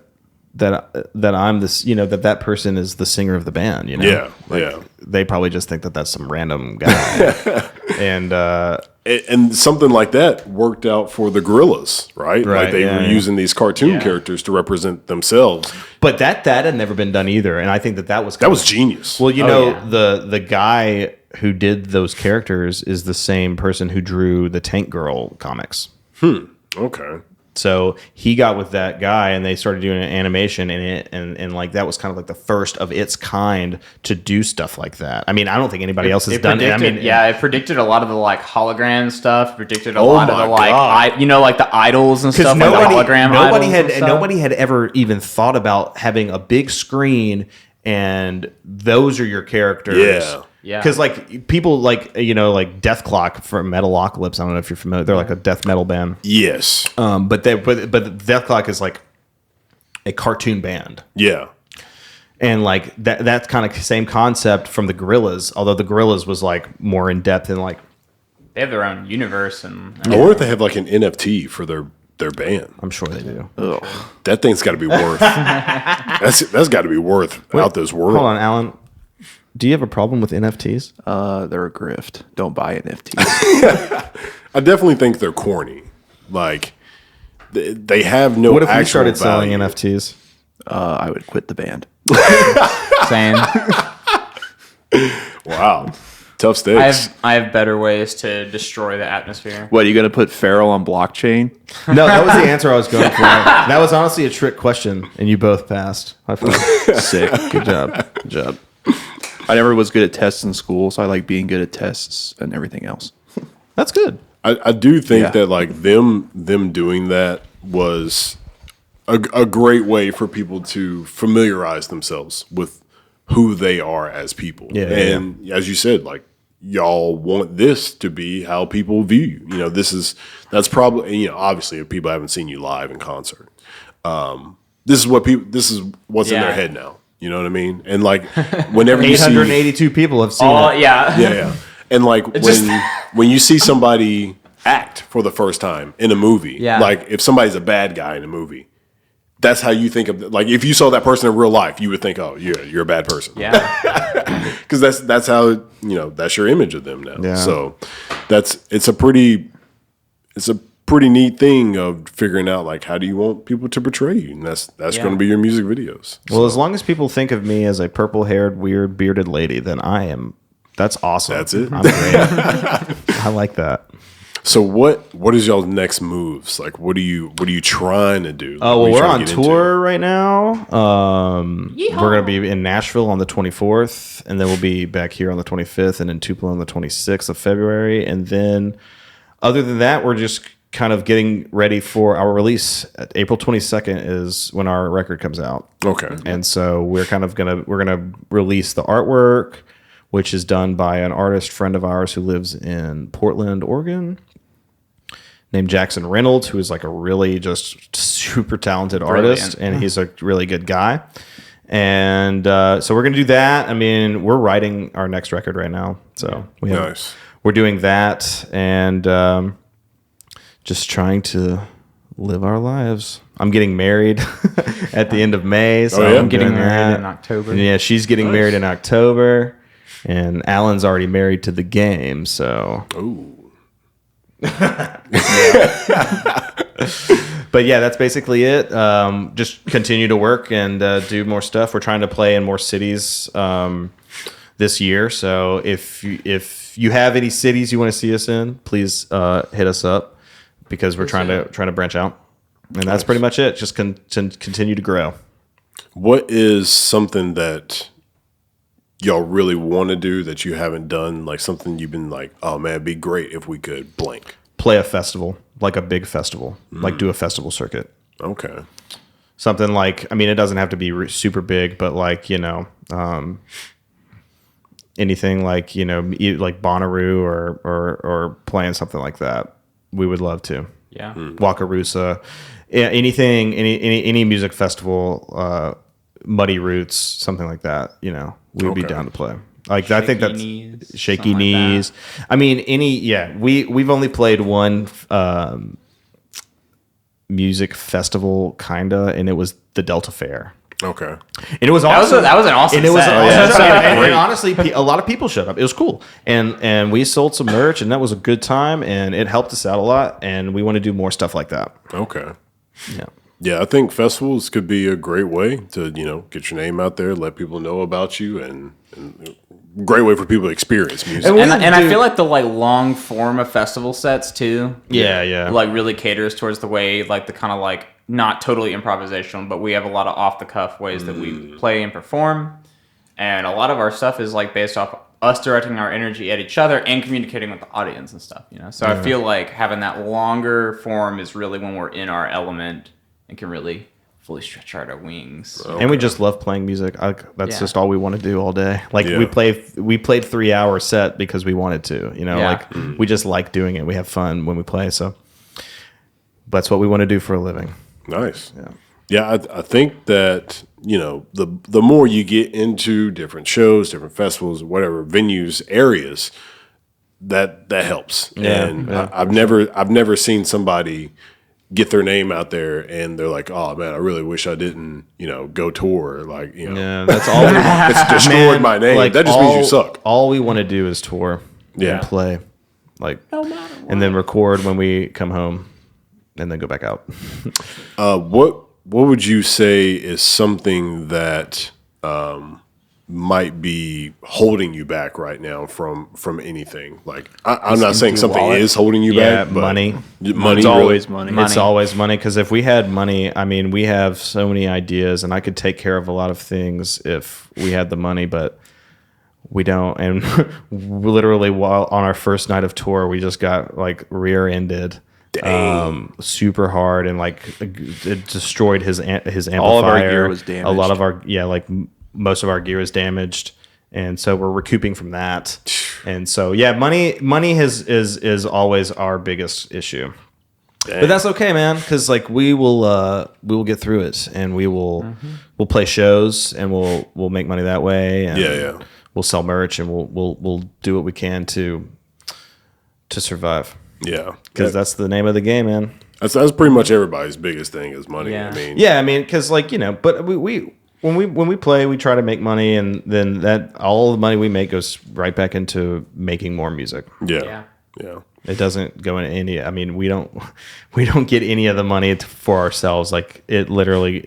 I'm this, that person is the singer of the band, Yeah. Yeah. They probably just think that that's some random guy. And something like that worked out for the Gorillas, right? Right, Like they yeah, were yeah. using these cartoon Yeah. characters to represent themselves. But that had never been done either, and I think that was That was genius. well, yeah. the guy who did those characters is the same person who drew the Tank Girl comics. Okay. So he got with that guy, and they started doing an animation in it, and like that was kind of like the first of its kind to do stuff like that. I mean, I don't think anybody else has done it. I mean, it predicted a lot of the like hologram stuff. Predicted a Oh lot of my the like, God. like the idols and because stuff. Like the hologram nobody idols had and stuff. nobody had ever even thought about having a big screen and those are your characters. Yeah. Yeah. Because like people like like Death Clock from Metalocalypse. I don't know if you're familiar. They're like a death metal band. Yes. But Death Clock is like a cartoon band. Yeah. And like that's kind of same concept from the Gorillas, although the Gorillas was like more in depth and like They have their own universe and I wonder if they have like an NFT for their band. I'm sure they do. That thing's got to be worth. that's got to be worth out this world. Hold on, Alan. Do you have a problem with NFTs? They're a grift. Don't buy NFTs. I definitely think they're corny. Like they have no. What if we actual started selling value. NFTs? I would quit the band. saying Wow, tough stakes. I have better ways to destroy the atmosphere. What, are you going to put Farrell on blockchain? No, that was the answer I was going for. That was honestly a trick question, and you both passed. High five. Sick. Good job. Good job. I never was good at tests in school, so I like being good at tests and everything else. That's good. I do think Yeah. that like them doing that was a great way for people to familiarize themselves with who they are as people. Yeah, and as you said, like y'all want this to be how people view you. You know, that's probably, you know, obviously if people haven't seen you live in concert, this is what's in Yeah. their head now. You know what I mean? And like whenever you see 882 people have seen Oh it. yeah. yeah. And like when you see somebody act for the first time in a movie, Yeah. like if somebody's a bad guy in a movie, that's how you think of, like if you saw that person in real life, you would think, oh, you're a bad person. Yeah. Because that's how, you know, that's your image of them now. Yeah. So it's a pretty neat thing of figuring out like how do you want people to portray you, and that's Yeah. going to be your music videos. Well, as long as people think of me as a purple-haired, weird, bearded lady, then I am. That's awesome. That's it. I'm great. I like that. So what is y'all's next moves? Like what are you trying to do? Oh, What are well, you we're trying on to get into? tour right now. We're going to be in Nashville on the 24th, and then we'll be back here on the 25th and in Tupelo on the 26th of February. And then other than that, we're just kind of getting ready for our release. April 22nd is when our record comes out. Okay. And so we're gonna release the artwork, which is done by an artist friend of ours who lives in Portland, Oregon, named Jackson Reynolds, who is like a really just super talented artist, and he's a really good guy. And so we're gonna do that. I mean, we're writing our next record right now, so Nice. we're doing that, and just trying to live our lives. I'm getting married at the end of May, so Oh, yeah? I'm Getting doing married that. in October. And yeah, she's getting married in October, and Alan's already married to the game. So Ooh. But yeah, that's basically it. Just continue to work and do more stuff. We're trying to play in more cities this year. So if you have any cities you want to see us in, please hit us up because we're trying to branch out. And that's pretty much it. Just continue to grow. What is something that y'all really want to do that you haven't done? Like something you've been like, oh man, it'd be great if we could blank. Play a festival, like a big festival, like do a festival circuit. Okay. Something like, I mean, it doesn't have to be super big, but like, anything like, like Bonnaroo or playing something like that. We would love to. Yeah. Wakarusa, anything, any music festival, Muddy Roots, something like that. We'd be down to play. Like I think that's Shaky Knees. Like that. I mean, we've only played one music festival kinda, and it was the Delta Fair. Okay. And it was awesome. That was an awesome. And it was set. awesome. And honestly, a lot of people showed up. It was cool, and we sold some merch, and that was a good time, and it helped us out a lot. And we want to do more stuff like that. Okay. Yeah. Yeah, I think festivals could be a great way to, get your name out there, let people know about you, and great way for people to experience music. And I feel like the long form of festival sets too. Yeah. Like really caters towards the way like the kind of like not totally improvisational, but we have a lot of off the cuff ways that we play and perform. And a lot of our stuff is like based off us directing our energy at each other and communicating with the audience and stuff, So I feel like having that longer form is really when we're in our element and can really fully stretch out our wings. And we just love playing music. That's just all we want to do all day. Like Yeah. we played 3-hour set because we wanted to, we just like doing it. We have fun when we play. So that's what we want to do for a living. Nice. Yeah, I think that, the more you get into different shows, different festivals, whatever, venues, areas, that helps. Yeah, And yeah. I've never seen somebody get their name out there and they're like, oh man, I really wish I didn't, go tour. Like, Yeah, that's all. it's destroyed my name. Like, that just means you suck. All we want to do is tour Yeah. and play, and then record when we come home, and then go back out. What would you say is something that might be holding you back right now from anything? Like I'm not saying something is holding you back, but money. Money. It's always money. It's always money, because if we had money, I mean, we have so many ideas, and I could take care of a lot of things if we had the money, but we don't. And literally, while on our first night of tour, we just got like rear-ended. Super hard, and like it destroyed his amplifier. All of our gear was damaged. A lot of our most of our gear is damaged, and so we're recouping from that. And so money is always our biggest issue. Dang. But that's okay, man, because like we will get through it, and we'll play shows, and we'll make money that way. And Yeah. We'll sell merch, and we'll do what we can to survive. Yeah, Because that's the name of the game, man. That's pretty much everybody's biggest thing is money. Yeah. I mean, Because but we when we play, we try to make money, and then that all the money we make goes right back into making more music. yeah. It doesn't go in any. I mean, we don't get any of the money for ourselves. Like it literally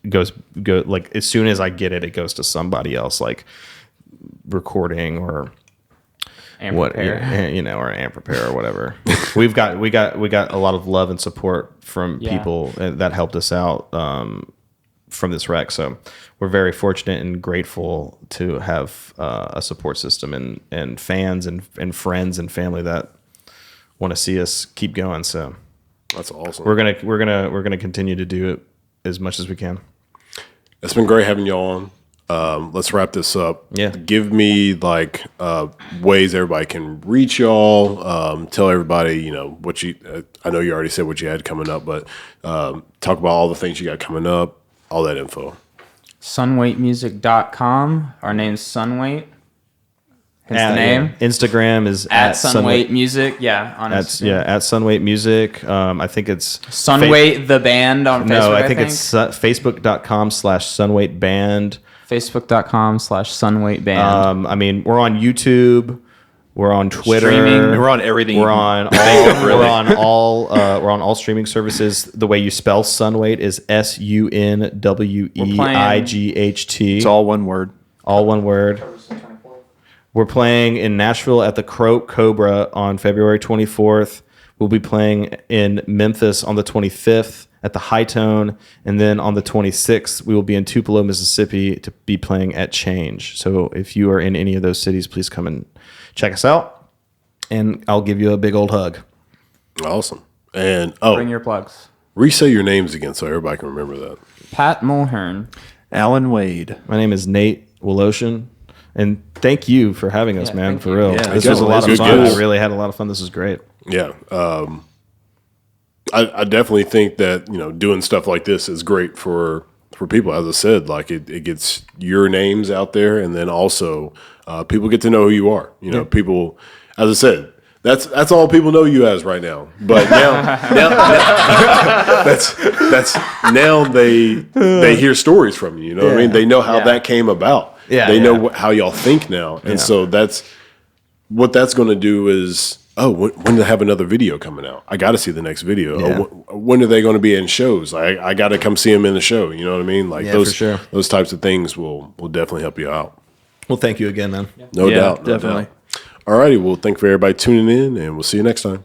goes like as soon as I get it, it goes to somebody else, like recording or. Or amp repair or whatever. we got a lot of love and support from people that helped us out from this wreck. So we're very fortunate and grateful to have a support system and fans and friends and family that want to see us keep going. So That's awesome. we're gonna continue to do it as much as we can. It's been great having y'all on. Let's wrap this up. Yeah. Give me like ways everybody can reach y'all. Tell everybody, what you. I know you already said what you had coming up, but talk about all the things you got coming up. All that info. Sunweightmusic.com. Our name's Sunweight. Hence the name. Instagram is At Sunweight Music. Yeah, on Instagram. At Sunweight Music. I think it's Sunweight the band on Facebook. No, I think it's facebook.com/sunweightband. Facebook.com/sunweightband. I mean, we're on YouTube. We're on Twitter. Streaming. We're on everything. We're on all. We're on all streaming services. The way you spell Sunweight is SUNWEIGHT. It's all one word. All one word. We're playing in Nashville at the Croak Cobra on February 24th. We'll be playing in Memphis on the 25th at the High Tone, and then on the 26th we will be in Tupelo, Mississippi, to be playing at Change. So if you are in any of those cities, please come and check us out, and I'll give you a big old hug. Awesome. And Bring your plugs. re-say your names again so everybody can remember that. Pat Mulhern. Alan Wade. My name is Nate Woloshin, and thank you for having us, Yeah, man. thank For you. real, Yeah, this was a lot of good fun. guys. I really had a lot of fun. This was great. Yeah. I definitely think that, doing stuff like this is great for people. As I said, like it gets your names out there, and then also people get to know who you are. People, as I said, that's all people know you as right now. But now that's now they hear stories from you. You know what I mean? They know how that came about. Yeah, they know how y'all think now, and so that's what that's going to do is. Oh, when do they have another video coming out? I got to see the next video. Yeah. When are they going to be in shows? I got to come see them in the show. You know what I mean? Like for sure. those types of things will definitely help you out. Well, thank you again, man. No Yeah, doubt. definitely. All righty. Well, thank you for everybody tuning in, and we'll see you next time.